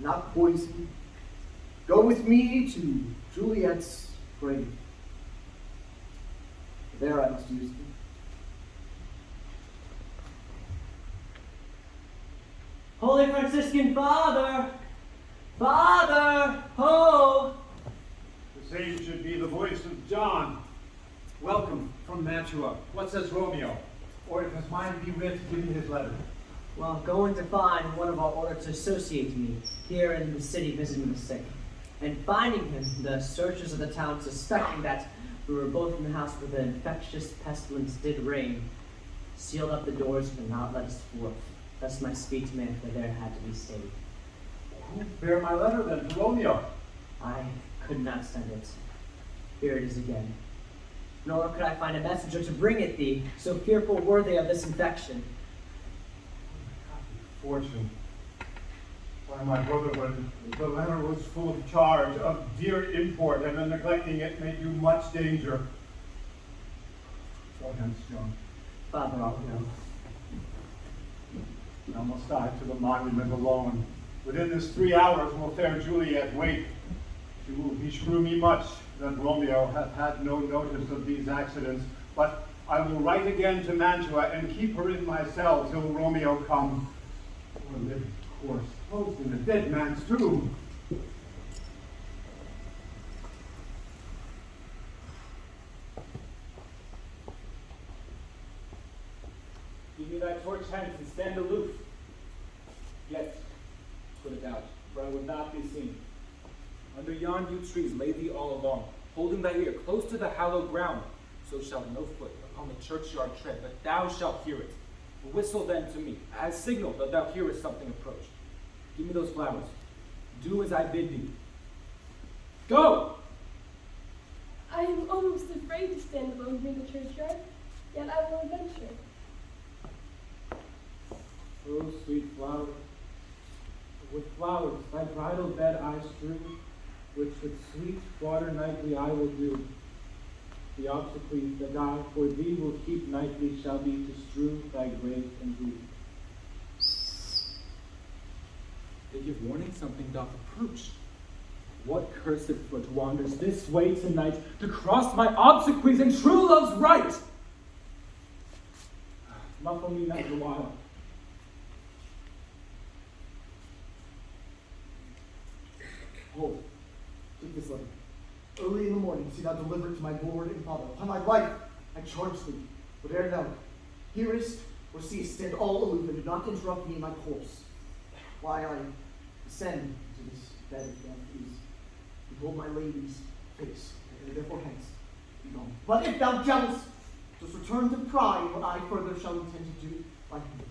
not poison. Go with me to Juliet's grave. There I must use thee. Holy Franciscan Father! Father! Ho! The same should be the voice of John. Welcome from Mantua. What says Romeo? Or if his mind be writ, give me his letter. Well, going to find one of our order to associate me here in the city visiting the sick. And finding him, the searchers of the town, suspecting that we were both in the house where the infectious pestilence did reign, sealed up the doors and would not let us forth. Thus my speech meant that there had to be stayed. Bear my letter then to Romeo. I could not send it. Here it is again. Nor could I find a messenger to bring it thee, so fearful worthy of this infection. Fortune. By my brotherhood, the letter was full of charge, of dear import, and the neglecting it made you much danger. Go hence, John. Father, I'll go. Now must I to the monument alone. Within this 3 hours will fair Juliet wake. She will beshrew me much that Romeo hath had no notice of these accidents, but I will write again to Mantua and keep her in my cell till Romeo come. Poor living corpse, closed in a dead man's tomb. Give me thy torch hence and stand aloof. Yet, put it out, for I would not be seen. Under yon yew trees lay thee all along, holding thy ear close to the hallowed ground. So shall no foot upon the churchyard tread, but thou shalt hear it. Whistle then to me, as signal that thou hearest something approach. Give me those flowers. Do as I bid thee. Go! I am almost afraid to stand alone near the churchyard, yet I will venture. Oh, sweet flower, with flowers thy bridal bed I strew, which with sweet water nightly I will do. The obsequies that I for thee will keep nightly shall be to strew thy grave and weep. They give warning something doth approach. What cursed foot wanders this way tonight to cross my obsequies and true love's right? Muffle me not the while. Hold. Take this letter. Early in the morning, see thou deliver it to my lord and father. Upon my life, I charge thee, whate'er thou hearest or seest, stand all aloof and do not interrupt me in my course. Why I descend to this bed of death is, behold my lady's face, and therefore hence be gone. But if thou jealous, dost return to pry what I further shall intend to do by him,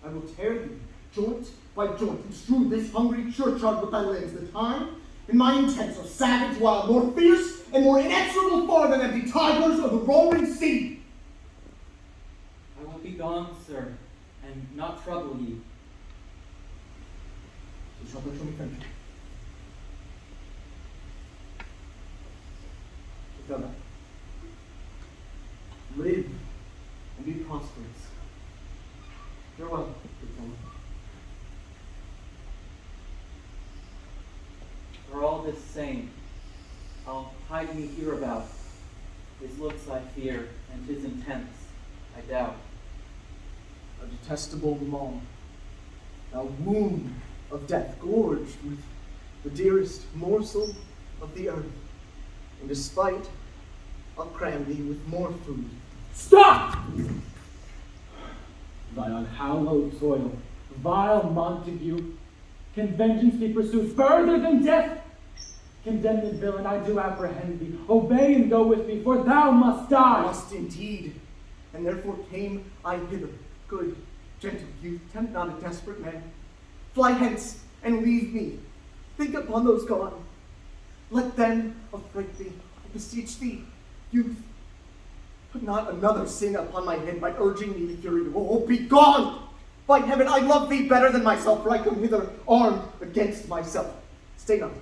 I will tear thee joint by joint and strew this hungry churchyard with thy limbs. The time and my intents are savage, wild, more fierce and more inexorable far than empty tigers of the roaring sea. I will be gone, sir, and not trouble ye. So shalt thou show me friendship. Farewell. Live and be prosperous. Farewell, good fellow. For all this same, I'll hide me hereabout. His looks I fear, and his intents I doubt. A detestable maw, thou womb of death, gorged with the dearest morsel of the earth, and despite, I'll cram thee with more food. Stop! Thy unhallowed soil, vile Montague, can vengeance be pursued further than death? Condemned villain, I do apprehend thee. Obey and go with me, for thou must die. I must indeed, and therefore came I hither. Good Gentle youth, tempt not a desperate man. Fly hence, and leave me. Think upon those gone. Let them affright thee, I beseech thee, youth. Put not another sin upon my head by urging me to fury. Oh, be gone! By heaven, I love thee better than myself, for I come hither armed against myself. Stay not.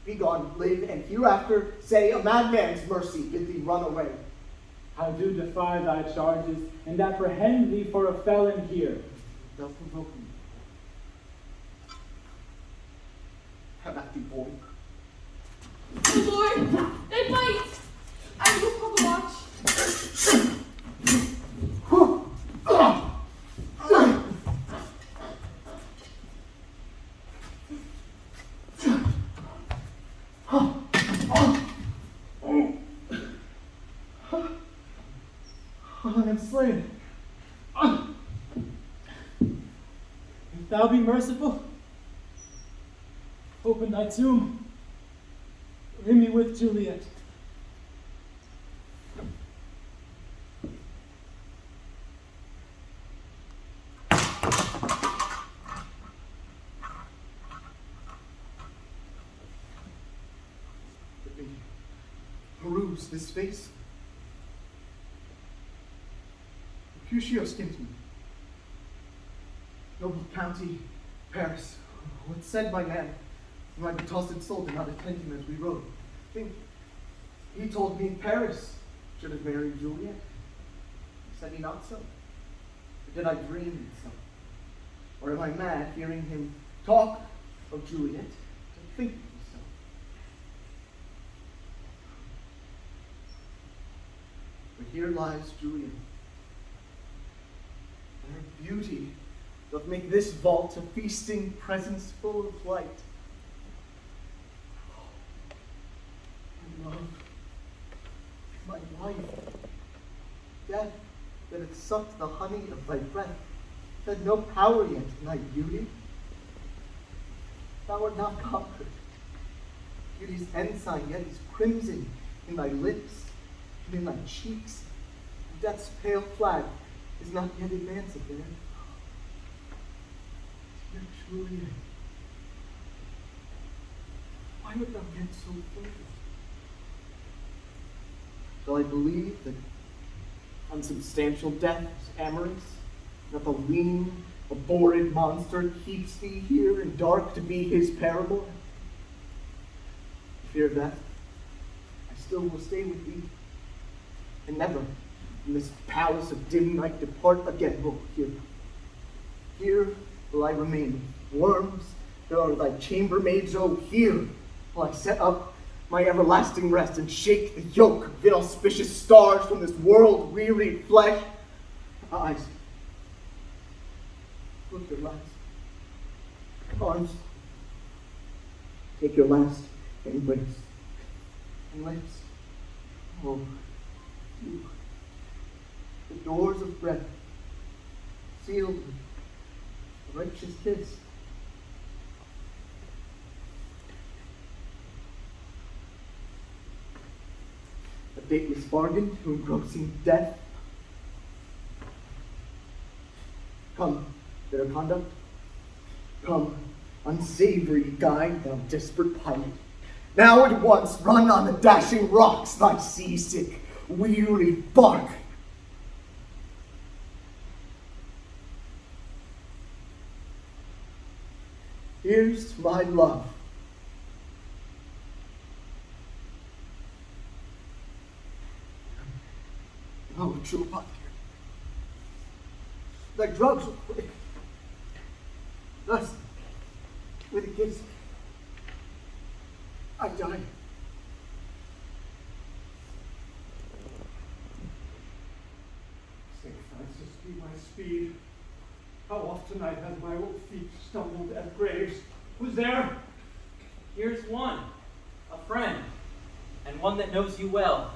Be gone, live, and hereafter say a madman's mercy bid thee run away. I do defy thy charges, and apprehend thee for a felon here. Thou provoke me. Have at thee, boy. Oh Lord, they fight! I will call the watch. I am slain. If thou be merciful, open thy tomb. Lay me with Juliet. Let me peruse this face. Mercutio Skinton, noble county, Paris. What said my man? My betossed soul did not attend him as we rode. Think, he told me Paris should have married Juliet. Said he not so? Or did I dream it so? Or am I mad hearing him talk of Juliet to think so? But here lies Juliet. And her beauty doth make this vault a feasting presence full of light. My love, my wife, death that had sucked the honey of thy breath, had no power yet in thy beauty. Thou art not conquered. Beauty's ensign yet is crimson in thy lips and in thy cheeks. Death's pale flag is not yet advanced there. Dear Juliet, why art thou yet so furtive? Shall I believe that unsubstantial death is amorous, that the lean, abhorred monster keeps thee here in dark to be his paramour? I fear that I still will stay with thee, and never in this palace of dim night depart again. Oh, here will I remain. Worms, there are thy chambermaids. Oh, here will I set up my everlasting rest and shake the yoke of inauspicious stars from this world-wearied flesh. Eyes, look your last. Arms, take your last embrace. And lips, oh, you, the doors of breath, sealed with a righteous kiss. A dateless bargain to engrossing death. Come, bitter conduct. Come, unsavory guide, thou desperate pilot. Now at once run on the dashing rocks thy seasick, weary bark. Here's to my love. Oh, true apothecary. Thy drugs will quick. Thus, with a kiss, I die. St. Francis be my speed. How oft tonight has my old feet stumbled at graves? Who's there? Here's one, a friend, and one that knows you well.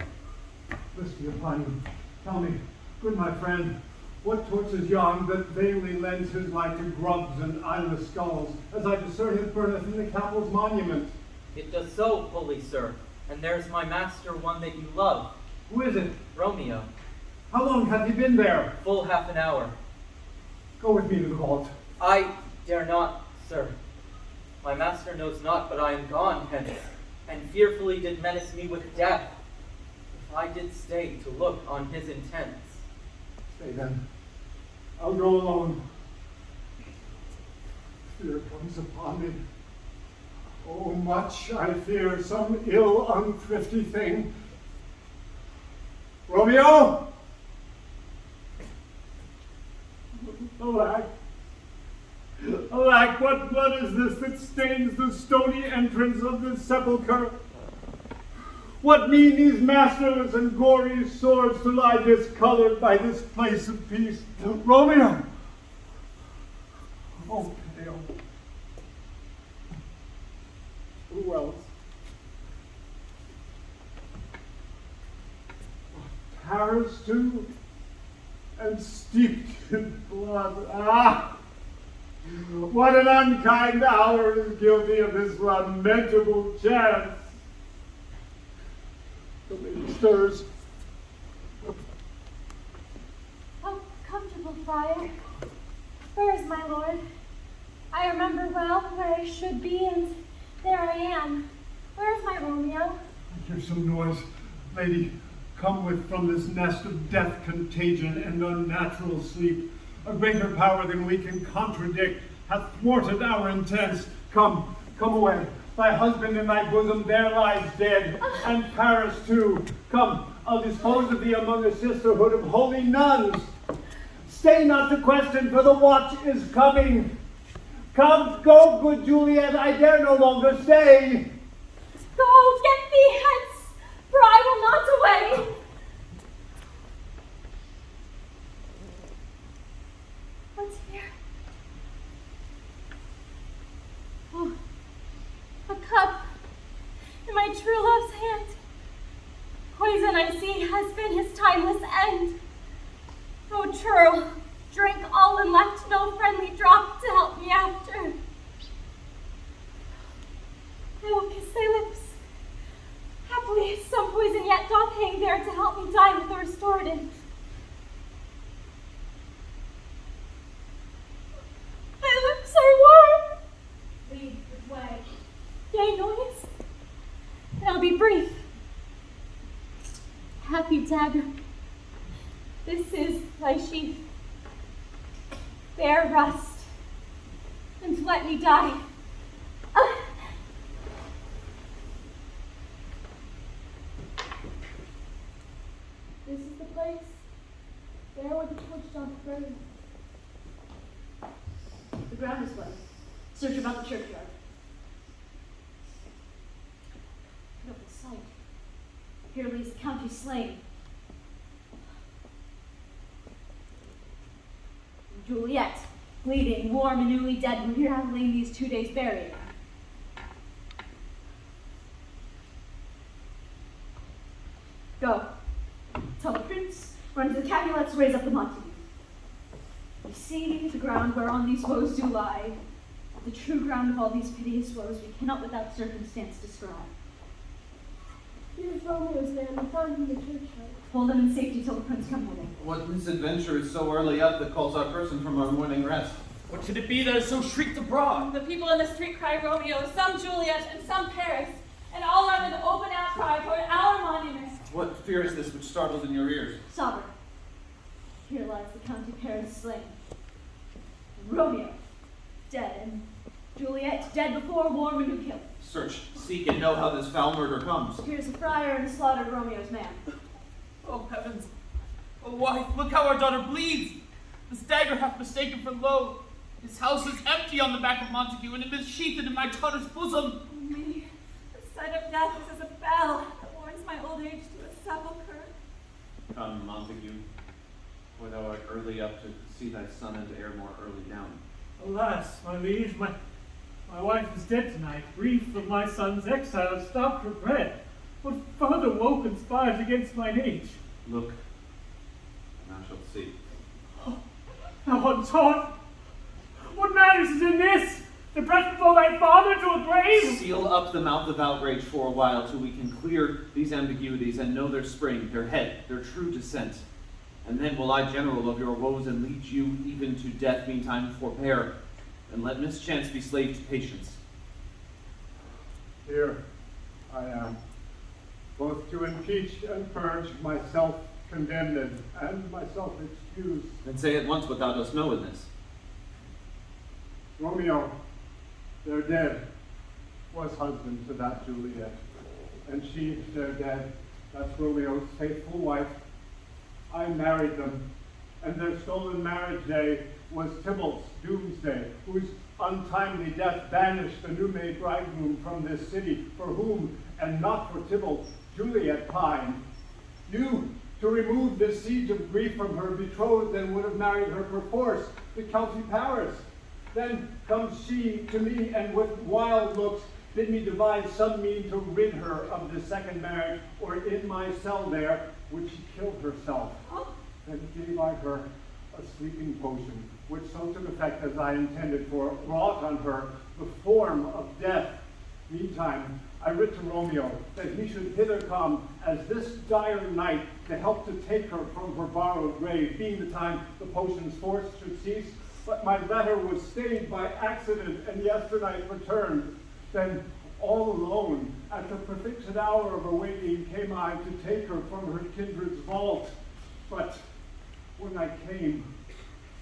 Bless be upon you. Tell me, good my friend, what torches yon that vainly lends his light to grubs and eyeless skulls, as I discern his burneth in the Capitol's monument? It does so, holy sir, and there's my master, one that you love. Who is it? Romeo. How long hath he been there? Full half an hour. Go with me to the vault. I dare not, sir. My master knows not, but I am gone hence, and fearfully did menace me with death, if I did stay to look on his intents. Stay then. I'll go alone. Fear comes upon me. Oh, much I fear some ill, unthrifty thing. Romeo! Alack! Alack, what blood is this that stains the stony entrance of this sepulchre? What mean these masterless and gory swords to lie discolored by this place of peace? Romeo! Oh, pale. Who else? Paris, too? And steeped in blood. Ah! What an unkind hour is guilty of this lamentable chance. The lady stirs. Oh, comfortable friar. Where is my lord? I remember well where I should be, and there I am. Where is my Romeo? I hear some noise. Lady, come with from this nest of death, contagion, and unnatural sleep. A greater power than we can contradict hath thwarted our intents. Come, come away. Thy husband in thy bosom there lies dead, and Paris too. Come, I'll dispose of thee among a sisterhood of holy nuns. Stay not to question, for the watch is coming. Come, go, good Juliet, I dare no longer stay. Go, get thee hence, for I will not away. What's here? Oh, a cup in my true love's hand. Poison, I see, has been his timeless end. Oh, churl, drink all and left no friendly drop to help me after. I will kiss thy lips. Haply some poison yet doth hang there to help me die with a restorative. My lips are warm. Lead the way. Yea, noise. And I'll be brief. Happy dagger, this is thy sheath. Bear rust, and let me die. This is the place. There where the torch doth burn. The ground is wet. Search about the churchyard. Pitiful sight. Here lays the county slain. Juliet, bleeding, warm, and newly dead, when here have lain these 2 days buried. Go. Tell the prince, run to the Capulets, raise up the Montague. We see the ground whereon these woes do lie, the true ground of all these piteous woes we cannot without circumstance describe. Here's Romeo's man, we found him in the churchyard. Hold him in safety till the prince come with him. What misadventure is so early up that calls our person from our morning rest? What should it be that is so shrieked abroad? The people in the street cry Romeo, some Juliet, and some Paris, and all are with open outcry toward our monument. What fear is this which startles in your ears? Sovereign, here lies the County Paris slain. Romeo, dead, and Juliet, dead before war when who killed. Search, seek, and know how this foul murder comes. Here's a friar and slaughtered Romeo's man. Oh, heavens. Oh, wife, look how our daughter bleeds. This dagger hath mistaken for load. His house is empty on the back of Montague, and it is sheathed in my daughter's bosom. Me, the sight of death is as a bell that warns my old age to a sepulchre. Come, Montague, for thou art early up to see thy son and heir more early down. Alas, my liege, my wife is dead tonight. Grief of my son's exile stopped her bread. What further woe conspires against mine age? Look, and thou shalt see. Thou untaught! What madness is in this? To press before thy father to a grave? Seal up the mouth of outrage for a while till we can clear these ambiguities and know their spring, their head, their true descent. And then will I, general of your woes, and lead you even to death. Meantime, forbear, and let mischance be slave to patience. Here I am, both to impeach and purge myself condemned and myself excused. Then say at once what thou dost know in this. Romeo, their dead, was husband to that Juliet, and she, their dead, that's Romeo's faithful wife. I married them, and their stolen marriage day was Tybalt's doomsday, whose untimely death banished the new-made bridegroom from this city, for whom, and not for Tybalt, Juliet pined. You, to remove this siege of grief from her betrothed, and would have married her perforce to Kelsey Paris. Then comes she to me, and with wild looks bid me devise some mean to rid her of this second marriage, or in my cell there would she kill herself. Then gave I her a sleeping potion, which so took effect as I intended, for wrought on her the form of death. Meantime, I writ to Romeo that he should hither come as this dire night to help to take her from her borrowed grave, being the time the potion's force should cease. But my letter was stayed by accident, and yesternight returned. Then, all alone, at the prefixed hour of her waking, came I to take her from her kindred's vault. But when I came,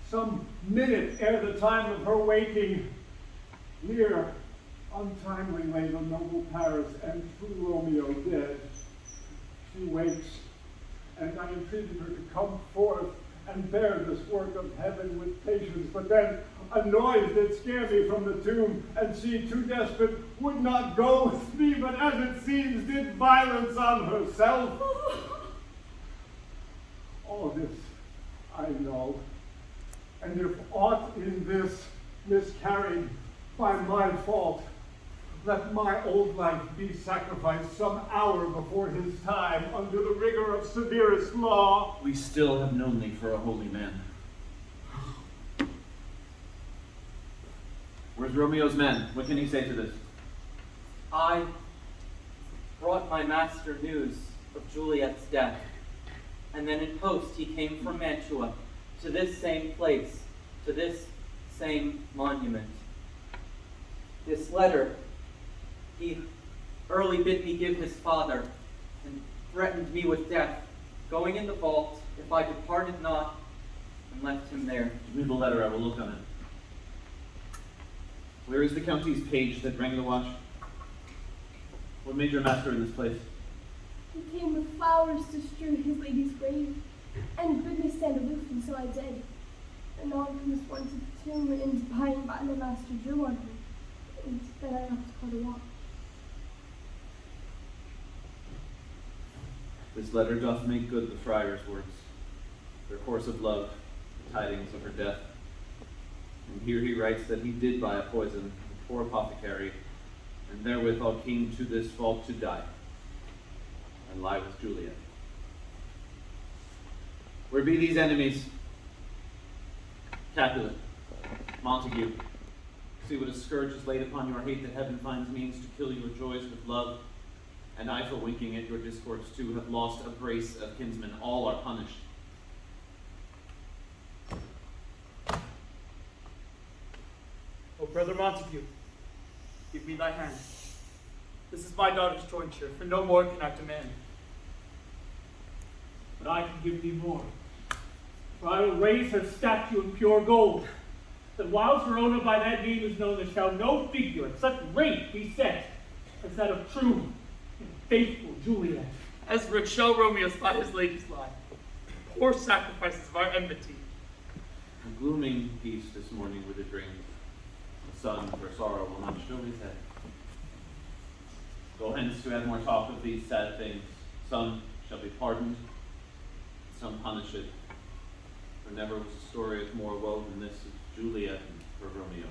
some minute ere the time of her waking, here untimely lay the noble Paris and true Romeo dead. She wakes, and I entreated her to come forth and bear this work of heaven with patience. But then a noise did scare me from the tomb, and she, too desperate, would not go with me, but as it seems, did violence on herself. All this I know, and if aught in this miscarried by my fault, let my old life be sacrificed some hour before his time under the rigor of severest law. We still have known thee for a holy man. Where's Romeo's men? What can he say to this? I brought my master news of Juliet's death, and then in post he came from Mantua to this same place, to this same monument. This letter he early bid me give his father, and threatened me with death, going in the vault if I departed not, and left him there. Give me the letter, I will look on it. Where is the county's page that rang the watch? What made your master in this place? He came with flowers to strew his lady's grave, and bid me stand aloof, and so I did. Anon comes one to the tomb, and by my master drew on her, and then I left her to watch. This letter doth make good the friar's words, their course of love, the tidings of her death. And here he writes that he did buy a poison, a poor apothecary, and therewithal came to this vault to die, and lie with Juliet. Where be these enemies? Capulet, Montague, see what a scourge is laid upon your hate, that heaven finds means to kill your joys with love. And I, for winking at your discords too, have lost a brace of kinsmen. All are punished. O brother Montague, give me thy hand. This is my daughter's jointure, for no more can I demand. But I can give thee more. For I will raise her statue in pure gold, that while Verona by that name is known, there shall no figure at such rate be set as that of true and faithful Juliet. As for it shall Romeo by his lady's lie, poor sacrifices of our enmity. A glooming peace this morning with a dream. The sun for sorrow will not show his head. Go hence to have more talk of these sad things. Some shall be pardoned, some punished. For never was a story of more woe than this of Juliet and her Romeo.